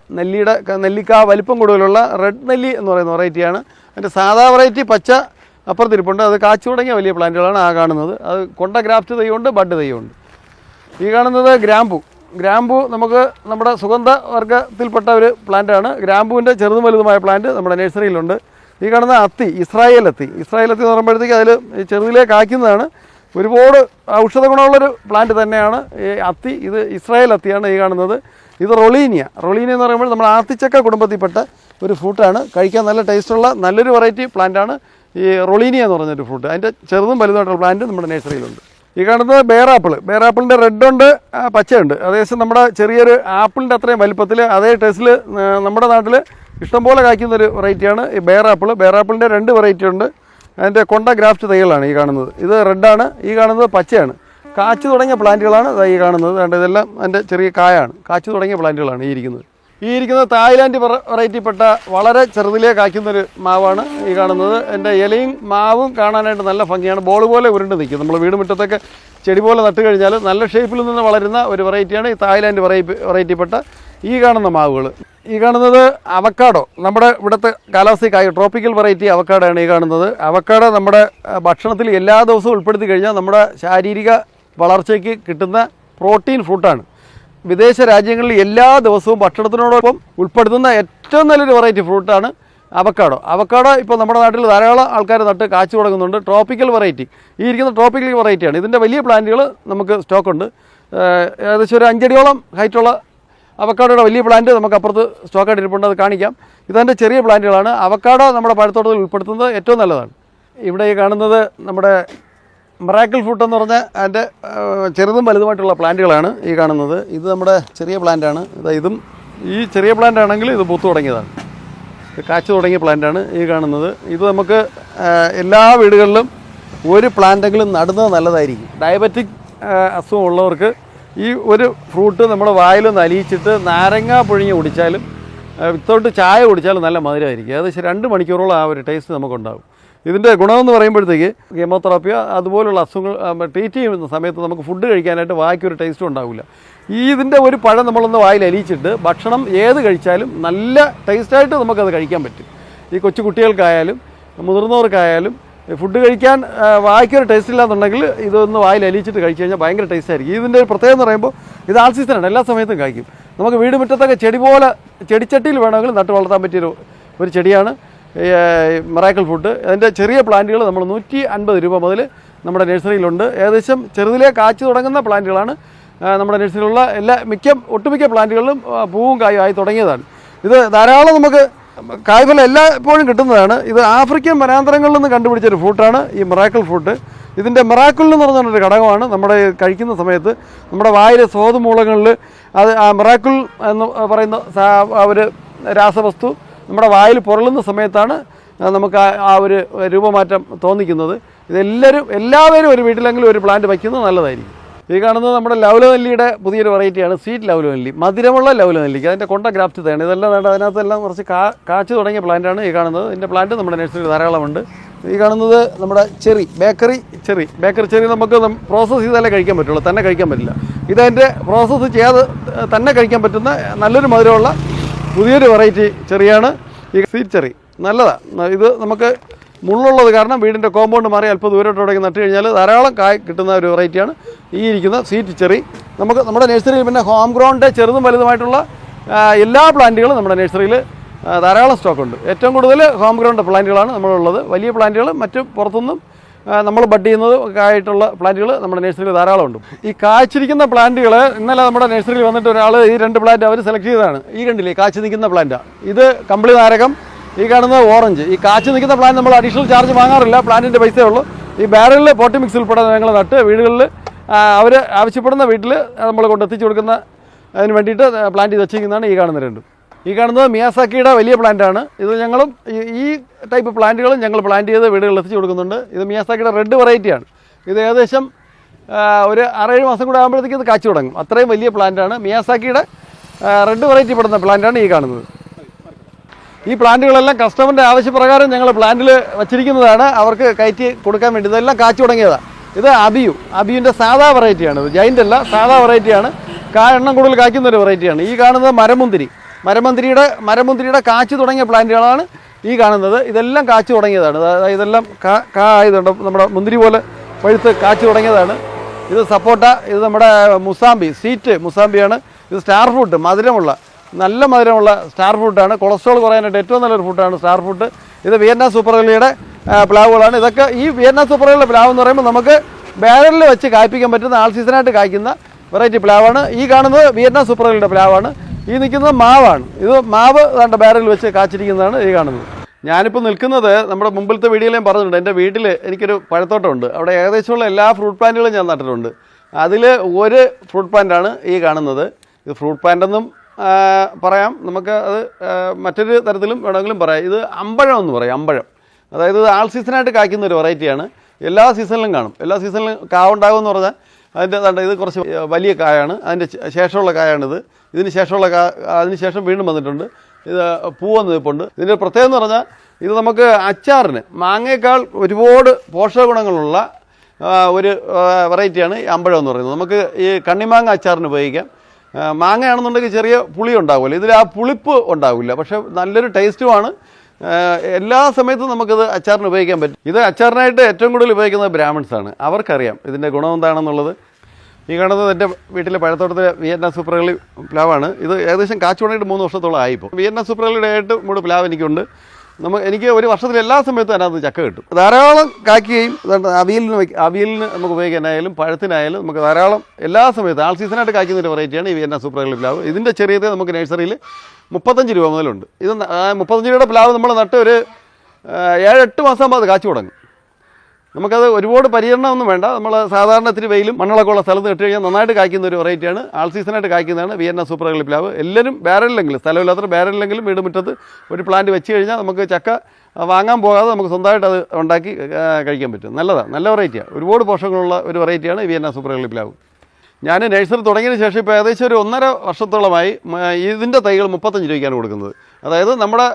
നെല്ലിക്ക വലിപ്പം കൂടുതലുള്ള റെഡ് നെല്ലി എന്ന് പറയുന്ന വെറൈറ്റിയാണ്. അതിൻ്റെ സാധാ വെറൈറ്റി പച്ച അപ്പുറത്തിരിപ്പുണ്ട്. അത് കാച്ചു തുടങ്ങിയ വലിയ പ്ലാന്റുകളാണ് ആ കാണുന്നത്. അത് കൊണ്ട ഗ്രാഫ്റ്റ് തൈയുണ്ട്, ബഡ് തൈയുണ്ട്. ഈ കാണുന്നത് ഗ്രാമ്പു നമുക്ക് നമ്മുടെ സുഗന്ധവർഗ്ഗത്തിൽപ്പെട്ട ഒരു പ്ലാന്റാണ്. ഗ്രാമ്പുവിൻ്റെ ചെറുതും വലുതുമായ പ്ലാന്റ് നമ്മുടെ നഴ്സറിയിലുണ്ട്. ഈ കാണുന്ന ഇസ്രായേൽ അത്തി എന്ന് പറയുമ്പോഴത്തേക്ക് അതിൽ ചെറുതിലേ കായ്ക്കുന്നതാണ്. ഒരുപാട് ഔഷധ ഗുണമുള്ളൊരു പ്ലാന്റ് തന്നെയാണ് ഈ അത്തി. ഇത് ഇസ്രായേൽ അത്തിയാണ് ഈ കാണുന്നത്. ഇത് റൊളീനിയ എന്ന് പറയുമ്പോൾ നമ്മുടെ ആത്തിച്ചക്ക കുടുംബത്തിൽപ്പെട്ട ഒരു ഫ്രൂട്ടാണ്. കഴിക്കാൻ നല്ല ടേസ്റ്റുള്ള നല്ലൊരു വെറൈറ്റി പ്ലാന്റാണ് ഈ റൊളീനിയ എന്ന് പറഞ്ഞൊരു ഫ്രൂട്ട്. അതിൻ്റെ ചെറുതും വലുതായിട്ടുള്ള പ്ലാന്റ് നമ്മുടെ നഴ്സറിയിലുണ്ട്. ഈ കാണുന്നത് ബേറാപ്പിളിൻ്റെ റെഡ് ഉണ്ട്, പച്ചയുണ്ട്. ഏകദേശം നമ്മുടെ ചെറിയൊരു ആപ്പിളിൻ്റെ അത്രയും വലിപ്പത്തിൽ അതേ ടേസ്റ്റിൽ നമ്മുടെ നാട്ടിൽ ഇഷ്ടംപോലെ കായ്ക്കുന്നൊരു വെറൈറ്റിയാണ് ഈ ബേറാപ്പിളിൻ്റെ 2 വെറൈറ്റി ഉണ്ട്. അതിൻ്റെ കൊണ്ട ഗ്രാഫ്റ്റ് തൈകളാണ് ഈ കാണുന്നത്. ഇത് റെഡാണ്, ഈ കാണുന്നത് പച്ചയാണ്. കാച്ചു തുടങ്ങിയ പ്ലാന്റുകളാണ് ഈ കാണുന്നത്. ഇതെല്ലാം അതിൻ്റെ ചെറിയ കായാണ്. കാച്ചു തുടങ്ങിയ പ്ലാന്റുകളാണ് ഈ ഇരിക്കുന്നത് തായ്ലാൻഡ് വെറൈറ്റിപ്പെട്ട വളരെ ചെറുതിലേ കായ്ക്കുന്നൊരു മാവാണ് ഈ കാണുന്നത്. എൻ്റെ ഇലയും മാവും കാണാനായിട്ട് നല്ല ഭംഗിയാണ്. ബോൾ പോലെ ഉരുണ്ട് നിൽക്കും. നമ്മൾ വീട് മുറ്റത്തൊക്കെ ചെടി പോലെ നട്ട് കഴിഞ്ഞാൽ നല്ല ഷേപ്പിൽ നിന്ന് വളരുന്ന ഒരു വെറൈറ്റിയാണ് ഈ തായ്ലാൻഡ് വെറൈറ്റിപ്പെട്ട ഈ കാണുന്ന മാവുകൾ. ഈ കാണുന്നത് അവക്കാഡോ. നമ്മുടെ ഇവിടുത്തെ കാലാവസ്ഥയ്ക്കായി ട്രോപ്പിക്കൽ വെറൈറ്റി അവക്കാഡോയാണ് ഈ കാണുന്നത്. അവക്കാഡോ നമ്മുടെ ഭക്ഷണത്തിൽ എല്ലാ ദിവസവും ഉൾപ്പെടുത്തി കഴിഞ്ഞാൽ നമ്മുടെ ശാരീരിക വളർച്ചയ്ക്ക് കിട്ടുന്ന പ്രോട്ടീൻ ഫ്രൂട്ടാണ്. വിദേശ രാജ്യങ്ങളിൽ എല്ലാ ദിവസവും ഭക്ഷണത്തിനോടൊപ്പം ഉൾപ്പെടുത്തുന്ന ഏറ്റവും നല്ലൊരു വെറൈറ്റി ഫ്രൂട്ടാണ് അവക്കാഡോ. ഇപ്പോൾ നമ്മുടെ നാട്ടിൽ ധാരാളം ആൾക്കാർ നട്ട് കാച്ചു തുടങ്ങുന്നുണ്ട്. ട്രോപ്പിക്കൽ വെറൈറ്റി ഈ ഇരിക്കുന്ന ട്രോപ്പിക്കൽ വെറൈറ്റിയാണ്. ഇതിൻ്റെ വലിയ പ്ലാന്റുകൾ നമുക്ക് സ്റ്റോക്കുണ്ട്. ഏകദേശം ഒരു 5 അടിയോളം ഹൈറ്റുള്ള അവക്കാഡോയുടെ വലിയ പ്ലാന്റ് നമുക്ക് അപ്പുറത്ത് സ്റ്റോക്കായിട്ട് ഇരിപ്പുണ്ട്. അത് കാണിക്കാം. ഇതെൻ്റെ ചെറിയ പ്ലാന്റുകളാണ്. അവക്കാഡോ നമ്മുടെ പഴത്തോട്ടത്തിൽ ഉൾപ്പെടുത്തുന്നത് ഏറ്റവും നല്ലതാണ്. ഇവിടെ ഈ കാണുന്നത് നമ്മുടെ മിറാക്കിൾ ഫ്രൂട്ട് എന്ന് പറഞ്ഞാൽ അതിൻ്റെ ചെറുതും വലുതുമായിട്ടുള്ള പ്ലാന്റുകളാണ് ഈ കാണുന്നത്. ഇത് നമ്മുടെ ചെറിയ പ്ലാന്റാണ്. ഇതും ഈ ചെറിയ പ്ലാന്റ് ആണെങ്കിൽ ഇത് പൂത്തു തുടങ്ങിയതാണ്. ഇത് കാച്ചു തുടങ്ങിയ പ്ലാന്റാണ് ഈ കാണുന്നത്. ഇത് നമുക്ക് എല്ലാ വീടുകളിലും ഒരു പ്ലാന്റെങ്കിലും നടുന്നത് നല്ലതായിരിക്കും. ഡയബറ്റിക് അസുഖമുള്ളവർക്ക് ഈ ഒരു ഫ്രൂട്ട് നമ്മുടെ വായിലൊന്ന് അലിയിച്ചിട്ട് നാരങ്ങ പുഴുങ്ങി കുടിച്ചാലും വിത്തൗട്ട് ചായ കുടിച്ചാലും നല്ല മധുരമായിരിക്കും. ഏകദേശം 2 മണിക്കൂറോളം ആ ഒരു ടേസ്റ്റ് നമുക്കുണ്ടാകും. ഇതിൻ്റെ ഗുണമെന്ന് പറയുമ്പോഴത്തേക്ക് കീമോതെറാപ്പിയോ അതുപോലുള്ള അസുഖങ്ങൾ ട്രീറ്റ് ചെയ്യുന്ന സമയത്ത് നമുക്ക് ഫുഡ് കഴിക്കാനായിട്ട് വായ്ക്കൊരു ടേസ്റ്റും ഉണ്ടാവില്ല. ഇതിൻ്റെ ഒരു പഴം നമ്മളൊന്ന് വായിൽ അലിയിച്ചിട്ട് ഭക്ഷണം ഏത് കഴിച്ചാലും നല്ല ടേസ്റ്റായിട്ട് നമുക്കത് കഴിക്കാൻ പറ്റും. ഈ കൊച്ചു കുട്ടികൾക്കായാലും മുതിർന്നവർക്കായാലും ഫുഡ് കഴിക്കാൻ വായ്ക്കൊരു ടേസ്റ്റ് ഇല്ലാന്നുണ്ടെങ്കിൽ ഇതൊന്ന് വായിൽ അലിയിച്ചിട്ട് കഴിച്ചു കഴിഞ്ഞാൽ ഭയങ്കര ടേസ്റ്റ് ആയിരിക്കും. ഇതിൻ്റെ ഒരു പ്രത്യേകത എന്ന് പറയുമ്പോൾ ഇത് ആൾ സീസണാണ്, എല്ലാ സമയത്തും കഴിക്കും. നമുക്ക് വീട് മുറ്റത്തൊക്കെ ചെടിച്ചട്ടിയിൽ വേണമെങ്കിൽ നട്ട് വളർത്താൻ പറ്റിയൊരു ചെടിയാണ് മിറാക്കിൾ ഫ്രൂട്ട്. അതിൻ്റെ ചെറിയ പ്ലാന്റുകൾ നമ്മൾ 150 രൂപ മുതൽ നമ്മുടെ നഴ്സറിയിലുണ്ട്. ഏകദേശം ചെറുതിലേ കാച്ചു തുടങ്ങുന്ന പ്ലാന്റുകളാണ് നമ്മുടെ നഴ്സറിയിലുള്ള ഒട്ടുമിക്ക പ്ലാന്റുകളിലും പൂവും കായും ആയി തുടങ്ങിയതാണ്. ഇത് ധാരാളം നമുക്ക് കായ്ഫലം എല്ലായ്പ്പോഴും കിട്ടുന്നതാണ്. ഇത് ആഫ്രിക്കൻ വനാന്തരങ്ങളിൽ നിന്ന് കണ്ടുപിടിച്ചൊരു ഫ്രൂട്ടാണ് ഈ മിറാക്കിൾ ഫ്രൂട്ട്. ഇതിൻ്റെ മിറാക്കിൾ എന്ന് പറഞ്ഞൊരു ഘടകമാണ് നമ്മുടെ കഴിക്കുന്ന സമയത്ത് നമ്മുടെ വായിലെ സ്വാദുമൂലങ്ങളിൽ ആ മിറാക്കിൾ എന്ന് പറയുന്ന ഒരു രാസവസ്തു നമ്മുടെ വായിൽ പുരളുന്ന സമയത്താണ് നമുക്ക് ആ ഒരു രൂപമാറ്റം തോന്നിക്കുന്നത്. എല്ലാവരും ഒരു വീട്ടിലെങ്കിലും ഒരു പ്ലാന്റ് വയ്ക്കുന്നത് നല്ലതായിരിക്കും. ഈ കാണുന്നത് നമ്മുടെ ലൗലനെല്ലിയുടെ പുതിയൊരു വെറൈറ്റിയാണ്. സ്വീറ്റ് ലൗലനെല്ലി, മധുരമുള്ള ലൗലനെല്ലിക്ക്. അതിൻ്റെ കൊണ്ട ഗ്രാഫ്റ്റ് തേയാണ്. ഇതെല്ലാം അതിനകത്തെല്ലാം കുറച്ച് കാച്ചു തുടങ്ങിയ പ്ലാന്റാണ് ഈ കാണുന്നത്. ഇതിൻ്റെ പ്ലാന്റ് നമ്മുടെ നഴ്സറിയിൽ ധാരാളമുണ്ട്. ഈ കാണുന്നത് നമ്മുടെ ബേക്കറി ചെറി നമുക്ക് പ്രോസസ്സ് ചെയ്താലേ കഴിക്കാൻ പറ്റുള്ളൂ, തന്നെ കഴിക്കാൻ പറ്റില്ല. ഇതതിൻ്റെ പ്രോസസ്സ് ചെയ്യാതെ തന്നെ കഴിക്കാൻ പറ്റുന്ന നല്ലൊരു മധുരമുള്ള പുതിയൊരു വെറൈറ്റി ചെറിയാണ് ഈ സ്വീറ്റ് ചെറി. നല്ലതാണ്. ഇത് നമുക്ക് മുള്ളുള്ളത് കാരണം വീടിൻ്റെ കോമ്പൗണ്ട് മാറി അല്പം ദൂരോട്ടോടേക്ക് നട്ട് കഴിഞ്ഞാൽ ധാരാളം കായ് കിട്ടുന്ന ഒരു വെറൈറ്റിയാണ് ഈ ഇരിക്കുന്ന സ്വീറ്റ് ചെറി. നമുക്ക് നമ്മുടെ നഴ്സറിയിൽ പിന്നെ ഹോം ഗ്രൗണ്ട് ചെറുതും വലുതുമായിട്ടുള്ള എല്ലാ പ്ലാന്റുകളും നമ്മുടെ നഴ്സറിയിൽ ധാരാളം സ്റ്റോക്കുണ്ട്. ഏറ്റവും കൂടുതൽ ഹോം ഗ്രൗണ്ട് പ്ലാന്റുകളാണ് നമ്മളുള്ളത്. വലിയ പ്ലാന്റുകൾ മറ്റ് പുറത്തുനിന്നും നമ്മൾ ബഡ് ചെയ്യുന്നത് ആയിട്ടുള്ള പ്ലാന്റുകൾ നമ്മുടെ നഴ്സറിയിൽ ധാരാളമുണ്ട്. ഈ കായ്ച്ചിരിക്കുന്ന പ്ലാന്റുകൾ ഇന്നലെ നമ്മുടെ നഴ്സറിയിൽ വന്നിട്ട് ഒരാൾ ഈ 2 പ്ലാന്റ് അവർ സെലക്ട് ചെയ്തതാണ്. ഈ കണ്ടില്ലേ കായ്ച്ചു നിൽക്കുന്ന പ്ലാന്റാണ്. ഇത് കമ്പിളി നാരകം, ഈ കാണുന്നത് ഓറഞ്ച്. ഈ കാച്ചു നിൽക്കുന്ന പ്ലാന്റ് നമ്മൾ അഡീഷണൽ ചാർജ് വാങ്ങാറില്ല, പ്ലാന്റിൻ്റെ പൈസയേ ഉള്ളൂ. ഈ ബാരലിൽ പോട്ടി മിക്സ് ഉൾപ്പെടെ ഞങ്ങൾ നട്ട് വീടുകളിൽ അവർ ആവശ്യപ്പെടുന്ന വീട്ടിൽ നമ്മൾ കൊണ്ടെത്തിച്ചു കൊടുക്കുന്ന അതിന് വേണ്ടിയിട്ട് പ്ലാന്റ് ചെയ്ത് വെച്ചിരിക്കുന്നതാണ് ഈ കാണുന്ന രണ്ടും. ഈ കാണുന്നത് മിയാസാക്കിയുടെ വലിയ പ്ലാന്റാണ്. ഇത് ഞങ്ങളും ഈ ടൈപ്പ് പ്ലാന്റുകളും ഞങ്ങൾ പ്ലാന്റ് ചെയ്ത് വീടുകളിൽ എത്തിച്ചു കൊടുക്കുന്നുണ്ട്. ഇത് മിയാസാക്കിയുടെ റെഡ് വെറൈറ്റിയാണ്. ഇത് ഏകദേശം ഒരു 6-7 മാസം കൂടെ ആകുമ്പോഴത്തേക്ക് ഇത് കാച്ചു തുടങ്ങും. അത്രയും വലിയ പ്ലാന്റാണ്. മിയാസാക്കിയുടെ റെഡ് വെറൈറ്റി പെടുന്ന പ്ലാന്റാണ് ഈ കാണുന്നത്. ഈ പ്ലാന്റുകളെല്ലാം കസ്റ്റമറിൻ്റെ ആവശ്യപ്രകാരം ഞങ്ങൾ പ്ലാന്റിൽ വച്ചിരിക്കുന്നതാണ്, അവർക്ക് കയറ്റി കൊടുക്കാൻ വേണ്ടി. ഇതെല്ലാം കാച്ചു തുടങ്ങിയതാണ്. ഇത് അബിയുവിൻ്റെ സാധാ വെറൈറ്റിയാണ്. ഇത് ജൈൻ്റ് അല്ല, സാധാ വെറൈറ്റിയാണ്. എണ്ണം കൂടുതൽ കായ്ക്കുന്ന ഒരു വെറൈറ്റിയാണ്. ഈ കാണുന്നത് മരമുന്തിരിയുടെ കാച്ചു തുടങ്ങിയ പ്ലാന്റുകളാണ് ഈ കാണുന്നത്. ഇതെല്ലാം കാച്ചു തുടങ്ങിയതാണ്. ഇതെല്ലാം ആയതുകൊണ്ട് നമ്മുടെ മുന്തിരി പോലെ പഴുത്ത് കാച്ചു തുടങ്ങിയതാണ്. ഇത് സപ്പോട്ട, ഇത് നമ്മുടെ മുസാമ്പി, സ്വീറ്റ് മുസാമ്പിയാണ്. ഇത് സ്റ്റാർ ഫ്രൂട്ട്, നല്ല മധുരമുള്ള സ്റ്റാർ ഫ്രൂട്ടാണ്. കൊളസ്ട്രോൾ കുറയാനായിട്ട് ഏറ്റവും നല്ലൊരു ഫ്രൂട്ടാണ് സ്റ്റാർ ഫ്രൂട്ട്. ഇത് വിയറ്റ്നാം സൂപ്പർ എർലിയുടെ പ്ലാവുകളാണ്. ഇതൊക്കെ ഈ വിയറ്റ്നാം സൂപ്പർ എർലിയുടെ പ്ലാവ് എന്ന് പറയുമ്പോൾ നമുക്ക് ബാരലിൽ വെച്ച് കായ്പ്പിക്കാൻ പറ്റുന്ന ആൾ സീസണായിട്ട് കായ്ക്കുന്ന വെറൈറ്റി പ്ലാവാണ്. ഈ കാണുന്നത് വിയറ്റ്നാം സൂപ്പർ എർലിയുടെ പ്ലാവാണ്. ഈ നിൽക്കുന്നത് മാവാണ്. ഇത് മാവ് ദാണ്ട ബാരലിൽ വെച്ച് കാച്ചിരിക്കുന്നതാണ് ഈ കാണുന്നത്. ഞാനിപ്പോൾ നിൽക്കുന്നത് നമ്മുടെ മുമ്പിലത്തെ വീഡിയോയിൽ ഞാൻ പറഞ്ഞിട്ടുണ്ട്, എൻ്റെ വീട്ടിൽ എനിക്കൊരു പഴത്തോട്ടമുണ്ട്. അവിടെ ഏകദേശമുള്ള എല്ലാ ഫ്രൂട്ട് പ്ലാന്റുകളും ഞാൻ നട്ടിട്ടുണ്ട്. അതിൽ ഒരു ഫ്രൂട്ട് പ്ലാന്റാണ് ഈ കാണുന്നത്. ഇത് ഫ്രൂട്ട് പ്ലാന്റെന്നും പറയാം, നമുക്ക് അത് മറ്റൊരു തരത്തിലും വേണമെങ്കിലും പറയാം. ഇത് അമ്പഴം എന്ന് പറയും. അമ്പഴം, അതായത് ഇത് ആൾ സീസണായിട്ട് കായ്ക്കുന്ന ഒരു വെറൈറ്റിയാണ്. എല്ലാ സീസണിലും കാണും. എല്ലാ സീസണിലും ഉണ്ടാകുമെന്ന് പറഞ്ഞാൽ അതിൻ്റെ ഇത് കുറച്ച് വലിയ കായാണ്. അതിൻ്റെ ശേഷമുള്ള കായാണിത്. ഇതിന് ശേഷമുള്ള അതിന് ശേഷം വീണ്ടും വന്നിട്ടുണ്ട്. ഇത് പൂവെന്ന് നിൽപ്പുണ്ട്. ഇതിൻ്റെ പ്രത്യേകത എന്ന് പറഞ്ഞാൽ ഇത് നമുക്ക് അച്ചാറിന് മാങ്ങയേക്കാൾ ഒരുപാട് പോഷക ഗുണങ്ങളുള്ള ഒരു വെറൈറ്റിയാണ് ഈ അമ്പഴം എന്ന് പറയുന്നത്. നമുക്ക് ഈ കണ്ണിമാങ്ങ അച്ചാറിന് ഉപയോഗിക്കാം. മാങ്ങയാണെന്നുണ്ടെങ്കിൽ ചെറിയ പുളി ഉണ്ടാവുമല്ലോ, ഇതിൽ ആ പുളിപ്പ് ഉണ്ടാവില്ല, പക്ഷേ നല്ലൊരു ടേസ്റ്റുമാണ്. എല്ലാ സമയത്തും നമുക്കിത് അച്ചാറിന് ഉപയോഗിക്കാൻ പറ്റും. ഇത് അച്ചാറിനായിട്ട് ഏറ്റവും കൂടുതൽ ഉപയോഗിക്കുന്നത് ബ്രാഹ്മിൺസാണ്. അവർക്കറിയാം ഇതിൻ്റെ ഗുണം എന്താണെന്നുള്ളത്. ഈ കാണുന്നത് എൻ്റെ വീട്ടിലെ പഴത്തോട്ടത്തിലെ വിയറ്റ്നാം സൂപ്പർ എർലി പ്ലാവാണ്. ഇത് ഏകദേശം കാച്ചു തുടങ്ങിയിട്ട് 3 വർഷത്തോളം ആയിപ്പോൾ. വിയറ്റ്നാം സൂപ്പർ എർലിയുടെ ആയിട്ട് 3 പ്ലാവ് എനിക്കുണ്ട്. എനിക്ക് ഒരു വർഷത്തിൽ എല്ലാ സമയത്തും അതിനകത്ത് ചക്ക കിട്ടും. ധാരാളം കായ്ക്കുകയും അവിയലിന് നമുക്ക് ഉപയോഗിക്കാനായാലും പഴത്തിനായാലും നമുക്ക് ധാരാളം എല്ലാ സമയത്തും ആൾ സീസണായിട്ട് കായ്ക്കുന്ന ഒരു വെറൈറ്റിയാണ് ഈ വിയറ്റ്നാം സൂപ്പർ എർലി പ്ലാവ്. ഇതിൻ്റെ ചെറിയത് നമുക്ക് നഴ്സറിയിൽ 35 രൂപ മുതലുണ്ട്. ഇത് 35 രൂപയുടെ പ്ലാവ് നമ്മൾ നട്ട് ഒരു 7-8 മാസം ആകുമ്പോൾ അത് കാച്ചു തുടങ്ങും. നമുക്കത് ഒരുപാട് പരിചരണമൊന്നും വേണ്ട. നമ്മൾ സാധാരണ ഇത്തിരി വെയിലും മണ്ണളൊക്കെ ഉള്ള സ്ഥലത്ത് ഇട്ട് കഴിഞ്ഞാൽ നന്നായിട്ട് കായ്ക്കുന്ന ഒരു വെറൈറ്റിയാണ്. ആൾ സീസണായിട്ട് കായ്ക്കുന്നതാണ് വിയറ്റ്നാം സൂപ്പർ എർലി പ്ലാവ്. എല്ലാവരും ബാരലിലെങ്കിലും, സ്ഥലമില്ലാത്ത ബാരലിലെങ്കിലും വീട് മുറ്റത്ത് ഒരു പ്ലാന്റ് വെച്ച് കഴിഞ്ഞാൽ നമുക്ക് ചക്ക വാങ്ങാൻ പോകാതെ നമുക്ക് സ്വന്തമായിട്ട് അത് ഉണ്ടാക്കി കഴിക്കാൻ പറ്റും. നല്ലതാണ്, നല്ല വെറൈറ്റിയാണ്. ഒരുപാട് പോഷകങ്ങളുള്ള ഒരു വെറൈറ്റിയാണ് വിയറ്റ്നാം സൂപ്പർ എർലി പ്ലാവ്. ഞാൻ നഴ്സറി തുടങ്ങിയതിന് ശേഷം ഇപ്പോൾ ഏകദേശം ഒരു 1.5 വർഷത്തോളമായി ഇതിൻ്റെ തൈകൾ 35 രൂപയ്ക്കാണ് കൊടുക്കുന്നത്. അതായത് നമ്മുടെ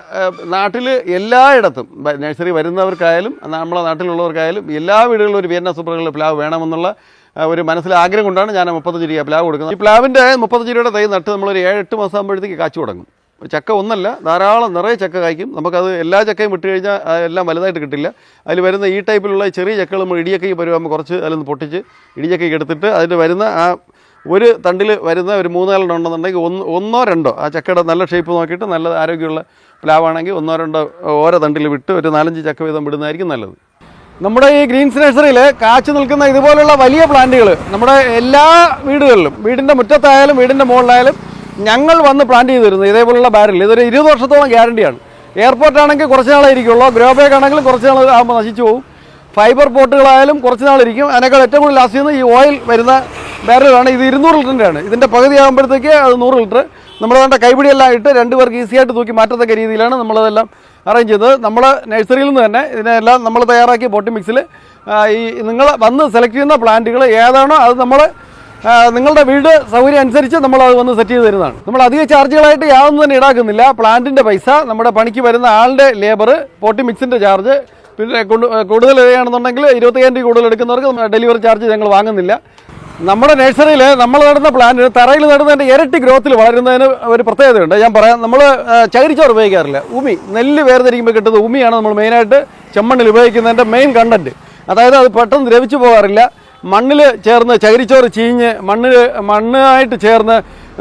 നാട്ടിൽ എല്ലായിടത്തും നഴ്സറി വരുന്നവർക്കായാലും നമ്മളെ നാട്ടിലുള്ളവർക്കായാലും എല്ലാ വീടുകളിലും ഒരു വിയറ്റ്നാം സൂപ്പർ എർലി പ്ലാവ് വേണമെന്നുള്ള ഒരു മനസ്സിൽ ആഗ്രഹം കൊണ്ടാണ് ഞാൻ 35 രൂപ പ്ലാവ് കൊടുക്കുന്നത്. ഈ പ്ലാവിൻ്റെ 35 രൂപയുടെ തൈ നട്ട് നമ്മളൊരു 7-8 മാസം ആകുമ്പോഴത്തേക്ക് കാച്ചു തുടങ്ങും. ചക്ക ഒന്നല്ല, ധാരാളം നിറയെ ചക്ക കായ്ക്കും. നമുക്കത് എല്ലാ ചക്കയും വിട്ട് കഴിഞ്ഞാൽ എല്ലാം വലുതായിട്ട് കിട്ടില്ല. അതിൽ വരുന്ന ഈ ടൈപ്പിലുള്ള ചെറിയ ചക്കകൾ നമ്മൾ ഇടിയക്കയ്ക്ക് പരുവാകുമ്പോൾ കുറച്ച് അതിലൊന്ന് പൊട്ടിച്ച് ഇടിയക്കയ്ക്ക് എടുത്തിട്ട് അതിൽ വരുന്ന ആ ഒരു തണ്ടിൽ വരുന്ന ഒരു 3-4 ഉണ്ടെന്നുണ്ടെങ്കിൽ 1-2 ആ ചക്കയുടെ നല്ല ഷേപ്പ് നോക്കിയിട്ട് നല്ല ആരോഗ്യമുള്ള പ്ലാവാണെങ്കിൽ 1-2 ഓരോ തണ്ടിൽ വിട്ട് ഒരു 4-5 ചക്ക വീതം വിടുന്നതായിരിക്കും നല്ലത്. നമ്മുടെ ഈ ഗ്രീൻസ് നഴ്സറിയിൽ കാച്ചു നിൽക്കുന്ന ഇതുപോലുള്ള വലിയ പ്ലാന്റുകൾ നമ്മുടെ എല്ലാ വീടുകളിലും, വീടിൻ്റെ മുറ്റത്തായാലും വീടിൻ്റെ മുകളിലായാലും ഞങ്ങൾ വന്ന് പ്ലാന്റ് ചെയ്ത് തരുന്നത് ഇതേപോലുള്ള ബാരൽ. ഇതൊരു 20 വർഷത്തോളം ഗ്യാരണ്ടിയാണ്. എയർപോർട്ടാണെങ്കിൽ കുറച്ച് നാളെ ഇരിക്കുള്ളൂ, ഗ്രോ ബാഗ് ആണെങ്കിലും കുറച്ച് നാൾ ആകുമ്പോൾ നശിച്ചു പോകും. ഫൈബർ പോട്ടുകളായാലും കുറച്ച് നാളിരിക്കും. അതിനേക്കാൾ ഏറ്റവും കൂടുതൽ ലാസ്റ്റ് ചെയ്യുന്നത് ഈ ഓയിൽ വരുന്ന ബാരലാണ്. ഇത് 200 ലിറ്ററിൻ്റെയാണ്. ഇതിൻ്റെ പകുതി ആകുമ്പോഴത്തേക്ക് അത് 100 ലിറ്റർ. നമ്മളതിൻ്റെ കൈപിടിയെല്ലാം ഇട്ട് 2 പേർക്ക് ഈസിയായിട്ട് തൂക്കി മാറ്റത്തക്ക രീതിയിലാണ് നമ്മളതെല്ലാം അറേഞ്ച് ചെയ്തത്. നമ്മൾ നഴ്സറിയിൽ നിന്ന് തന്നെ ഇതിനെല്ലാം നമ്മൾ തയ്യാറാക്കിയ പോട്ടി മിക്സിൽ ഈ നിങ്ങൾ വന്ന് സെലക്ട് ചെയ്യുന്ന പ്ലാന്റുകൾ ഏതാണോ അത് നമ്മൾ നിങ്ങളുടെ വീട് സൗകര്യം അനുസരിച്ച് നമ്മൾ അത് വന്ന് സെറ്റ് ചെയ്ത് തരുന്നതാണ്. നമ്മൾ അധിക ചാർജുകളായിട്ട് യാതൊന്നും തന്നെ ഈടാക്കുന്നില്ല. പ്ലാന്റിൻ്റെ പൈസ, നമ്മുടെ പണിക്ക് വരുന്ന ആളുടെ ലേബർ, പോട്ടി മിക്സിൻ്റെ ചാർജ്, പിന്നെ കൂടുതൽ ചെയ്യുകയാണെന്നുണ്ടെങ്കിൽ 25,000 രൂപ കൂടുതൽ എടുക്കുന്നവർക്ക് ഡെലിവറി ചാർജ് ഞങ്ങൾ വാങ്ങുന്നില്ല. നമ്മുടെ നഴ്സറിയിൽ നമ്മൾ നടുന്ന പ്ലാന്റ് തറയിൽ നടുന്നതിൻ്റെ ഇരട്ടി ഗ്രോത്തിൽ വളരുന്നതിന് ഒരു പ്രത്യേകതയുണ്ട്. ഞാൻ പറയാം, നമ്മൾ ചകിരിച്ചോറ് ഉപയോഗിക്കാറില്ല. ഉമി, നെല്ല് വേർതിരിക്കുമ്പോൾ കിട്ടുന്നത് ഉമിയാണ് നമ്മൾ മെയിനായിട്ട് ചെമ്മണ്ണിൽ ഉപയോഗിക്കുന്നതിൻ്റെ മെയിൻ കണ്ടൻറ്റ്. അതായത് അത് പെട്ടെന്ന് ദ്രവിച്ചു പോകാറില്ല. മണ്ണിൽ ചേർന്ന് ചകിരിച്ചോറ് ചീഞ്ഞ് മണ്ണായിട്ട് ചേർന്ന്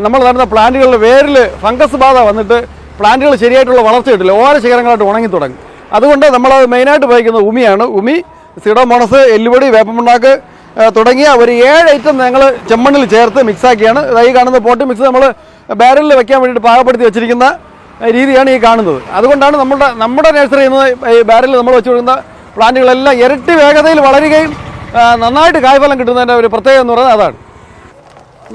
നമ്മൾ നടുന്ന പ്ലാന്റുകളുടെ വേരിൽ ഫംഗസ് ബാധ വന്നിട്ട് പ്ലാന്റുകൾ ശരിയായിട്ടുള്ള വളർച്ച കിട്ടില്ല, ഓരോ ശിഖരങ്ങളായിട്ട് ഉണങ്ങി തുടങ്ങും. അതുകൊണ്ട് നമ്മൾ മെയിനായിട്ട് ഉപയോഗിക്കുന്നത് ഉമിയാണ്. ഉമി, സിഡോമോണസ്, എല്ലുപൊടി, വേപ്പമുണ്ണാക്ക് തുടങ്ങിയ ഒരു 7 ഐറ്റം ഞങ്ങൾ ചെമ്മണ്ണിൽ ചേർത്ത് മിക്സാക്കിയാണ് ഈ കാണുന്ന പോട്ടി മിക്സ് നമ്മൾ ബാരലിൽ വെക്കാൻ വേണ്ടിയിട്ട് പാകപ്പെടുത്തി വെച്ചിരിക്കുന്ന രീതിയാണ് ഈ കാണുന്നത്. അതുകൊണ്ടാണ് നമ്മുടെ നഴ്സറിയിൽ നിന്ന് ഈ ബാരലിൽ നമ്മൾ വെച്ച് കൊടുക്കുന്ന പ്ലാന്റുകളെല്ലാം ഇരട്ടി വേഗതയിൽ വളരുകയും നന്നായിട്ട് കായ്ഫലം കിട്ടുന്നതിൻ്റെ ഒരു പ്രത്യേകത എന്ന് പറയുന്നത് അതാണ്.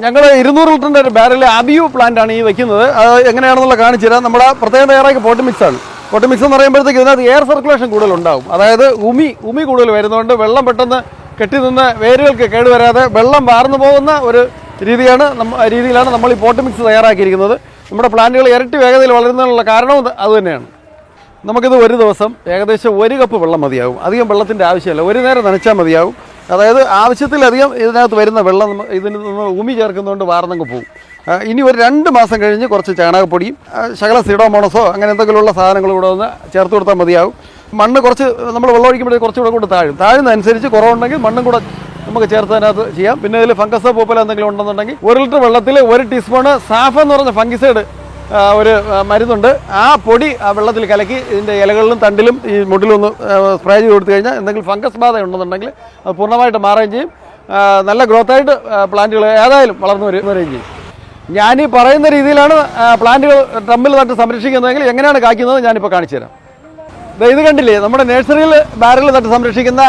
ഞങ്ങൾ 200 ലിറ്ററിൻ്റെ ഒരു ബാരലിൽ അബിയു പ്ലാന്റാണ് ഈ വെക്കുന്നത്. അത് എങ്ങനെയാണെന്നുള്ള കാണിച്ചു തരാം. നമ്മുടെ പ്രത്യേകം തയ്യാറാക്കിയ പോട്ടി മിക്സാണ്. പോട്ടി മിക്സ് എന്ന് പറയുമ്പോഴത്തേക്ക് ഇതിനകത്ത് എയർ സർക്കുലേഷൻ കൂടുതലുണ്ടാവും. അതായത് ഉമി കൂടുതൽ വരുന്നതുകൊണ്ട് വെള്ളം പെട്ടെന്ന് കെട്ടി നിന്ന് വേരുകൾക്ക് കേടുവരാതെ വെള്ളം വാർന്നു പോകുന്ന ഒരു രീതിയിലാണ് നമ്മൾ ഈ പോട്ട് മിക്സ് തയ്യാറാക്കിയിരിക്കുന്നത്. നമ്മുടെ പ്ലാന്റുകൾ ഇരട്ടി വേഗതയിൽ വളരുന്നതിനുള്ള കാരണവും അതുതന്നെയാണ്. നമുക്കിത് ഒരു ദിവസം ഏകദേശം 1 കപ്പ് വെള്ളം മതിയാവും. അധികം വെള്ളത്തിൻ്റെ ആവശ്യമില്ല, ഒരു നേരം നനച്ചാൽ മതിയാവും. അതായത് ആവശ്യത്തിലധികം ഇതിനകത്ത് വരുന്ന വെള്ളം ഇതിന് നിന്ന് ഉമി ചേർക്കുന്നതുകൊണ്ട് വാർന്നങ്ങ് പോകും. ഇനി ഒരു 2 മാസം കഴിഞ്ഞ് കുറച്ച് ചാണകപ്പൊടിയും ശകല സിഡോമോണസോ അങ്ങനെ എന്തെങ്കിലുമുള്ള സാധനങ്ങളും കൂടെ ഒന്ന് ചേർത്ത് കൊടുത്താൽ മതിയാവും. മണ്ണ് കുറച്ച് നമ്മൾ വെള്ളം ഒഴിക്കുമ്പോഴേക്ക് കുറച്ചുകൂടെ കൂടെ താഴുന്നതനുസരിച്ച് കുറവുണ്ടെങ്കിൽ മണ്ണും കൂടെ നമുക്ക് ചേർത്തതിനകത്ത് ചെയ്യാം. പിന്നെ ഇതിൽ ഫംഗസോ പൂപ്പലോ എന്തെങ്കിലും ഉണ്ടെന്നുണ്ടെങ്കിൽ 1 ലിറ്റർ വെള്ളത്തിൽ 1 ടീസ്പൂണ് സാഫ് എന്ന് പറഞ്ഞ ഫംഗിസൈഡ് ഒരു മരുന്നുണ്ട്. ആ പൊടി ആ വെള്ളത്തിൽ കലക്കി ഇതിൻ്റെ ഇലകളിലും തണ്ടിലും ഈ മുട്ടിലും ഒന്ന് സ്പ്രേ ചെയ്ത് കൊടുത്തു കഴിഞ്ഞാൽ എന്തെങ്കിലും ഫംഗസ് ബാധ ഉണ്ടെന്നുണ്ടെങ്കിൽ അത് പൂർണ്ണമായിട്ട് മാറുകയും ചെയ്യും. നല്ല ഗ്രോത്തായിട്ട് പ്ലാന്റുകൾ ഏതായാലും വളർന്നു വരികയും ചെയ്യും. ഞാനീ പറയുന്ന രീതിയിലാണ് പ്ലാന്റുകൾ ട്രമ്പിൽ നട്ട് സംരക്ഷിക്കുന്നതെങ്കിൽ എങ്ങനെയാണ് കായ്ക്കുന്നത് ഞാനിപ്പോൾ കാണിച്ചു തരാം. ഇത് കണ്ടില്ലേ, നമ്മുടെ നഴ്സറിയിൽ ബാരലിൽ നട്ട് സംരക്ഷിക്കുന്ന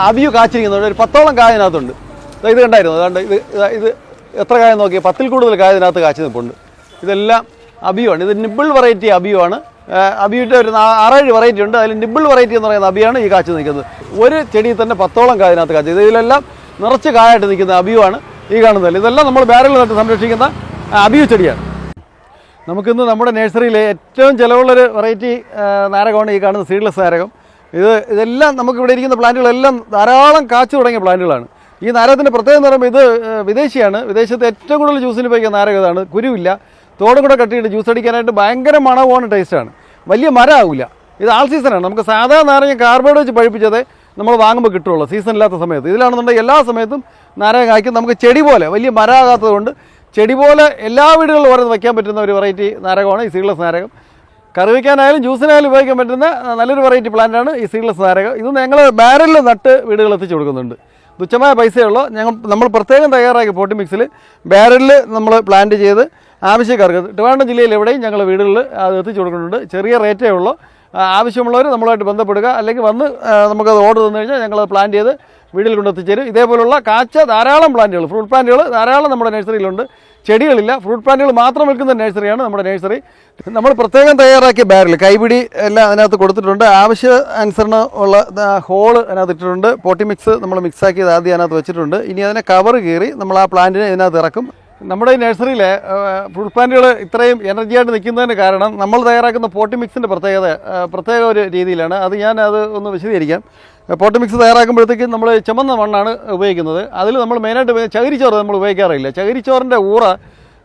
അബിയു കാച്ചിരിക്കുന്നുണ്ട്. ഒരു 10ഓളം കായ ഇതിനകത്തുണ്ട്. ഇത് കണ്ടായിരുന്നു, അതുകൊണ്ട് ഇത് എത്ര കായ നോക്കി, 10ൽ കൂടുതൽ കായ ഇതിനകത്ത് കാച്ചി നിൽപ്പുണ്ട്. ഇതെല്ലാം അബിയു ആണ്. ഇത് നിബിൾ വെറൈറ്റി അബിയു ആണ്. അബിയുടെ ഒരു 6-7 വെറൈറ്റി ഉണ്ട്. അതിൽ നിബിൾ വെറൈറ്റി എന്ന് പറയുന്ന അബിയാണ് ഈ കാച്ചു നിൽക്കുന്നത്. ഒരു ചെടിയിൽ തന്നെ 10ഓളം കായ ഇതിനകത്ത് കാച്ചി. ഇതിലെല്ലാം നിറച്ച് കായായിട്ട് നിൽക്കുന്ന അബിയു ആണ് ഈ കാണുന്നത്. ഇതെല്ലാം നമ്മൾ ബാരലിൽ നട്ട് സംരക്ഷിക്കുന്ന അബിയു ചെടിയാണ്. നമുക്കിന്ന് നമ്മുടെ നഴ്സറിയിലെ ഏറ്റവും ചിലവുള്ളൊരു വെറൈറ്റി നാരകമാണ് ഈ കാണുന്ന സീഡ്ലെസ് നാരകം. ഇതെല്ലാം നമുക്കിവിടെ ഇരിക്കുന്ന പ്ലാന്റുകളെല്ലാം ധാരാളം കാച്ചു തുടങ്ങിയ പ്ലാന്റുകളാണ്. ഈ നാരകത്തിൻ്റെ പ്രത്യേകത എന്ന് പറയുമ്പോൾ ഇത് വിദേശിയാണ്. വിദേശത്ത് ഏറ്റവും കൂടുതൽ ജ്യൂസിന് ഉപയോഗിക്കുന്ന നാരകം ഇതാണ്. കുരുവില്ല, തോടും കൂടെ കട്ടിയിട്ട് ജ്യൂസ് അടിക്കാനായിട്ട് ഭയങ്കര മണവുമാണ്, ടേസ്റ്റാണ്. വലിയ മരമാവില്ല. ഇത് ആൾ സീസണാണ്. നമുക്ക് സാധാ നാരങ്ങ കാർബൈഡ് വെച്ച് പഴിപ്പിച്ചതേ നമ്മൾ വാങ്ങുമ്പോൾ കിട്ടുള്ളൂ സീസൺ ഇല്ലാത്ത സമയത്ത്. ഇതിലാണെന്നുണ്ടെങ്കിൽ എല്ലാ സമയത്തും നാരങ്ങ കായ്ക്കും. നമുക്ക് ചെടി പോലെ വലിയ മരമാകാത്തത് കൊണ്ട് ചെടി പോലെ എല്ലാ വീടുകളിലും ഓരോന്ന് വയ്ക്കാൻ പറ്റുന്ന ഒരു വെറൈറ്റി നാരകമാണ് ഈ സീഡ്ലെസ് നാരകം. കറി വയ്ക്കാനായാലും ജ്യൂസിനായാലും ഉപയോഗിക്കാൻ പറ്റുന്ന നല്ലൊരു വെറൈറ്റി പ്ലാന്റാണ് ഈ സീഡ്ലെസ് നാരകം. ഇത് ഞങ്ങൾ ബാരലിൽ നട്ട് വീടുകൾ എത്തിച്ചു കൊടുക്കുന്നുണ്ട്. തുച്ഛമായ പൈസയുള്ളൂ. നമ്മൾ പ്രത്യേകം തയ്യാറാക്കിയ പോട്ടി മിക്സിൽ ബാരലിൽ നമ്മൾ പ്ലാന്റ് ചെയ്ത് ആവശ്യക്കാർക്ക് ട്രിവാൻഡ്രം ജില്ലയിൽ എവിടെയും ഞങ്ങൾ വീടുകളിൽ അത് എത്തിച്ചു കൊടുക്കുന്നുണ്ട്. ചെറിയ റേറ്റേ ഉള്ളൂ. ആവശ്യമുള്ളവർ നമ്മളുമായിട്ട് ബന്ധപ്പെടുക, അല്ലെങ്കിൽ വന്ന് നമുക്കത് ഓർഡർ തന്നു കഴിഞ്ഞാൽ ഞങ്ങളത് പ്ലാൻ ചെയ്ത് വീട്ടിൽ കൊണ്ടെത്തിച്ചേരും. ഇതേപോലുള്ള കാച്ച ധാരാളം പ്ലാന്റുകൾ, ഫ്രൂട്ട് പ്ലാന്റുകൾ ധാരാളം നമ്മുടെ നഴ്സറിയിലുണ്ട്. ചെടികളില്ല, ഫ്രൂട്ട് പ്ലാന്റുകൾ മാത്രം വിൽക്കുന്ന നഴ്സറിയാണ് നമ്മുടെ നഴ്സറി. നമ്മൾ പ്രത്യേകം തയ്യാറാക്കിയ ബാരൽ കൈപിടി എല്ലാം അതിനകത്ത് കൊടുത്തിട്ടുണ്ട്. ആവശ്യ അനുസരണം ഉള്ള ഹോള് അതിനകത്ത് ഇട്ടിട്ടുണ്ട്. പോട്ടി മിക്സ് നമ്മൾ മിക്സാക്കിയത് ആദ്യം അതിനകത്ത് വെച്ചിട്ടുണ്ട്. ഇനി അതിനെ കവർ കീറി നമ്മൾ ആ പ്ലാന്റിനെ ഇതിനകത്ത് ഇറക്കും. നമ്മുടെ ഈ നഴ്സറിയിലെ ഫ്രൂട്ട് പ്ലാന്റുകൾ ഇത്രയും എനർജിയായിട്ട് നിൽക്കുന്നതിന് കാരണം നമ്മൾ തയ്യാറാക്കുന്ന പോട്ടി മിക്സിൻ്റെ പ്രത്യേക ഒരു രീതിയിലാണ്. അത് ഒന്ന് വിശദീകരിക്കാം. പോട്ടി മിക്സ് തയ്യാറാക്കുമ്പോഴത്തേക്കും നമ്മൾ ചുമന്ന മണ്ണാണ് ഉപയോഗിക്കുന്നത്. അതിൽ നമ്മൾ മെയിനായിട്ട് ചകിരിച്ചോറ് നമ്മൾ ഉപയോഗിക്കാറില്ല. ചകിരിച്ചോറിൻ്റെ ഊറ,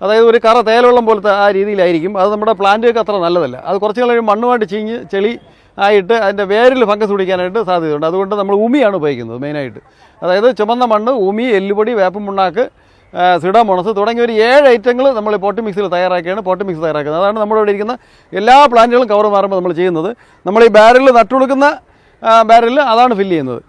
അതായത് ഒരു കറ തേലോളം പോലത്തെ ആ രീതിയിലായിരിക്കും. അത് നമ്മുടെ പ്ലാന്റുകൾക്ക് അത്ര നല്ലതല്ല. അത് കുറച്ച് കഴിയുമ്പോൾ മണ്ണുമായിട്ട് ചീഞ്ഞ് ചെളി ആയിട്ട് അതിൻ്റെ വേരിൽ ഫംഗസ് പിടിക്കാനായിട്ട് സാധ്യതയുണ്ട്. അതുകൊണ്ട് നമ്മൾ ഉമിയാണ് ഉപയോഗിക്കുന്നത് മെയിനായിട്ട്. അതായത് ചുമന്ന മണ്ണ്, ഉമി, എല്ലുപൊടി, വേപ്പമുണ്ണാക്ക്, സിഡോമോണസ് തുടങ്ങിയ ഒരു 7 ഐറ്റങ്ങൾ നമ്മൾ പോട്ടി മിക്സിൽ തയ്യാറാക്കിയാണ് പോട്ടി മിക്സ് തയ്യാറാക്കുന്നത്. അതാണ് നമ്മുടെ ഇവിടെ ഇരിക്കുന്ന എല്ലാ പ്ലാന്റുകളും കവർ മാറുമ്പോൾ നമ്മൾ ചെയ്യുന്നത്. നമ്മൾ ഈ ബാരലിൽ നട്ടുകൊടുക്കുന്ന ബാരലിൽ അതാണ് ഫില്ല് ചെയ്യുന്നത്.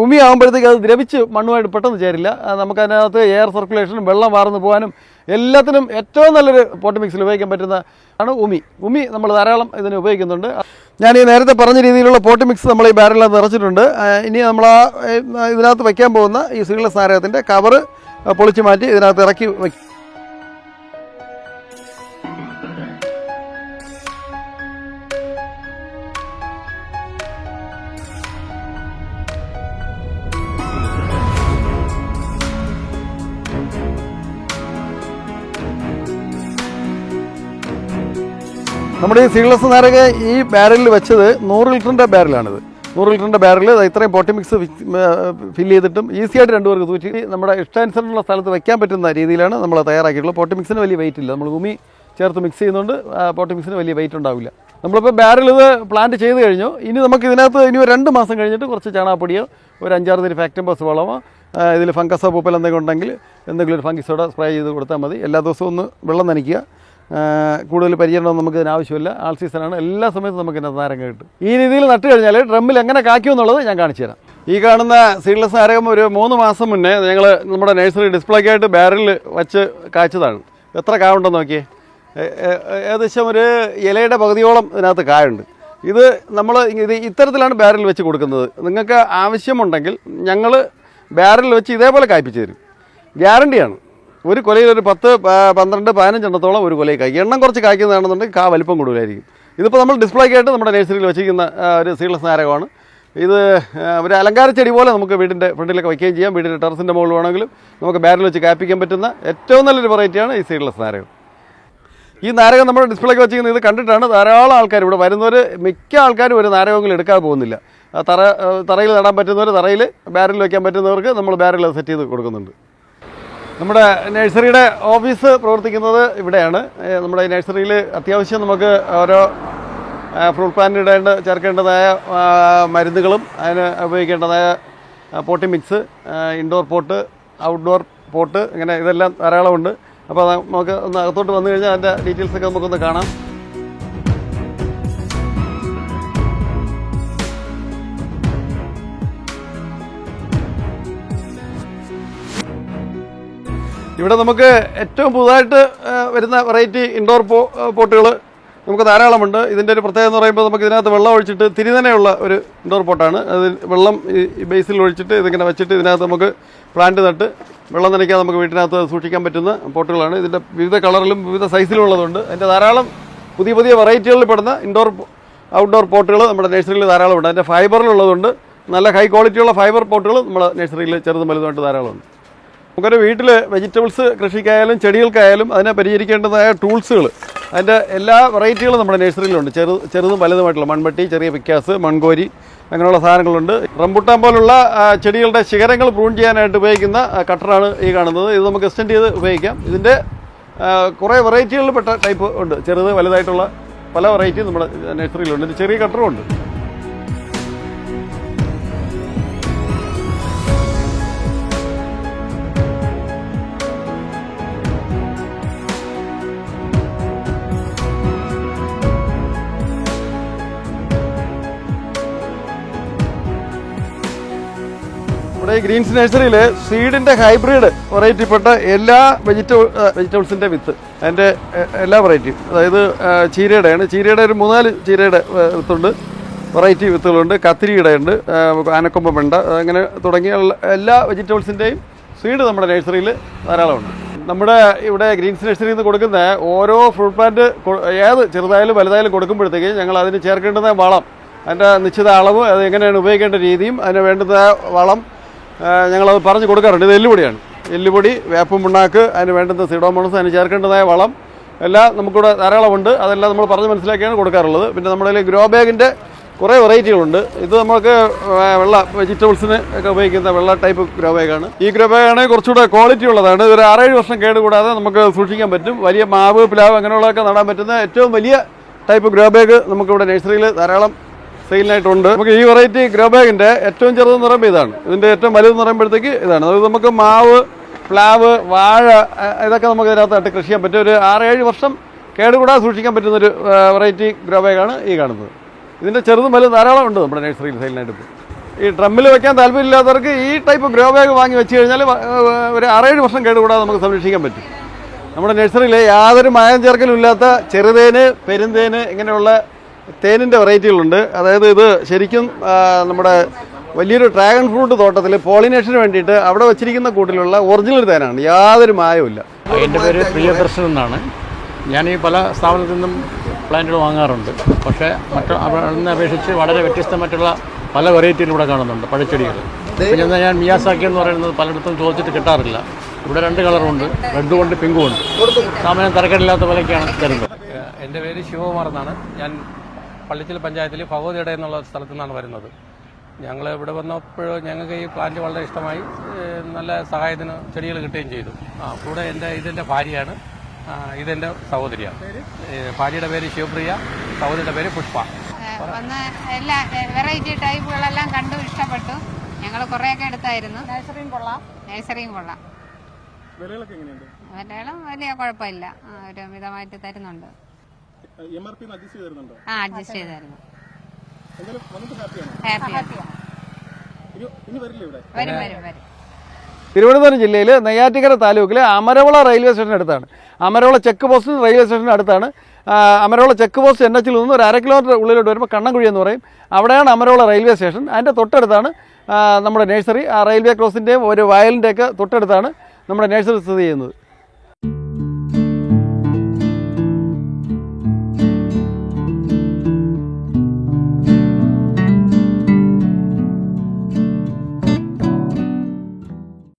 ഉമി ആകുമ്പോഴത്തേക്ക് അത് ദ്രവിച്ച് മണ്ണുമായിട്ട് പെട്ടെന്ന് ചേരില്ല. നമുക്കതിനകത്ത് എയർ സർക്കുലേഷനും വെള്ളം വാർന്നു പോകാനും എല്ലാത്തിനും ഏറ്റവും നല്ലൊരു പോട്ടി മിക്സിൽ ഉപയോഗിക്കാൻ പറ്റുന്ന ആണ് ഉമി നമ്മൾ ധാരാളം ഇതിന് ഉപയോഗിക്കുന്നുണ്ട്. ഞാൻ ഈ നേരത്തെ പറഞ്ഞ രീതിയിലുള്ള പോട്ടി മിക്സ് നമ്മൾ ഈ ബാരലിനകത്ത് നിറച്ചിട്ടുണ്ട്. ഇനി നമ്മൾ ഇതിനകത്ത് വയ്ക്കാൻ പോകുന്ന ഈ സീഡ്ലെസ് നാരകത്തിൻ്റെ കവറ് പൊളിച്ചു മാറ്റി ഇതിനകത്ത് ഇറക്കി വയ്ക്കും. നമ്മുടെ ഈ സീഡ്ലെസ് നാരക ഈ ബാരലിൽ വെച്ചത് 100 ലിറ്ററിൻ്റെ ബാരലാണിത്. 100 ലിറ്ററിൻ്റെ ബാരൽ ഇത്രയും പോട്ടി മിക്സ് ഫില്ല് ചെയ്തിട്ടും ഈസി ആയിട്ട് 2 പേർക്ക് തൂറ്റി നമ്മുടെ ഇഷ്ടാനുസരണമുള്ള സ്ഥലത്ത് വെക്കാൻ പറ്റുന്ന രീതിയിലാണ് നമ്മൾ തയ്യാറാക്കിയിട്ടുള്ളത്. പോട്ടി മിക്സിന് വലിയ വെയിറ്റ് ഇല്ല. നമ്മൾ ഉമി ചേർത്ത് മിക്സ് ചെയ്യുന്നതുകൊണ്ട് പോട്ടി മിക്സിന് വലിയ വെയിറ്റ് ഉണ്ടാവില്ല. നമ്മളിപ്പോൾ ബാരൽ ഇത് പ്ലാന്റ് ചെയ്ത് കഴിഞ്ഞു. ഇനി നമുക്ക് ഇതിനകത്ത് ഇനി ഒരു 2 മാസം കഴിഞ്ഞിട്ട് കുറച്ച് ചാണകപ്പൊടിയോ ഒരു 5-6 തരി ഫാക്ടംബോസ് വളമോ ഇതിൽ ഫംഗസോ പൂപ്പൽ എന്തെങ്കിലും ഉണ്ടെങ്കിൽ എന്തെങ്കിലും ഒരു ഫംഗിസോടെ സ്പ്രേ ചെയ്ത് കൊടുത്താൽ മതി. എല്ലാ ദിവസവും ഒന്ന് വെള്ളം നനയ്ക്കുക. കൂടുതൽ പരിചരണമൊന്നും നമുക്ക് ഇതിന് ആവശ്യമില്ല. ആൾ സീസണാണ്. എല്ലാ സമയത്തും നമുക്ക് ഇതിനകത്ത് നാരങ്ങ കിട്ടും. ഈ രീതിയിൽ നട്ട് കഴിഞ്ഞാൽ ഡ്രമ്മിൽ എങ്ങനെ കായ്ക്കും എന്നുള്ളത് ഞാൻ കാണിച്ചു തരാം. ഈ കാണുന്ന സീഡ്ലെസ് നാരകം ഒരു 3 മാസം മുന്നേ ഞങ്ങൾ നമ്മുടെ നഴ്സറി ഡിസ്പ്ലേക്കായിട്ട് ബാരലിൽ വച്ച് കായ്ച്ചതാണ്. എത്ര കായുണ്ടെന്ന് നോക്കിയേ. ഏകദേശം ഒരു ഇലയുടെ പകുതിയോളം ഇതിനകത്ത് കായുണ്ട്. ഇത് നമ്മൾ ഇത്തരത്തിലാണ് ബാരലിൽ വെച്ച് കൊടുക്കുന്നത്. നിങ്ങൾക്ക് ആവശ്യമുണ്ടെങ്കിൽ ഞങ്ങൾ ബാരലിൽ വെച്ച് ഇതേപോലെ കായ്പ്പിച്ച് തരും. ഗ്യാരണ്ടിയാണ്. ഒരു കൊലയിൽ ഒരു 10, 12, 15 എണ്ണത്തോളം ഒരു കൊലയിൽ കായ്ക്കും. എണ്ണം കുറച്ച് കായ്ക്കുന്നതാണെന്നുണ്ടെങ്കിൽ വലിപ്പം കൂടുതലായിരിക്കും. ഇതിപ്പോൾ നമ്മൾ ഡിസ്പ്ലേക്കായിട്ട് നമ്മുടെ നഴ്സറിയിൽ വെച്ചിരിക്കുന്ന ഒരു സീഡ്ലെസ് നാരകമാണ്. ഇത് ഒരു അലങ്കാര ചെടി പോലെ നമുക്ക് വീടിൻ്റെ ഫ്രണ്ടിലൊക്കെ വയ്ക്കുകയും ചെയ്യാം. വീടിൻ്റെ ടെറസിൻ്റെ മുകളിൽ വേണമെങ്കിലും നമുക്ക് ബാരൽ വെച്ച് കായ്പ്പിക്കാൻ പറ്റുന്ന ഏറ്റവും നല്ലൊരു വെറൈറ്റിയാണ് ഈ സീഡ്ലെസ് നാരകം. ഈ നാരകം നമ്മുടെ ഡിസ്പ്ലേക്ക് വെച്ചിരിക്കുന്നത് ഇത് കണ്ടിട്ടാണ് ധാരാളം ആൾക്കാർ ഇവിടെ വരുന്നവർ. മിക്ക ആൾക്കാരും ഒരു നാരകമെങ്കിലും എടുക്കാതെ പോകുന്നില്ല. തറയിൽ നടാൻ പറ്റുന്നവർ തറയിൽ, ബാരലിൽ വയ്ക്കാൻ പറ്റുന്നവർക്ക് നമ്മൾ ബാരൽ സെറ്റ് ചെയ്ത് കൊടുക്കുന്നുണ്ട്. നമ്മുടെ നഴ്സറിയുടെ ഓഫീസ് പ്രവർത്തിക്കുന്നത് ഇവിടെയാണ്. നമ്മുടെ നഴ്സറിയിൽ അത്യാവശ്യം നമുക്ക് ഓരോ ഫ്രൂട്ട് പ്ലാന്റ് ചേർക്കേണ്ടതായ മരുന്നുകളും അതിന് ഉപയോഗിക്കേണ്ടതായ potting mix, indoor pot, outdoor pot, ഇങ്ങനെ ഇതെല്ലാം ധാരാളമുണ്ട്. അപ്പോൾ നമുക്ക് ഒന്ന് അകത്തോട്ട് വന്നു കഴിഞ്ഞാൽ അതിൻ്റെ ഡീറ്റെയിൽസൊക്കെ നമുക്കൊന്ന് കാണാം. ഇവിടെ നമുക്ക് ഏറ്റവും പുതുതായിട്ട് വരുന്ന വെറൈറ്റി ഇൻഡോർ പോട്ടുകൾ നമുക്ക് ധാരാളമുണ്ട്. ഇതിൻ്റെ ഒരു പ്രത്യേകത എന്ന് പറയുമ്പോൾ നമുക്ക് ഇതിനകത്ത് വെള്ളം ഒഴിച്ചിട്ട് തിരിനനയുള്ള ഒരു ഇൻഡോർ പോട്ടാണ്. അത് വെള്ളം ഈ ബേസിൽ ഒഴിച്ചിട്ട് ഇതിങ്ങനെ വെച്ചിട്ട് ഇതിനകത്ത് നമുക്ക് പ്ലാന്റ് നട്ട് വെള്ളം നനയ്ക്കാതെ നമുക്ക് വീട്ടിനകത്ത് സൂക്ഷിക്കാൻ പറ്റുന്ന പോട്ടുകളാണ്. ഇതിൻ്റെ വിവിധ കളറിലും വിവിധ സൈസിലും ഉള്ളതുകൊണ്ട് അതിൻ്റെ ധാരാളം പുതിയ പുതിയ വെറൈറ്റികളിൽ പെടുന്ന ഇൻഡോർ ഔട്ട്ഡോർ പോട്ടുകൾ നമ്മുടെ നഴ്സറിയിൽ ധാരാളമുണ്ട്. അതിൻ്റെ ഫൈബറിലുള്ളതുകൊണ്ട് നല്ല ഹൈ ക്വാളിറ്റിയുള്ള ഫൈബർ പോട്ടുകൾ നമ്മുടെ നഴ്സറിയിൽ ചെറുതും വലുതുമായിട്ട് ധാരാളമുണ്ട്. നമുക്കൊരു വീട്ടിൽ വെജിറ്റബിൾസ് കൃഷിക്കായാലും ചെടികൾക്കായാലും അതിനെ പരിചരിക്കേണ്ടതായ ടൂൾസുകൾ അതിൻ്റെ എല്ലാ വെറൈറ്റികളും നമ്മുടെ നഴ്സറിയിലുണ്ട്. ചെറുതും വലുതുമായിട്ടുള്ള മൺവെട്ടി, ചെറിയ പിക്കാസ്, മൺകോരി, അങ്ങനെയുള്ള സാധനങ്ങളുണ്ട്. റംബുട്ടാൻ പോലുള്ള ചെടികളുടെ ശിഖരങ്ങൾ പ്രൂൺ ചെയ്യാനായിട്ട് ഉപയോഗിക്കുന്ന കട്ടറാണ് ഈ കാണുന്നത്. ഇത് നമുക്ക് എക്സ്റ്റെൻഡ് ചെയ്ത് ഉപയോഗിക്കാം. ഇതിൻ്റെ കുറേ വെറൈറ്റികളിൽ പെട്ട ടൈപ്പ് ഉണ്ട്. ചെറുത് വലുതായിട്ടുള്ള പല വെറൈറ്റിയും നമ്മുടെ നഴ്സറിയിലുണ്ട്. ഇത് ചെറിയ കട്ടറും ഉണ്ട്. നമ്മുടെ ഈ ഗ്രീൻസ് നഴ്സറിയിൽ സീഡിൻ്റെ ഹൈബ്രിഡ് വെറൈറ്റിപ്പെട്ട എല്ലാ വെജിറ്റബിൾസിൻ്റെ വിത്ത്, അതിൻ്റെ എല്ലാ വെറൈറ്റിയും, അതായത് ചീരയുടെയാണ്. ചീരയുടെ ഒരു 3-4 ചീരയുടെ വിത്തുണ്ട്, വെറൈറ്റി വിത്തുകളുണ്ട്. കത്തിരിയുടെ ഉണ്ട്, ആനക്കൊമ്പ വെണ്ട, അങ്ങനെ തുടങ്ങിയ എല്ലാ വെജിറ്റബിൾസിൻ്റെയും സീഡ് നമ്മുടെ നഴ്സറിയിൽ ധാരാളമുണ്ട്. നമ്മുടെ ഇവിടെ ഗ്രീൻസ് നഴ്സറിയിൽ നിന്ന് കൊടുക്കുന്ന ഓരോ ഫ്രൂട്ട് പ്ലാന്റ് ഏത് ചെറുതായാലും വലുതായാലും കൊടുക്കുമ്പോഴത്തേക്ക് ഞങ്ങൾ അതിന് ചേർക്കേണ്ടുന്ന വളം, അതിൻ്റെ നിശ്ചിത അളവ്, അത് എങ്ങനെയാണ് ഉപയോഗിക്കേണ്ട രീതിയും അതിന് വേണ്ടുന്ന വളം ഞങ്ങളത് പറഞ്ഞു കൊടുക്കാറുണ്ട്. ഇത് എല്ലുപൊടിയാണ്. എല്ലുപൊടി, വേപ്പും പിണ്ണാക്ക്, അതിന് വേണ്ടുന്ന സിഡോമോണസ്, അതിന് ചേർക്കേണ്ടതായ വളം എല്ലാം നമുക്കിവിടെ ധാരാളമുണ്ട്. അതെല്ലാം നമ്മൾ പറഞ്ഞ് മനസ്സിലാക്കിയാണ് കൊടുക്കാറുള്ളത്. പിന്നെ നമ്മുടെ കയ്യിൽ ഗ്രോ ബാഗിൻ്റെ കുറേ വെറൈറ്റികളുണ്ട്. ഇത് നമുക്ക് വെള്ള വെജിറ്റബിൾസിന് ഒക്കെ ഉപയോഗിക്കുന്ന വെള്ള ടൈപ്പ് ഗ്രോ ബാഗാണ്. ഈ ഗ്രോ ബാഗാണെങ്കിൽ കുറച്ചുകൂടെ ക്വാളിറ്റി ഉള്ളതാണ്. ഒരു 6-7 വർഷം കേടുകൂടാതെ നമുക്ക് സൂക്ഷിക്കാൻ പറ്റും. വലിയ മാവ്, പ്ലാവ് അങ്ങനെയുള്ളതൊക്കെ നടാൻ പറ്റുന്ന ഏറ്റവും വലിയ ടൈപ്പ് ഗ്രോ ബാഗ് നമുക്കിവിടെ നഴ്സറിയിൽ ധാരാളം സെയിലിനായിട്ടുണ്ട്. നമുക്ക് ഈ വെറൈറ്റി ഗ്രോ ബാഗിൻ്റെ ഏറ്റവും ചെറുതെന്ന് പറയുമ്പോൾ ഇതാണ്. ഇതിൻ്റെ ഏറ്റവും വലുതെന്ന് പറയുമ്പോഴത്തേക്ക് ഇതാണ്. അത് നമുക്ക് മാവ്, പ്ലാവ്, വാഴ ഇതൊക്കെ നമുക്ക് ഇതിനകത്തായിട്ട് കൃഷി ചെയ്യാൻ പറ്റും. ഒരു 6-7 വർഷം കേടുകൂടാതെ സൂക്ഷിക്കാൻ പറ്റുന്നൊരു വെറൈറ്റി ഗ്രോ ബാഗാണ് ഈ കാണുന്നത്. ഇതിൻ്റെ ചെറുതും വലുതും ധാരാളം ഉണ്ട് നമ്മുടെ നഴ്സറിയിൽ സെയിലിനായിട്ട്. ഇപ്പോൾ ഈ ഡ്രമ്മിൽ വെക്കാൻ താല്പര്യമില്ലാത്തവർക്ക് ഈ ടൈപ്പ് ഗ്രോ ബാഗ് വാങ്ങി വെച്ച് കഴിഞ്ഞാൽ ഒരു 6-7 വർഷം കേടുകൂടാതെ നമുക്ക് സംരക്ഷിക്കാൻ പറ്റും. നമ്മുടെ നഴ്സറിയിൽ യാതൊരു മായം ചേർക്കലും ഇല്ലാത്ത ചെറുതേന്, പെരുന്തേന്, ഇങ്ങനെയുള്ള തേനിൻ്റെ വെറൈറ്റികളുണ്ട്. അതായത് ഇത് ശരിക്കും നമ്മുടെ വലിയൊരു ഡ്രാഗൺ ഫ്രൂട്ട് തോട്ടത്തിൽ പോളിനേഷന് വേണ്ടിയിട്ട് അവിടെ വച്ചിരിക്കുന്ന കൂട്ടിലുള്ള ഒറിജിനൽ തേനാണ്, യാതൊരു മായവുമില്ല. എൻ്റെ പേര് പ്രിയദർശൻ എന്നാണ്. ഞാൻ ഈ പല സ്ഥാപനത്തിൽ നിന്നും പ്ലാന്റുകൾ വാങ്ങാറുണ്ട്. പക്ഷേ അവിടെ അപേക്ഷിച്ച് വളരെ വ്യത്യസ്തമായിട്ടുള്ള പല വെറൈറ്റികളും ഇവിടെ കാണുന്നുണ്ട്, പഴച്ചെടികൾ. പിന്നെ ഞാൻ മിയാസാക്കി എന്ന് പറയുന്നത് പലയിടത്തും ചോദിച്ചിട്ട് കിട്ടാറില്ല. ഇവിടെ 2 കളറുണ്ട്, റെഡും ഉണ്ട്, പിങ്കും ഉണ്ട്. സാമാന്യം തരക്കേടില്ലാത്ത വിലയ്ക്കാണ് തരുന്നത്. എൻ്റെ പേര് ശിവകുമാർ എന്നാണ്. ഞാൻ പള്ളിച്ചൽ പഞ്ചായത്തിൽ ഭഗവതിയുടെ എന്നുള്ള സ്ഥലത്തു നിന്നാണ് വരുന്നത്. ഞങ്ങൾ ഇവിടെ വന്നപ്പോൾ ഞങ്ങൾക്ക് ഈ പ്ലാന്റ് വളരെ ഇഷ്ടമായി. നല്ല സഹായത്തിന് ചെടികൾ കിട്ടുകയും ചെയ്തു. കൂടെ ഇതിൻ്റെ ഭാര്യയാണ്, ഇതെൻ്റെ സഹോദരിയാണ്. ഭാര്യയുടെ പേര് ശിവപ്രിയ, സഹോദരിയുടെ പേര് പുഷ്പ. വന്ന് എല്ലാ വെറൈറ്റി ടൈപ്പുകളെല്ലാം കണ്ടു ഇഷ്ടപ്പെട്ടു. ഞങ്ങൾ കുറേയൊക്കെ എടുത്തായിരുന്നു. നഴ്സറിയും കൊള്ളാം. വിലകളും വലിയ കുഴപ്പമില്ല, ഒരു മിതമായിട്ട് തരുന്നുണ്ട്. അഡ്ജസ്റ്റ് ചെയ്തായിരുന്നു. വരും. തിരുവനന്തപുരം ജില്ലയിൽ നെയ്യാറ്റിക്കര താലൂക്കിലെ അമരവള റെയിൽവേ സ്റ്റേഷൻ അടുത്താണ്. അമരവള ചെക്ക് പോസ്റ്റ് റെയിൽവേ സ്റ്റേഷന് അടുത്താണ്. അമരവള ചെക്ക് പോസ്റ്റ് NH നിന്ന് ഒരു 1/2 കിലോമീറ്റർ ഉള്ളിലോട്ട് വരുമ്പോൾ കണ്ണൻകുഴി എന്ന് പറയും. അവിടെയാണ് അമരവള റെയിൽവേ സ്റ്റേഷൻ. അതിൻ്റെ തൊട്ടടുത്താണ് നമ്മുടെ നഴ്സറി. ആ റെയിൽവേ ക്രോസിൻ്റെയും ഒരു വയലിൻ്റെയൊക്കെ തൊട്ടടുത്താണ് നമ്മുടെ നഴ്സറി സ്ഥിതി ചെയ്യുന്നത്.